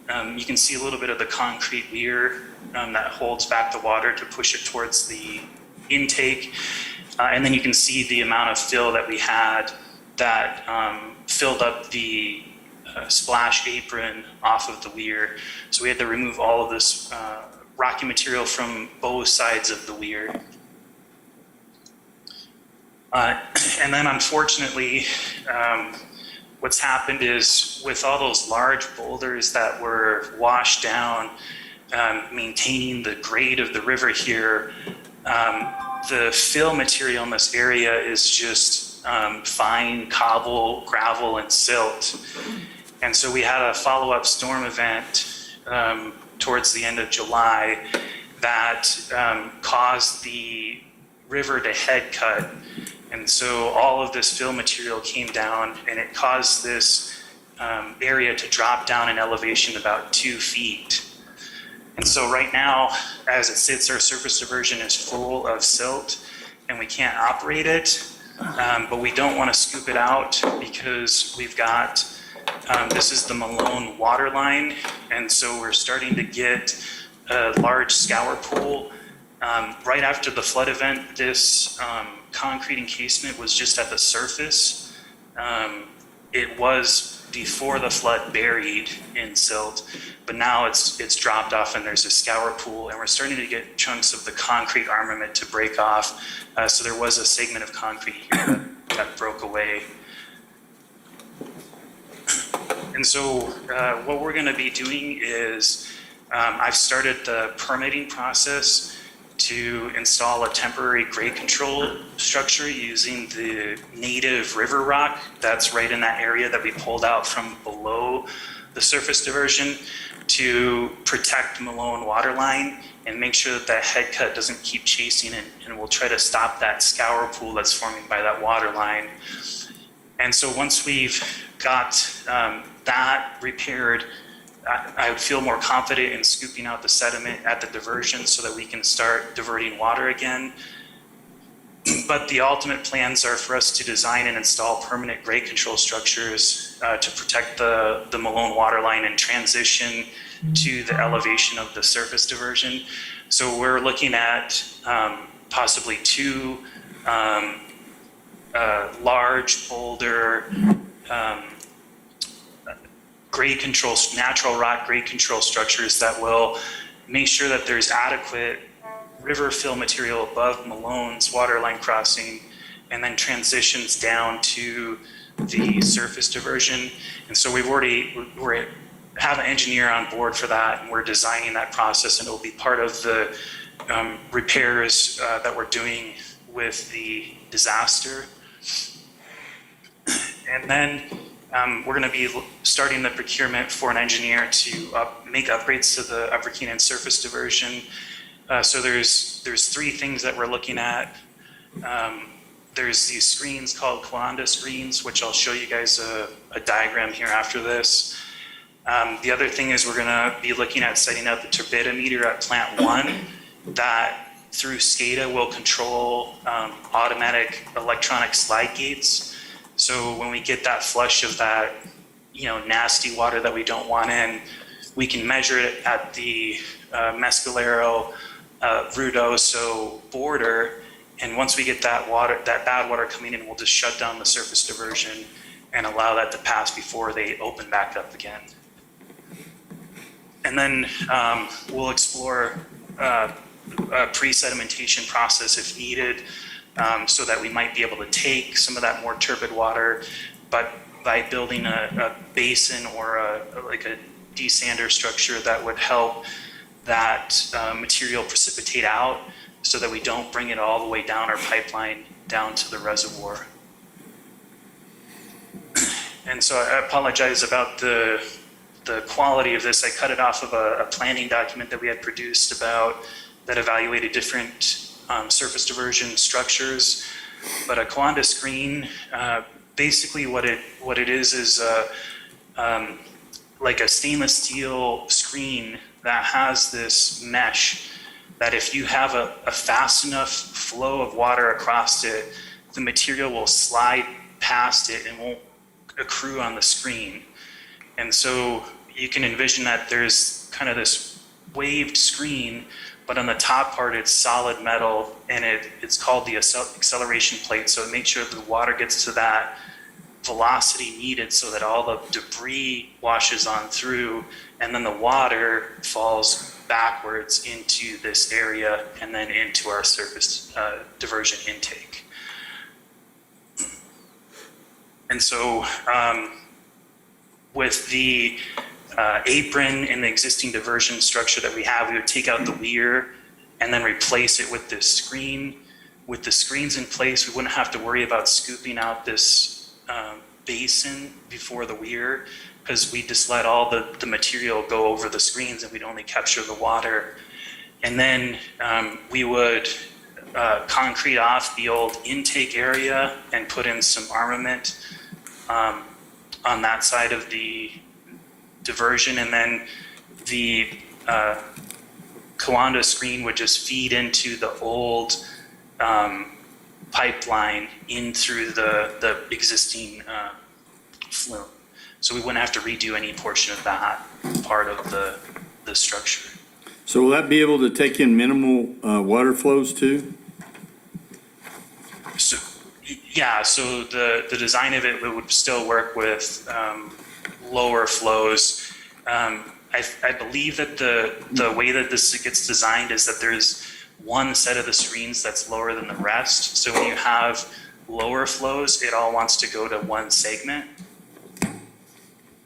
You can see a little bit of the concrete weir that holds back the water to push it towards the intake. And then you can see the amount of fill that we had that filled up the splash apron off of the weir. So we had to remove all of this rocky material from both sides of the weir. And then unfortunately, what's happened is with all those large boulders that were washed down, maintaining the grade of the river here, the fill material in this area is just fine cobble, gravel, and silt. And so we had a follow-up storm event towards the end of July that caused the river to head cut. And so all of this fill material came down, and it caused this area to drop down in elevation about 2 feet. And so right now, as it sits, our surface diversion is full of silt, and we can't operate it. But we don't want to scoop it out because we've got, this is the Malone water line, and so we're starting to get a large scour pool. Right after the flood event, this concrete encasement was just at the surface. It was before the flood buried in silt, but now it's dropped off and there's a scour pool, and we're starting to get chunks of the concrete armament to break off. So there was a segment of concrete here that broke away. And so what we're gonna be doing is I've started the permitting process to install a temporary grade control structure using the native river rock that's right in that area that we pulled out from below the surface diversion to protect Malone water line and make sure that that head cut doesn't keep chasing it, and we'll try to stop that scour pool that's forming by that water line. And so once we've got that repaired, I would feel more confident in scooping out the sediment at the diversion so that we can start diverting water again. But the ultimate plans are for us to design and install permanent grade control structures to protect the Malone water line and transition to the elevation of the surface diversion. So we're looking at possibly 2 large boulder grade control, natural rock grade control structures that will make sure that there's adequate river fill material above Malone's waterline crossing, and then transitions down to the surface diversion. And so we have an engineer on board for that, and we're designing that process, and it'll be part of the repairs that we're doing with the disaster. And then we're going to be starting the procurement for an engineer to make upgrades to the Upper Keenan surface diversion. So there's 3 things that we're looking at. There's these screens called Kwanda screens, which I'll show you guys a diagram here after this. The other thing is we're going to be looking at setting up a turbidimeter at plant 1 that through SCADA will control automatic electronic slide gates. So when we get that flush of that, nasty water that we don't want in, we can measure it at the Mescalero Ruidoso border. And once we get that bad water coming in, we'll just shut down the surface diversion and allow that to pass before they open back up again. And then we'll explore a pre-sedimentation process if needed, so that we might be able to take some of that more turbid water, but by building a basin or like a desander structure that would help that material precipitate out so that we don't bring it all the way down our pipeline down to the reservoir. And so I apologize about the quality of this. I cut it off of a planning document that we had produced that evaluated different surface diversion structures. But a Kwanda screen basically what it is like a stainless steel screen that has this mesh that if you have a fast enough flow of water across it, the material will slide past it and won't accrue on the screen. And so you can envision that there's kind of this waved screen, but on the top part it's solid metal, and it's called the acceleration plate. So it makes sure the water gets to that velocity needed so that all the debris washes on through, and then the water falls backwards into this area and then into our surface diversion intake. And so with the apron in the existing diversion structure that we have, we would take out the weir and then replace it with this screen. With the screens in place, we wouldn't have to worry about scooping out this basin before the weir, because we just let all the material go over the screens and we'd only capture the water. And then we would concrete off the old intake area and put in some armament on that side of the diversion, and then the Kawanda screen would just feed into the old pipeline in through the existing flume. So we wouldn't have to redo any portion of that part of the structure. So will that be able to take in minimal water flows too? So, yeah, so the design of it would still work with lower flows. I believe that the way that this gets designed is that there's one set of the screens that's lower than the rest. So when you have lower flows, it all wants to go to one segment.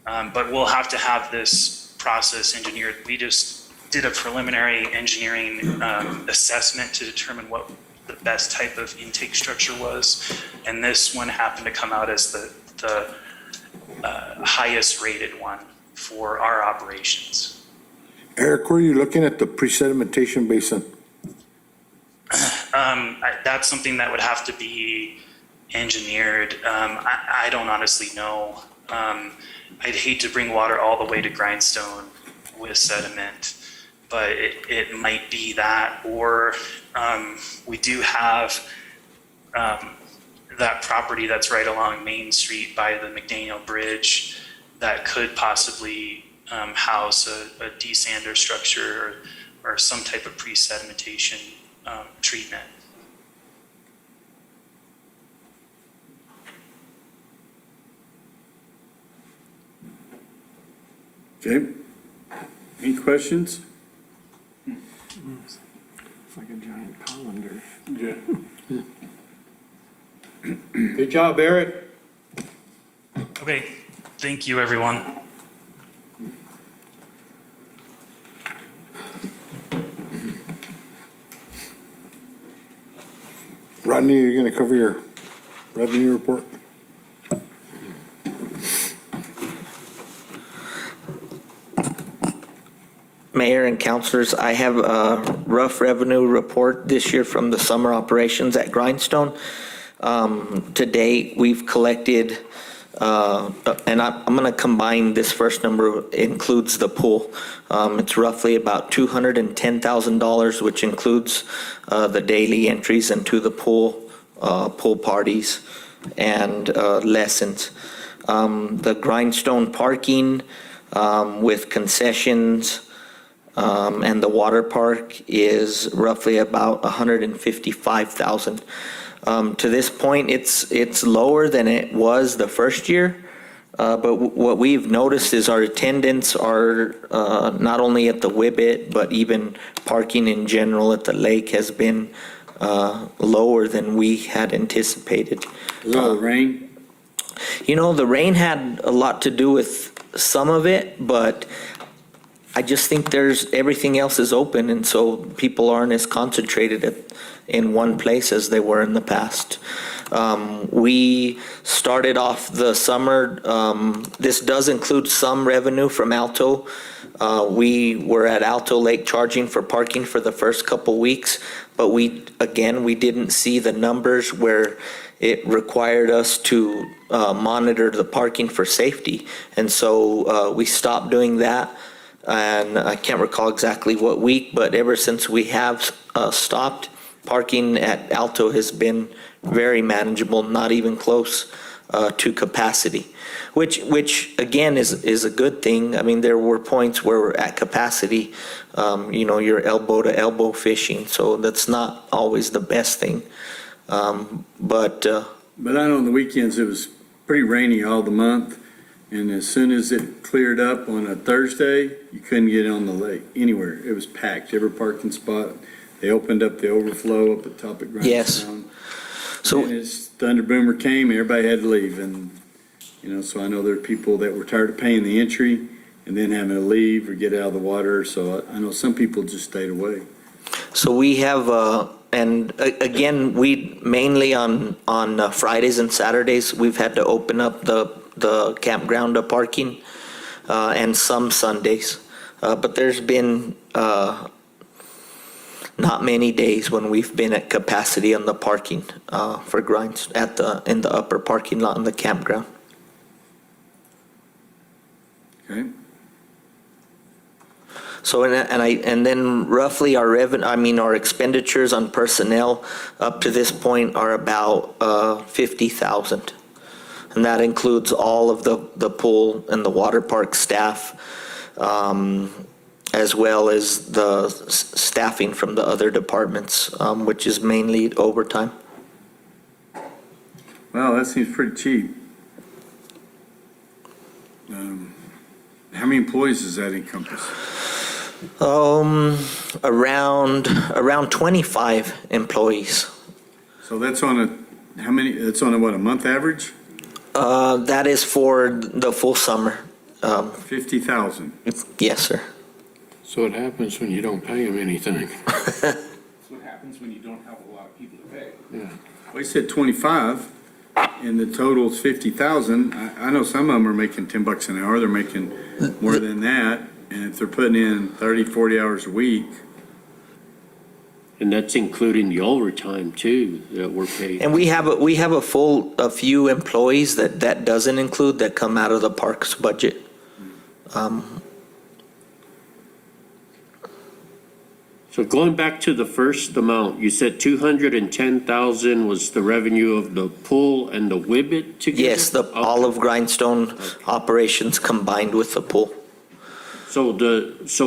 But we'll have to have this process engineered. We just did a preliminary engineering assessment to determine what the best type of intake structure was. And this one happened to come out as the highest rated one for our operations. Eric, were you looking at the pre-sedimentation basin? That's something that would have to be engineered. I don't honestly know. I'd hate to bring water all the way to Grindstone with sediment, but it might be that, or we do have that property that's right along Main Street by the McDaniel Bridge that could possibly house a desander structure or some type of pre-sedimentation treatment. Okay. Any questions? It's like a giant colander. Yeah. Good job, Eric. Okay, thank you, everyone. Rodney, you're gonna cover your revenue report? Mayor and councilors, I have a rough revenue report this year from the summer operations at Grindstone. To date, we've collected, and I'm going to combine this first number, includes the pool. It's roughly about $210,000, which includes the daily entries into the pool, pool parties, and lessons. The Grindstone parking with concessions and the water park is roughly about $155,000. To this point, it's lower than it was the first year, but what we've noticed is our attendants are not only at the Whibbit, but even parking in general at the lake has been lower than we had anticipated. Rain? You know, the rain had a lot to do with some of it, but I just think everything else is open, and so people aren't as concentrated in one place as they were in the past. We started off the summer, this does include some revenue from Alto. We were at Alto Lake charging for parking for the first couple weeks, but we didn't see the numbers where it required us to monitor the parking for safety. And so we stopped doing that. And I can't recall exactly what week, but ever since we have stopped, parking at Alto has been very manageable, not even close to capacity, which again is a good thing. I mean, there were points where we're at capacity, you're elbow to elbow fishing, so that's not always the best thing. But I know on the weekends it was pretty rainy all the month. And as soon as it cleared up on a Thursday, you couldn't get on the lake anywhere. It was packed, every parking spot. They opened up the overflow up at top of Grindstone. Yes. So and as Thunder Boomer came, everybody had to leave. And, so I know there are people that were tired of paying the entry and then having to leave or get out of the water. So I know some people just stayed away. So we have, and again, we mainly on Fridays and Saturdays, we've had to open up the campground parking, and some Sundays. But there's been not many days when we've been at capacity on the parking for grinds in the upper parking lot in the campground. Okay. So and then roughly our our expenditures on personnel up to this point are about $50,000. And that includes all of the pool and the water park staff, as well as the staffing from the other departments, which is mainly overtime. Wow, that seems pretty cheap. How many employees does that encompass? Around 25 employees. So that's on a what, a month average? That is for the full summer. 50,000. Yes, sir. So what happens when you don't pay them anything? That's what happens when you don't have a lot of people to pay. Yeah. Well, he said 25, and the total's 50,000. I know some of them are making $10 an hour. They're making more than that. And if they're putting in 30, 40 hours a week. And that's including the overtime too, that we're paid. And we have a few employees that doesn't include, that come out of the parks budget. So going back to the first amount, you said 210,000 was the revenue of the pool and the Whibbit together? Yes, the all of Grindstone operations combined with the pool. So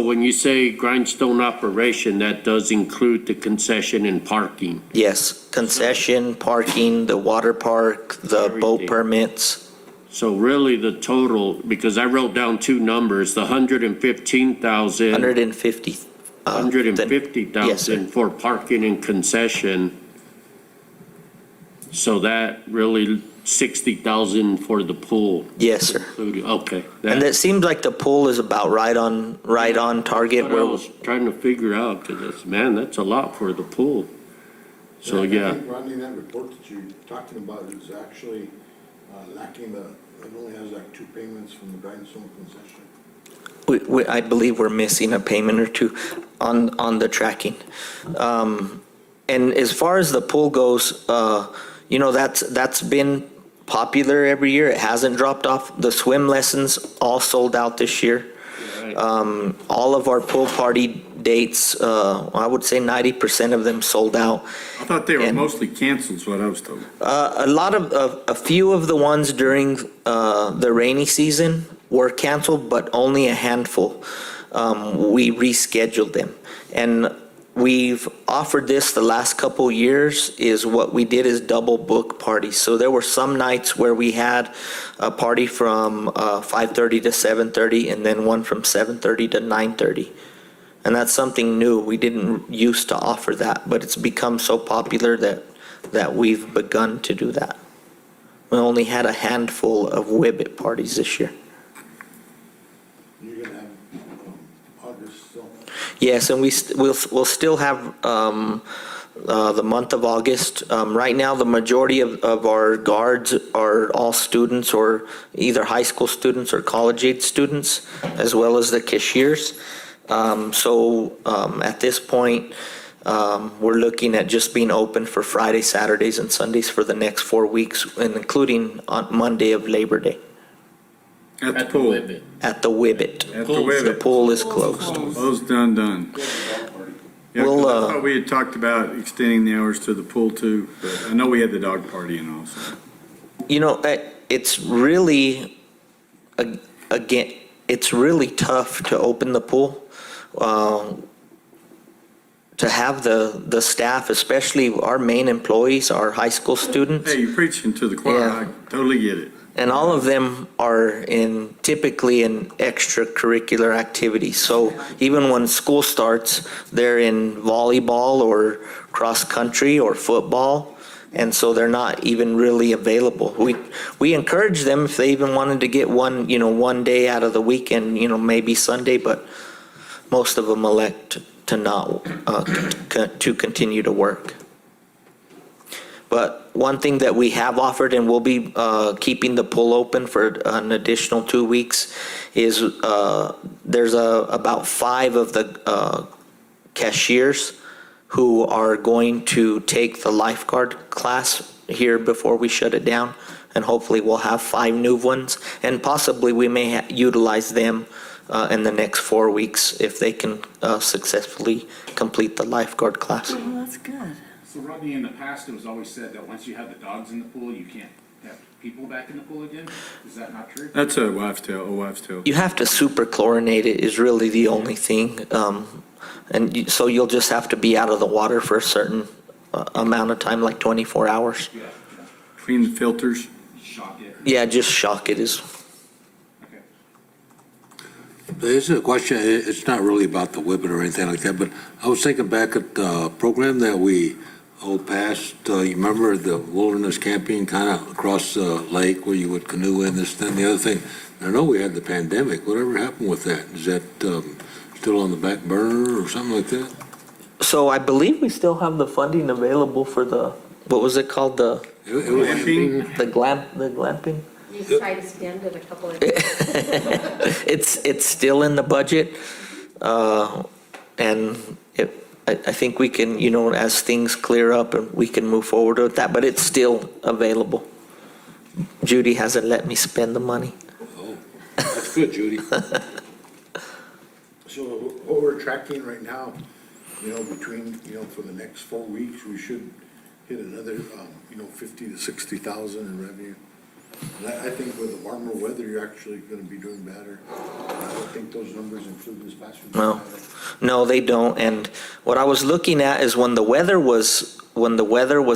when you say Grindstone operation, that does include the concession and parking? Yes, concession, parking, the water park, the boat Everything. permits. So really the total, because I wrote down two numbers, the 115,000. 150. 150,000 for parking and concession. So that really 60,000 for the pool. Yes, sir. Okay. And it seems like the pool is about right on target. That's what I was trying to figure out, because that's a lot for the pool. So, I yeah. think, Rodney, that report that you're talking about is actually lacking it only has like 2 payments from the Grindstone concession. I believe we're missing a payment or two on the tracking. And as far as the pool goes, that's been popular every year. It hasn't dropped off. The swim lessons all sold out this year. All of our pool party dates, I would say 90% of them sold out. I thought they were mostly canceled, is what I was told. A few of the ones during the rainy season were canceled, but only a handful. We rescheduled them. And we've offered this the last couple years. Is what we did is double book parties. So there were some nights where we had a party from 5:30 to 7:30, and then one from 7:30 to 9:30. And that's something new. We didn't used to offer that, but it's become so popular that we've begun to do that. We only had a handful of Whibbit parties this year. You're gonna have August still. Yes, and we'll still have the month of August. Right now, the majority of our guards are all students, or either high school students or college-age students, as well as the cashiers. So at this point, We're looking at just being open for Fridays, Saturdays, and Sundays for the next 4 weeks, and including on Monday of Labor Day. At the pool. At the Wibbit. At the Wibbit. The pool is closed. Closed, done. Yeah, 'cause We'll, I thought we had talked about extending the hours to the pool too, but I know we had the dog party and all, so. You know, it's really, again, it's really tough to open the pool. To have the staff, especially our main employees, our high school students. Hey, you're preaching to the choir, Yeah. I totally get it. And all of them are typically in extracurricular activities. So even when school starts, they're in volleyball or cross-country or football. And so they're not even really available. We encourage them if they even wanted to get one day out of the weekend, maybe Sunday, but most of them elect to not, to continue to work. But one thing that we have offered, and we'll be keeping the pool open for an additional 2 weeks, is there's about 5 of the cashiers who are going to take the lifeguard class here before we shut it down. And hopefully we'll have 5 new ones, and possibly we may utilize them in the next 4 weeks if they can successfully complete the lifeguard class. Oh, that's good. So Rodney, in the past, it was always said that once you have the dogs in the pool, you can't have people back in the pool again. Is that not true? That's a wives' tale, You have to super chlorinate it is really the only thing. So you'll just have to be out of the water for a certain amount of time, like 24 hours. Yeah. Clean the filters. Shock it. Yeah, just shock it is. This is a question, it's not really about the whippet or anything like that, but I was thinking back at the program that we passed, you remember the wilderness camping kind of across the lake where you would canoe in, this, then the other thing. I know we had the pandemic, whatever happened with that? Is that still on the back burner or something like that? So I believe we still have the funding available for what was it called? The glamping? You tried to spend it a couple of It's still in the budget, and I think we can, as things clear up, and we can move forward with that, but it's still available. Judy hasn't let me spend the money. Oh, that's good, Judy. So what we're tracking right now, between, for the next 4 weeks, we should hit another, 50 to 60,000 in revenue. And I think with the warmer weather, you're actually going to be doing better. I don't think those numbers include this past week. No, they don't. And what I was looking at is when the weather was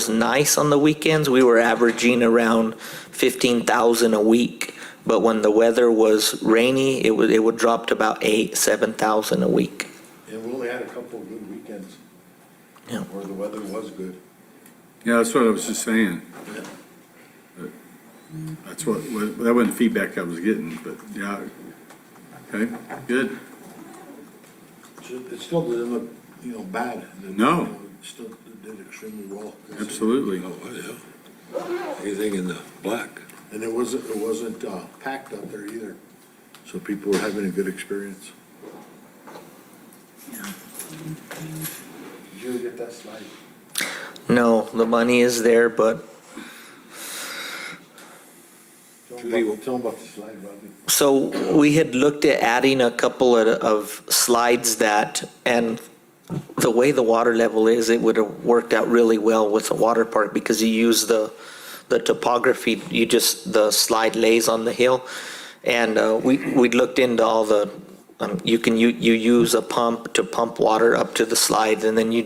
nice on the weekends, we were averaging around 15,000 a week. But when the weather was rainy, it would drop to about 7,000 a week. And we only had a couple of good weekends. Yeah. Where the weather was good. Yeah, that's what I was just saying. Yeah. That's that wasn't feedback I was getting, but yeah. Okay, good. It still didn't look, bad. No. It still did extremely well. Absolutely. Oh, yeah. Anything in the black. And it wasn't packed out there either. So people were having a good experience. Did you get that slide? No, the money is there, but Tell them about the slide, Rodney. so we had looked at adding a couple of slides and the way the water level is, it would have worked out really well with the water park because you use the topography, the slide lays on the hill. And we looked into all the, you use a pump to pump water up to the slide, and then you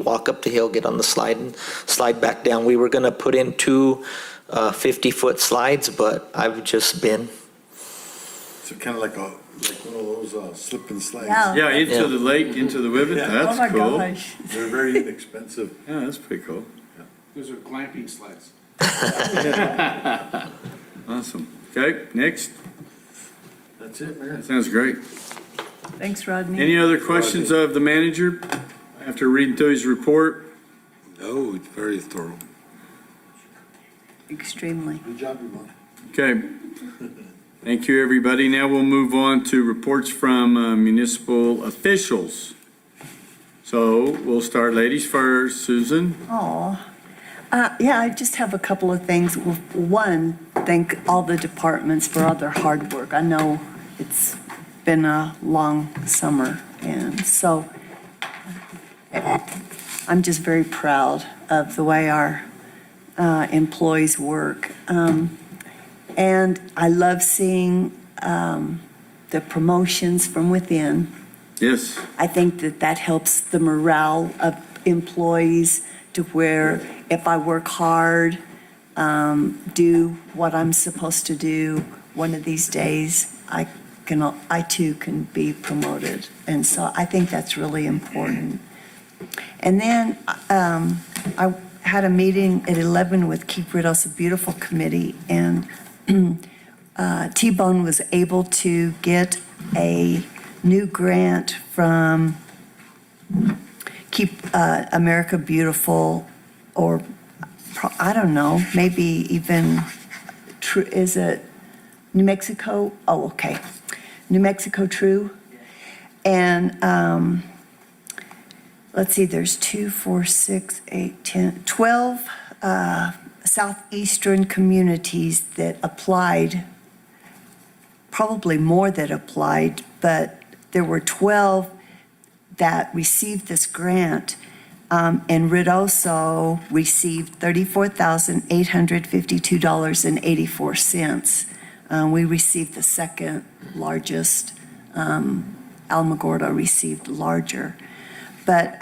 walk up the hill, get on the slide, and slide back down. We were going to put in 2 50-foot slides, but I've just been. So kind of like one of those slip and slides. Yeah, into the lake, into the Wibbit. Yeah. That's Oh my cool. gosh. They're very inexpensive. Yeah, that's pretty cool. Those are glamping slides. Awesome. Okay, next. That's it, Mayor. That sounds great. Thanks, Rodney. Any other questions of the manager after reading through his report? No, it's very thorough. Extremely. Good job, everyone. Okay. Thank you, everybody. Now we'll move on to reports from municipal officials. So we'll start ladies first. Susan? Oh, yeah, I just have a couple of things. One, thank all the departments for all their hard work. I know it's been a long summer, and so I'm just very proud of the way our employees work. And I love seeing the promotions from within. Yes. I think that helps the morale of employees to where if I work hard, do what I'm supposed to do, one of these days, I too can be promoted. And so I think that's really important. And then I had a meeting at 11 with Keep Ruidoso Beautiful Committee, and T-Bone was able to get a new grant from Keep America Beautiful, or I don't know, maybe even, is it New Mexico? Oh, okay. New Mexico True. And let's see, there's 2, 4, 6, 8, 10, 12 southeastern communities that applied, probably more that applied, but there were 12 that received this grant, and Ruidoso received $34,852.84. We received the second largest. Alamogordo received larger. But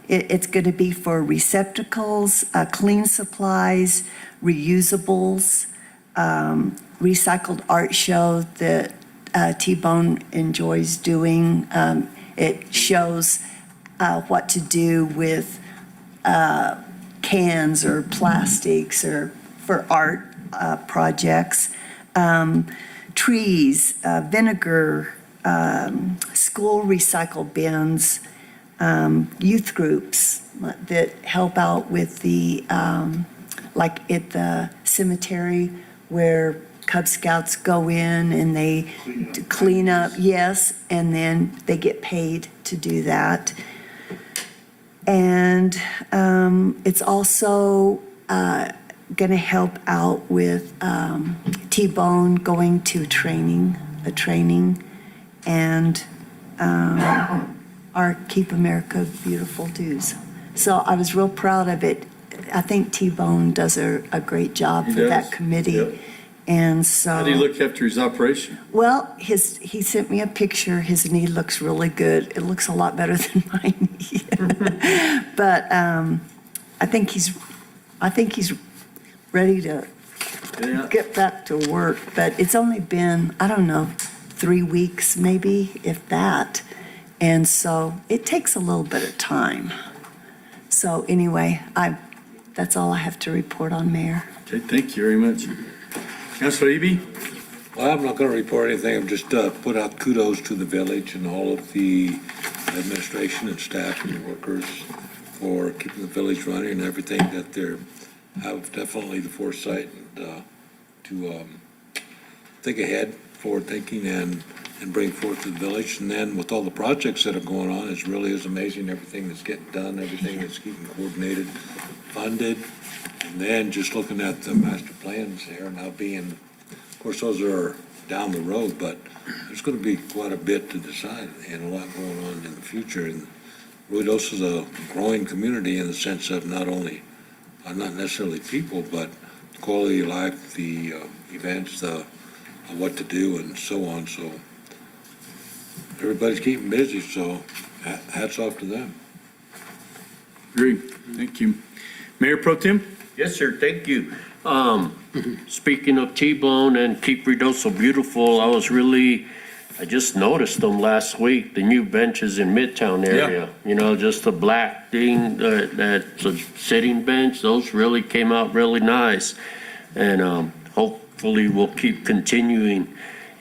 it's going to be for receptacles, clean supplies, reusables, recycled art show that T-Bone enjoys doing. It shows what to do with cans or plastics or for art projects. Trees, vinegar, school recycle bins, youth groups that help out with the, like at the cemetery where Cub Scouts go in and they clean up, yes, and then they get paid to do that. And it's also going to help out with T-Bone going to a training, and our Keep America Beautiful dues. So I was real proud of it. I think T-Bone does a great job for that committee. Yep. And so. How do you look after his operation? Well, he sent me a picture. His knee looks really good. It looks a lot better than my knee. But I think he's ready to get back to work. But it's only been, I don't know, 3 weeks maybe, if that. And so it takes a little bit of time. So anyway, that's all I have to report on, Mayor. Okay, thank you very much. Councilor Eby? Well, I'm not going to report anything. I've just put out kudos to the village and all of the administration and staff and workers for keeping the village running and everything that they have definitely the foresight and to think ahead, forward thinking, and bring forth to the village. And then with all the projects that are going on, it really is amazing, everything that's getting done, everything that's getting coordinated, funded. And then just looking at the master plans there now being, of course, those are down the road, but there's going to be quite a bit to decide and a lot going on in the future. And Ruidoso is a growing community in the sense of not only, not necessarily people, but quality of life, the events, what to do and so on. So everybody's keeping busy, so hats off to them. Agreed. Thank you. Mayor Pro Tem? Yes, sir, thank you. Speaking of T-Bone and Keep Ruidoso Beautiful, I just noticed them last week, the new benches in Midtown area. Yeah. You know, just the black thing, that's a sitting bench, those really came out really nice. And hopefully we'll keep continuing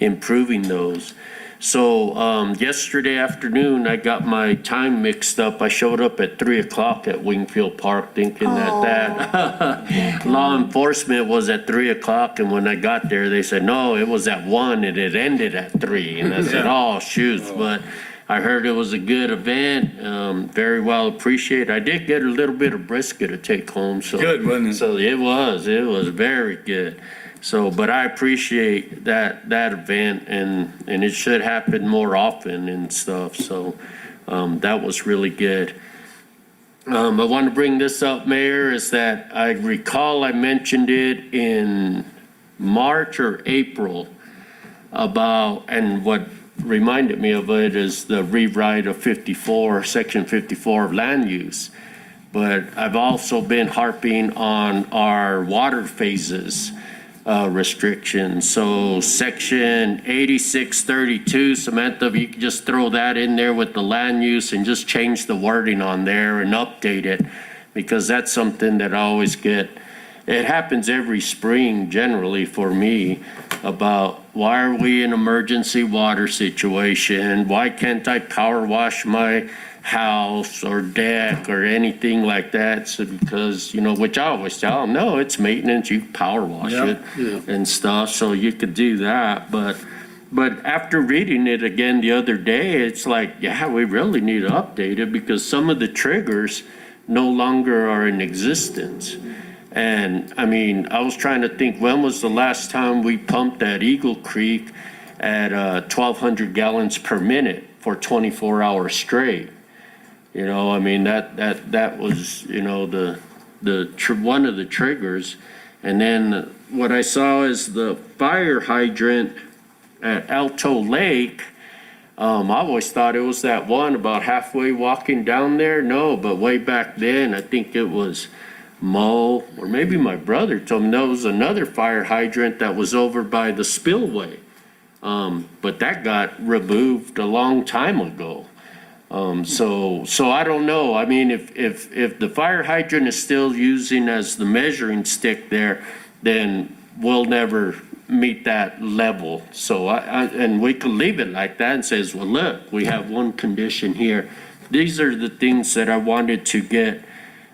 improving those. So yesterday afternoon, I got my time mixed up. I showed up at 3 o'clock at Wingfield Park thinking that law enforcement was at 3 o'clock. And when I got there, they said, no, it was at 1 and it ended at 3. And I said, oh, shoot. But I heard it was a good event, very well appreciated. I did get a little bit of brisket to take home, so. Good, wasn't it? So it was very good. So, but I appreciate that event, and it should happen more often and stuff, so that was really good. I want to bring this up, Mayor, is that I recall I mentioned it in March or April about, and what reminded me of it is the rewrite of 54, Section 54 of land use. But I've also been harping on our water phases restrictions. So Section 8632, Samantha, if you could just throw that in there with the land use and just change the wording on there and update it, because that's something that I always get. It happens every spring generally for me about why are we in emergency water situation? Why can't I power wash my house or deck or anything like that? So because, which I always tell them, no, it's maintenance, you power wash it and stuff, so you could do that. But after reading it again the other day, it's like, yeah, we really need to update it because some of the triggers no longer are in existence. And I mean, I was trying to think, when was the last time we pumped at Eagle Creek at 1,200 gallons per minute for 24 hours straight? I mean, that was, one of the triggers. And then what I saw is the fire hydrant at Alto Lake. I always thought it was that one about halfway walking down there. No, but way back then, I think it was Mo, or maybe my brother told me, no, it was another fire hydrant that was over by the spillway. But that got removed a long time ago. So I don't know. I mean, if the fire hydrant is still using as the measuring stick there, then we'll never meet that level. So and we could leave it like that and says, well, look, we have one condition here. These are the things that I wanted to get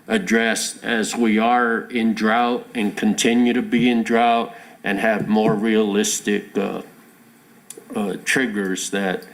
addressed as we are in drought and continue to be in drought and have more realistic triggers that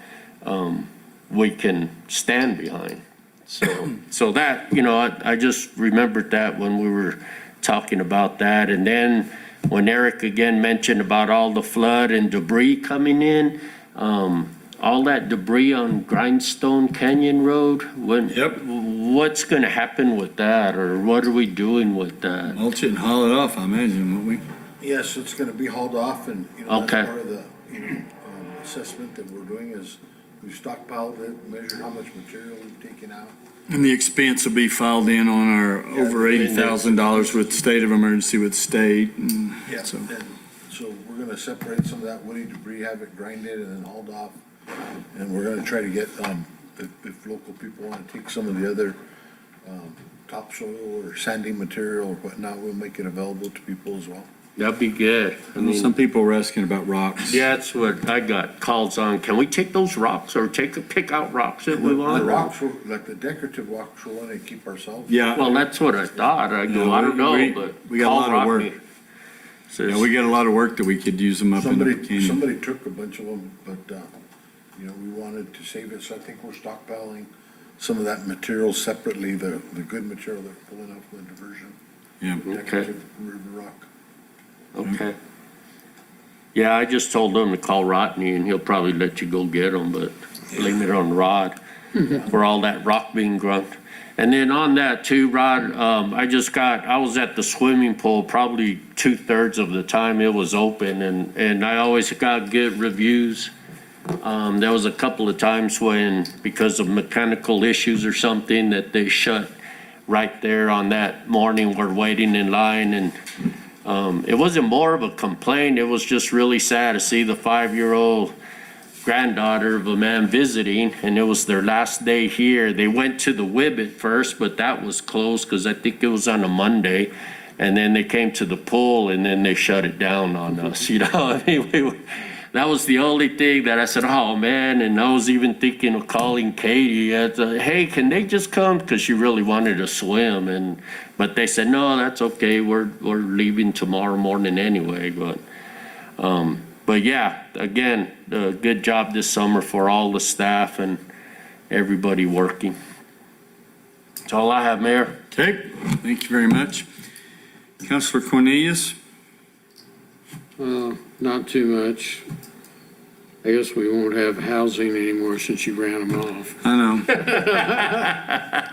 we can stand behind. So that, I just remembered that when we were talking about that. And then when Eric again mentioned about all the flood and debris coming in, all that debris on Grindstone Canyon Road, what's going to happen with that, or what are we doing with that? Mulch it and haul it off, I imagine, won't we? Yes, it's going to be hauled off, and that's Okay. part of the assessment that we're doing is we've stockpiled it, measured how much material we've taken out. And the expense will be filed in on our over $80,000 with state of emergency with state. And Yeah, so and so we're going to separate some of that woody debris, have it grinded and then hauled off. And we're gonna try to get, if local people wanna take some of the other, topsoil or sandy material or whatnot, we'll make it available to people as well. That'd be good. I know some people were asking about rocks. Yeah, that's what I got calls on. Can we take those rocks or pick out rocks that we want? The rocks, like the decorative rocks, we're wanting to keep ourselves. Yeah. Well, that's what I thought. I go, I don't know, but we got a lot of work. Says, Yeah, we got a lot of work that we could use them up in the canyon. Somebody took a bunch of them, but, we wanted to save it, so I think we're stockpiling some of that material separately, the good material that we're pulling out from the diversion. Yeah. Decorative river rock. Okay. Yeah, I just told him to call Rodney and he'll probably let you go get them, but blame it on Rod for all that rock being grunt. And then on that too, Rod, I was at the swimming pool probably 2/3 of the time it was open, and I always got good reviews. There was a couple of times when, because of mechanical issues or something, that they shut right there on that morning. We're waiting in line, and it wasn't more of a complaint. It was just really sad to see the 5-year-old granddaughter of a man visiting, and it was their last day here. They went to the Whibbit first, but that was closed because I think it was on a Monday. And then they came to the pool, and then they shut it down on us. I mean, that was the only thing that I said, oh man. And I was even thinking of calling Katie. Hey, can they just come? Because she really wanted to swim, but they said, no, that's okay. We're leaving tomorrow morning anyway. But yeah, again, good job this summer for all the staff, and everybody working. That's all I have, Mayor. Okay, thank you very much. Councilor Cornelius? Not too much. I guess we won't have housing anymore since you ran them off. I know.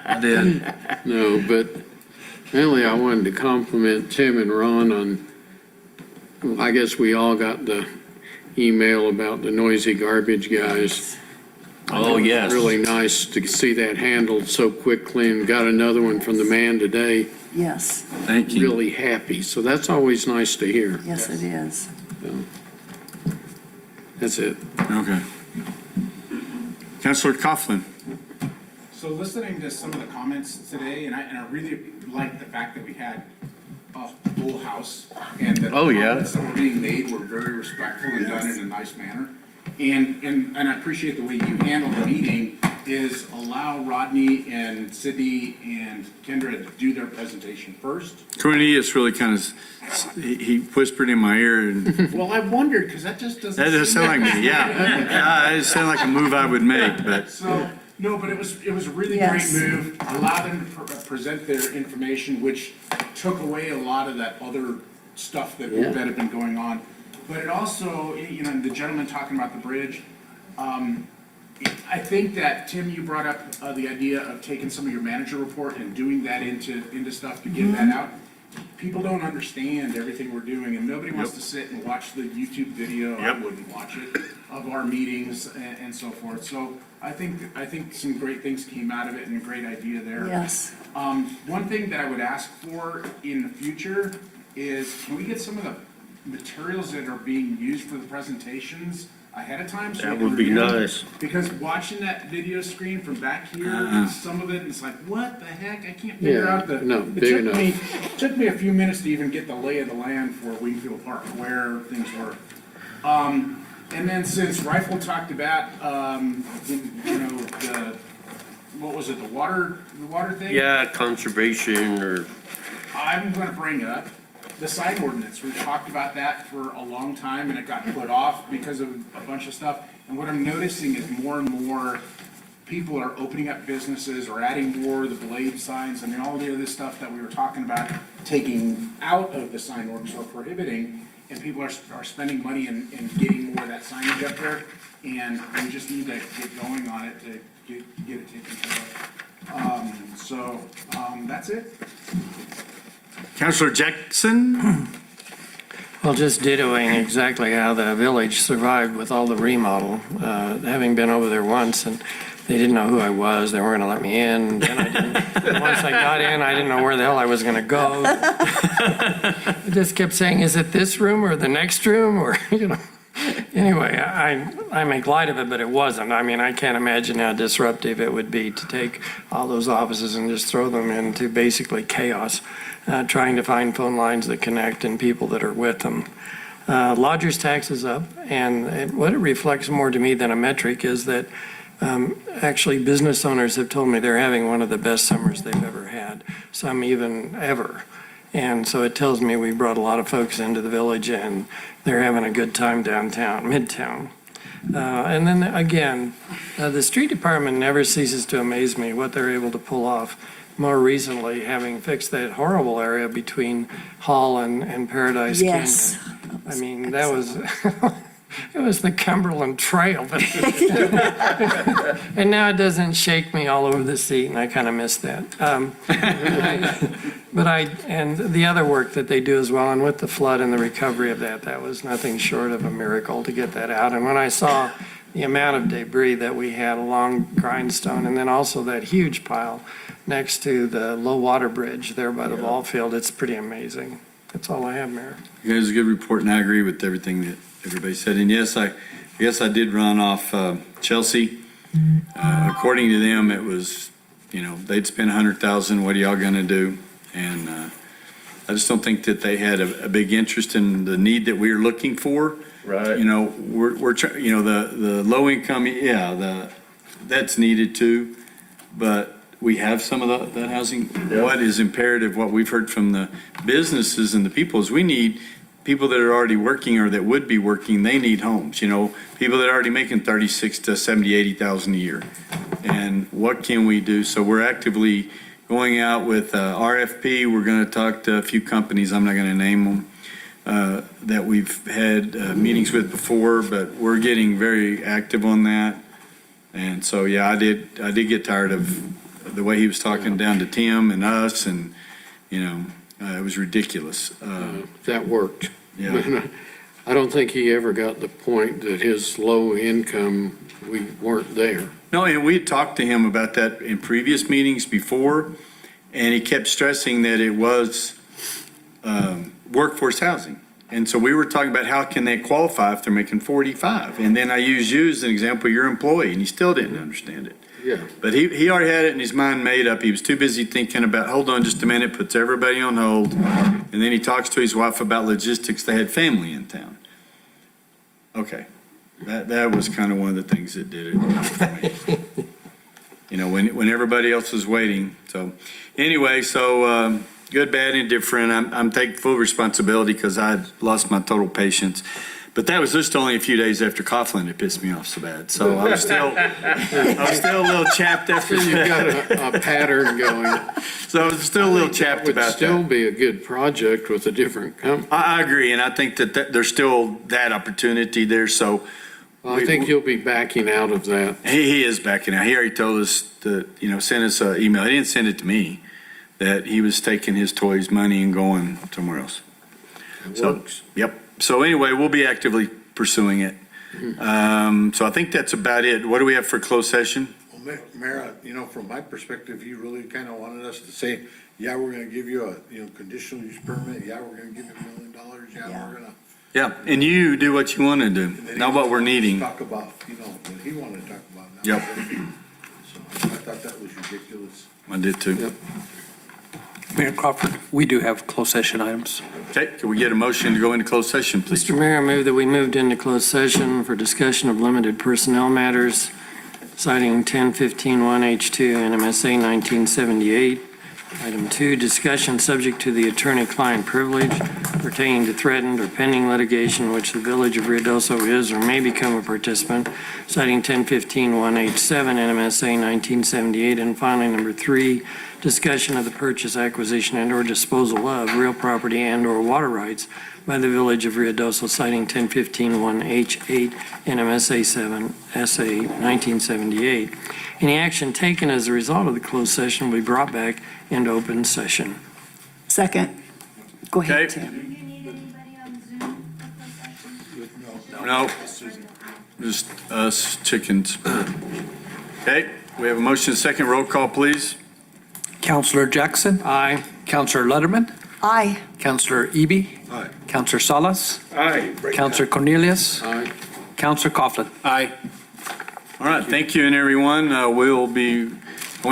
I did. No, but mainly I wanted to compliment Tim and Ron on, I guess we all got the email about the noisy garbage guys. Oh, yes. Really nice to see that handled so quickly, and got another one from the man today. Yes, Thank you. Really happy. So that's always nice to hear. yes, it is. So, that's it. Okay. Councilor Coughlin? So listening to some of the comments today, and I really like the fact that we had a full house, and that the comments that were being made were very respectful and done in a nice manner. And I appreciate the way you handled the meeting, is allow Rodney and Sydney and Kendra to do their presentation first. Cornelius really kind of, he whispered in my ear, and Well, I wondered, because that just doesn't. that does sound like me, yeah. It sounded like a move I would make, but So, no, but it was a really Yes. great move, allow them to present their information, which took away a lot of that other stuff that had been going on. But it also, you know, the gentleman talking about the bridge, I think that, Tim, you brought up the idea of taking some of your manager report and doing that into stuff to get that out. People don't understand everything we're doing, and nobody wants to sit and watch the YouTube video, I wouldn't watch it, of our meetings and so forth. So I think some great things came out of it, and a great idea there. Yes. One thing that I would ask for in the future is, can we get some of the materials that are being used for the presentations ahead of time? So we That can would be review them? nice. Because watching that video screen from back here, some of it is like, what the heck? I can't figure out the. no, It big took enough. took me a few minutes to even get the lay of the land for Wingfield Park, where things were. And then since Rifle talked about, what was it, the water thing? Yeah, conservation or, I'm gonna bring up the sign ordinance. We've talked about that for a long time, and it got put off because of a bunch of stuff. And what I'm noticing is more and more people are opening up businesses or adding more of the blade signs and all the other stuff that we were talking about, taking out of the sign ordinance or prohibiting, and people are spending money and getting more of that signage up there. And we just need to get going on it to get it taken care of. That's it. Councilor Jackson? Well, just dittoing exactly how the village survived with all the remodel, having been over there once, and they didn't know who I was, they weren't gonna let me in, then I didn't, once I got in, I didn't know where the hell I was gonna go. I just kept saying, is it this room or the next room, or, Anyway, I make light of it, but it wasn't. I mean, I can't imagine how disruptive it would be to take all those offices and just throw them into basically chaos, trying to find phone lines that connect and people that are with them. Lodgers tax is up, and what it reflects more to me than a metric is that actually business owners have told me they're having one of the best summers they've ever had, some even ever. And so it tells me we brought a lot of folks into the village and they're having a good time downtown, midtown. And then again, the street department never ceases to amaze me what they're able to pull off. More recently, having fixed that horrible area between Hall and Paradise Yes. Canyon. I mean, that was, it was the Cumberland Trail. But and now it doesn't shake me all over the seat, and I kind of miss that. And the other work that they do as well, and with the flood and the recovery of that was nothing short of a miracle to get that out. And when I saw the amount of debris that we had along Grindstone, and then also that huge pile next to the low water bridge there by the ball field, it's pretty amazing. That's all I have, Mayor. You guys, a good report, and I agree with everything that everybody said. And yes, I did run off Chelsea. According to them, it was, they'd spend $100,000. What are y'all going to do? And I just don't think that they had a big interest in the need that we were looking for. right? We're trying, the low income, that's needed too, but we have some of that housing. What is imperative, what we've heard from the businesses and the people, is we need people that are already working or that would be working, they need homes. People that are already making 36 to 70, 80,000 a year. and what can we do? So we're actively going out with RFP. We're going to talk to a few companies, I'm not going to name them, that we've had meetings with before, but we're getting very active on that. And so, yeah, I did get tired of the way he was talking down to Tim and us, and, it was ridiculous. That worked. Yeah. I don't think he ever got the point that his low income, we weren't there. No, and we had talked to him about that in previous meetings before, and he kept stressing that it was workforce housing. And so we were talking about how can they qualify if they're making 45? And then I used you as an example, your employee, and he still didn't understand it. Yeah. But he already had it in his mind made up. He was too busy thinking about, hold on just a minute, puts everybody on hold. And then he talks to his wife about logistics. They had family in town. Okay. That was kind of one of the things that did it for me. When everybody else was waiting. So anyway, good, bad, indifferent. I'm taking full responsibility because I lost my total patience. But that was just only a few days after Coughlin had pissed me off so bad. So I was still a little chapped after You that. got a pattern going. So I was still a little chapped Would about still that. be a good project with a different company. I agree, and I think that there's still that opportunity there. So I think you'll be backing out of that. he is backing out. He already told us to, send us an email. He didn't send it to me, that he was taking his toys, money, and going somewhere else. It works. Yep. So anyway, we'll be actively pursuing it. So I think that's about it. What do we have for closed session? Well, Mayor, from my perspective, he really kind of wanted us to say, yeah, we're going to give you a, conditional use permit. Yeah, we're going to give you $1 million. Yeah, we're going to. Yeah, and you do what you want to do, not what we're needing. Talk about, what he wanted to talk about. Yep. So I thought that was ridiculous. I did too. Yep. Mayor Crawford, we do have closed session items. Okay, can we get a motion to go into closed session, please? Mr. Mayor, I move that we moved into closed session for discussion of limited personnel matters, citing 1015-1H2 NMSA 1978. Item 2, discussion subject to the attorney-client privilege pertaining to threatened or pending litigation which the Village of Ruidoso is or may become a participant, citing 1015-1H7 NMSA 1978. And finally, number 3, discussion of the purchase, acquisition, and/or disposal of real property and/or water rights by the Village of Ruidoso, citing 1015-1H8 NMSA 7 SA 1978. Any action taken as a result of the closed session will be brought back into open session. Second. Go ahead, Okay. Tim. No, just us chickens. Okay, we have a motion, second roll call, please. Counselor Jackson? Aye. Counselor Letterman? Aye. Counselor Eby? Aye. Counselor Salas? Aye. Counselor Cornelius? Aye. Counselor Coughlin? Aye. All right, thank you, and everyone. We'll be